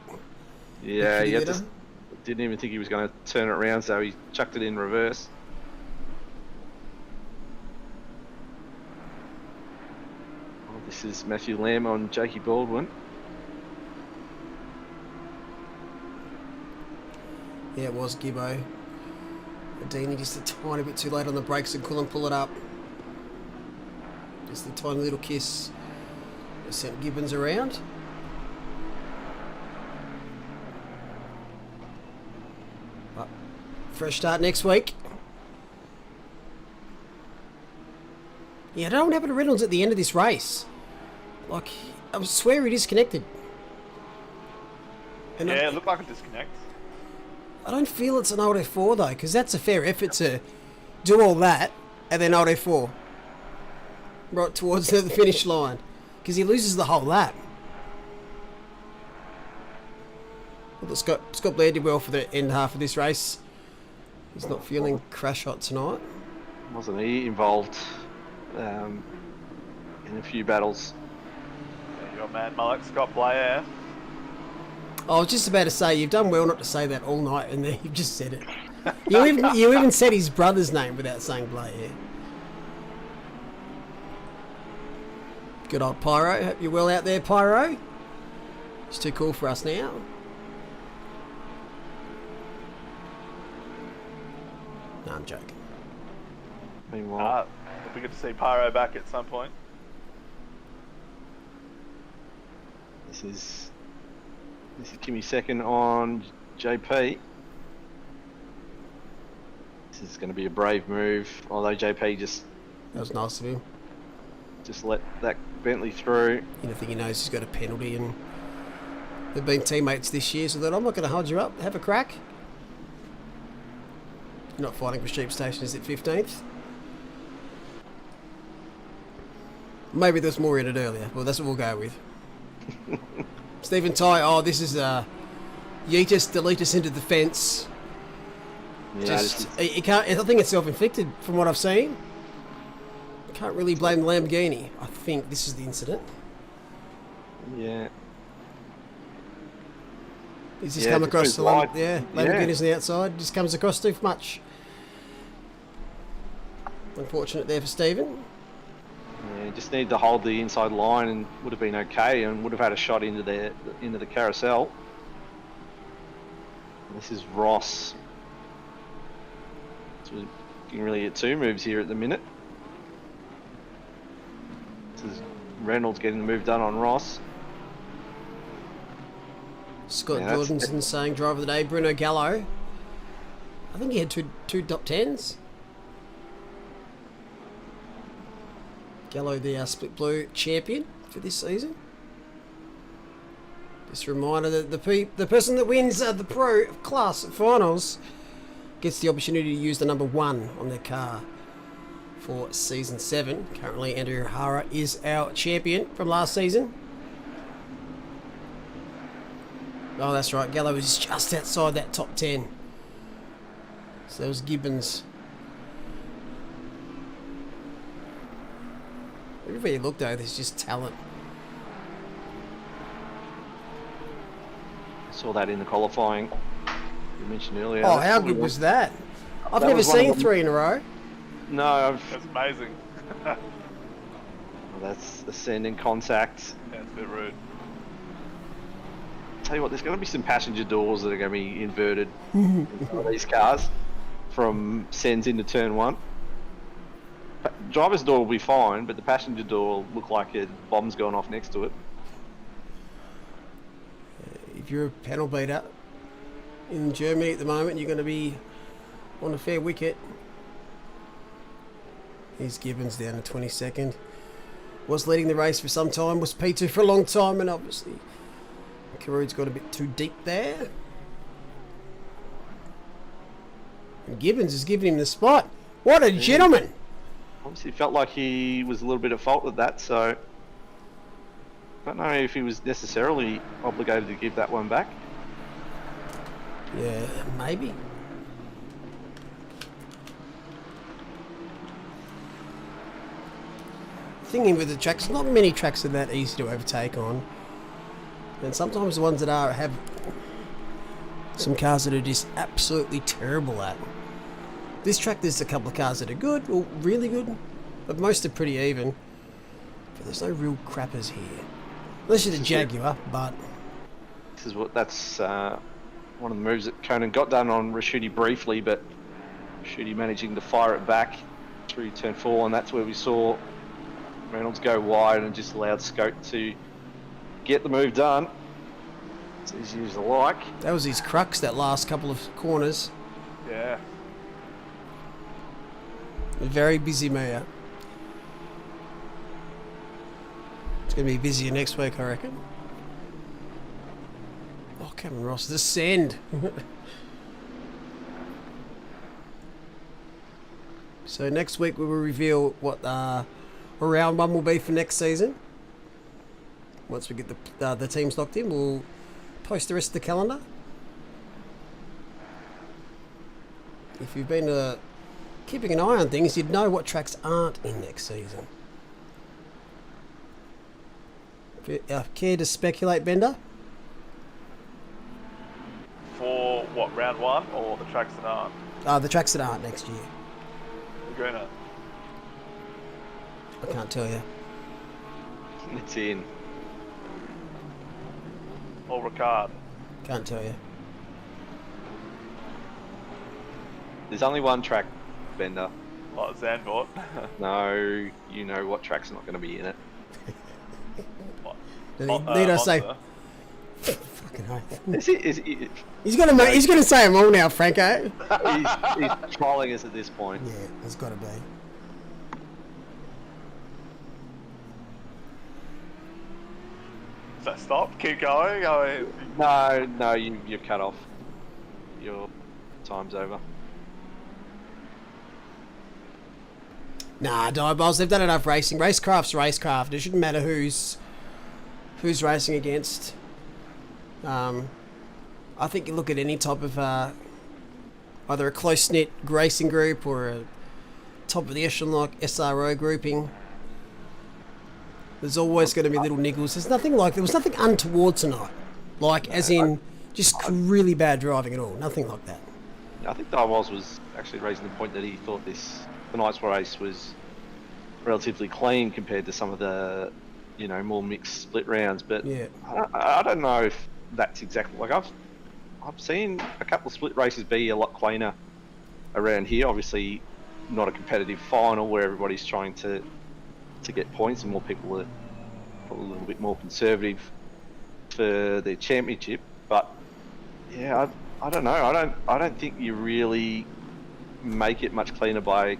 Yeah, he didn't even think he was going to turn it around, so he chucked it in reverse. Oh, this is Matthew Lamb on Jakey Baldwin. Yeah, it was Gibbo. Adini just a tiny bit too late on the brakes and couldn't pull it up. Just a tiny little kiss. Sent Gibbons around. But fresh start next week. Yeah, I don't know what happened to Reynolds at the end of this race. Like, I swear he disconnected. And yeah, it looked like a disconnect. I don't feel it's an old F4 though, because that's a fair effort to do all that and then old F4 right towards the finish line, because he loses the whole lap. Well, Scott Blair did well for the end half of this race. He's not feeling crash hot tonight. Wasn't he involved in a few battles? Yeah, your man Mullock, Scott Blair. I was just about to say, you've done well not to say that all night, and then you've just said it. You even said his brother's name without saying Blair. Good old Pyro. Hope you're well out there, Pyro. It's too cool for us now. No, I'm joking. Meanwhile, it'll be good to see Pyro back at some point. this is Kimmy second on JP. This is going to be a brave move, although JP just... That was nice of him. Just let that Bentley through. You know, think he knows he's got a penalty, and they've been teammates this year, so that I'm not going to hold you up. Have a crack. You're not fighting for Sheep Station, is it 15th? Maybe there was more in it earlier. Well, that's what we'll go with. Stephen Ty, oh, this is Yeetus, Deletus into the fence. Yeah, Just, he can't. I think it's self-inflicted from what I've seen. Can't really blame the Lamborghini. I think this is the incident. Yeah. He's just come across the Lamborghini's on the outside. Just comes across too much. Unfortunate there for Stephen. Yeah, just need to hold the inside line and would have been okay, and would have had a shot into the carousel. And this is Ross. So we can really get two moves here at the minute. This is Reynolds getting the move done on Ross. Scott Jordanson saying driver of the day, Bruno Gallo. I think he had two top tens. Gallo, the split blue champion for this season. Just a reminder that the person that wins the pro class finals gets the opportunity to use the number 1 on their car for season 7. Currently, Andrew Hara is our champion from last season. Oh, that's right. Gallo is just outside that top 10. So that was Gibbons. Everywhere you look, though, there's just talent. I saw that in the qualifying you mentioned earlier. Oh, how good was that? I've never seen 3 in a row. No, That's amazing. Well, that's ascending contact. Yeah, it's a bit rude. Tell you what, there's going to be some passenger doors that are going to be inverted in some of these cars from sends into turn 1. Driver's door will be fine, but the passenger door will look like a bomb's gone off next to it. If you're a panel beater in Germany at the moment, you're going to be on a fair wicket. Here's Gibbons down to 22nd. Was leading the race for some time, was P2 for a long time, and obviously Career's got a bit too deep there. And Gibbons is giving him the spot. What a gentleman! Obviously felt like he was a little bit at fault with that, so I don't know if he was necessarily obligated to give that one back. Yeah, maybe. Thinking with the tracks, not many tracks are that easy to overtake on. And sometimes the ones that are have some cars that are just absolutely terrible at. This track, there's a couple of cars that are good, or really good, but most are pretty even. But there's no real crappers here. Unless you're the Jaguar, but... That's one of the moves that Conan got done on Rashidi briefly, but Rashidi managing to fire it back through turn 4, and that's where we saw Reynolds go wide and just allowed Scout to get the move done. It's easy as I like. That was his crux, that last couple of corners. Yeah. Very busy Mia. It's going to be busier next week, I reckon. Oh, Cameron Ross, the send. So next week we will reveal what round 1 will be for next season. Once we get the teams locked in, we'll post the rest of the calendar. If you've been keeping an eye on things, you'd know what tracks aren't in next season. Care to speculate, Bender? For what, round 1 or the tracks that aren't? The tracks that aren't next year. Laguna. I can't tell you. It's in. Or Ricard. Can't tell you. There's only one track, Bender. Like Zandvoort. No, you know what track's not going to be in it. Need I say? Fucking hell. He's gonna say them all now, Franco. He's trolling us at this point. Yeah, there's got to be. Does that stop? Keep going? No, you're cut off. Your time's over. Nah, Diabols, they've done enough racing. Racecraft's racecraft. It shouldn't matter who's racing against. I think you look at any type of either a close-knit racing group or top of the echelon like SRO grouping. There's always going to be little niggles. There was nothing untoward tonight. Like, as in, just really bad driving at all. Nothing like that. I think Darwaz was actually raising the point that he thought tonight's race was relatively clean compared to some of the, more mixed split rounds. But yeah. I don't know if that's exactly like I've seen a couple of split races be a lot cleaner around here. Obviously, not a competitive final where everybody's trying to get points, and more people are probably a little bit more conservative for their championship. But yeah, I don't know. I don't think you really make it much cleaner by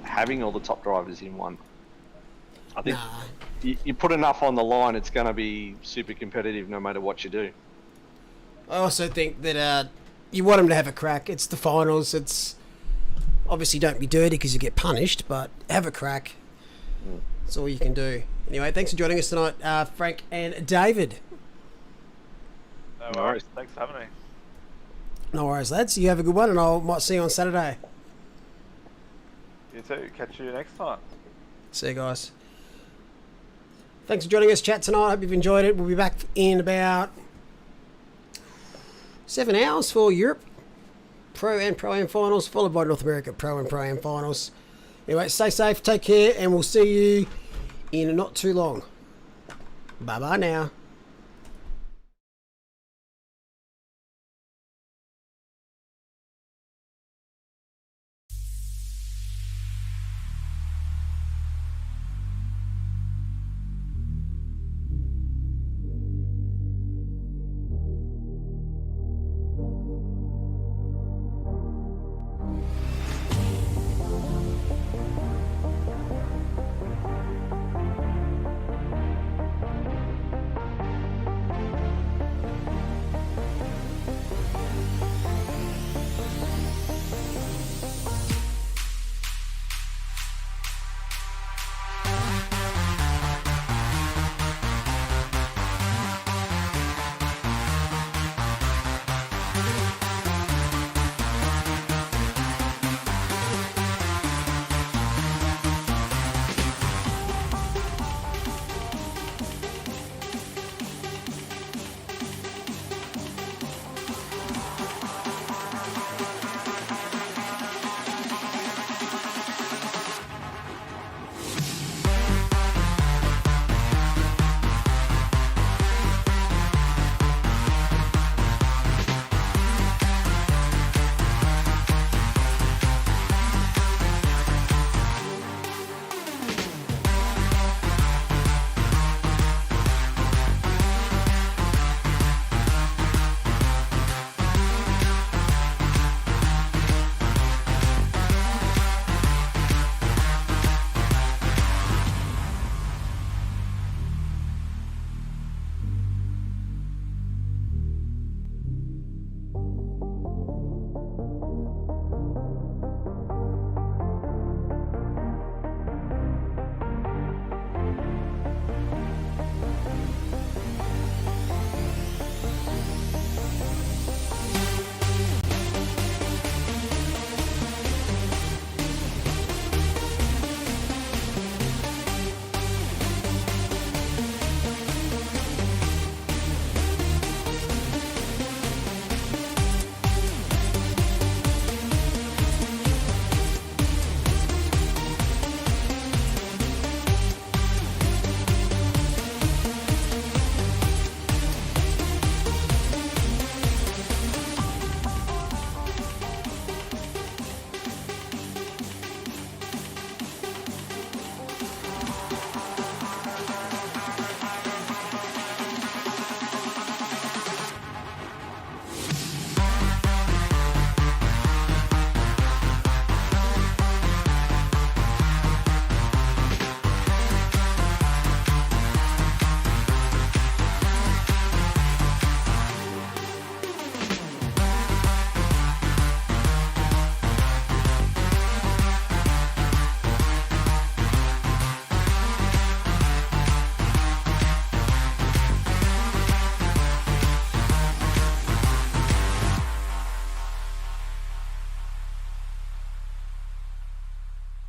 having all the top drivers in one. I think you put enough on the line, it's going to be super competitive no matter what you do. I also think that you want them to have a crack. It's the finals. It's obviously don't be dirty because you get punished, but have a crack. That's all you can do. Anyway, thanks for joining us tonight, Frank and David. No worries. Thanks for having me. No worries, lads. You have a good one, and I might see you on Saturday. You too. Catch you next time. See you guys. Thanks for joining us, chat, tonight. Hope you've enjoyed it. We'll be back in about 7 hours for Europe Pro and Pro-Am finals, followed by North America Pro and Pro-Am finals. Anyway, stay safe, take care, and we'll see you in not too long. Bye-bye now.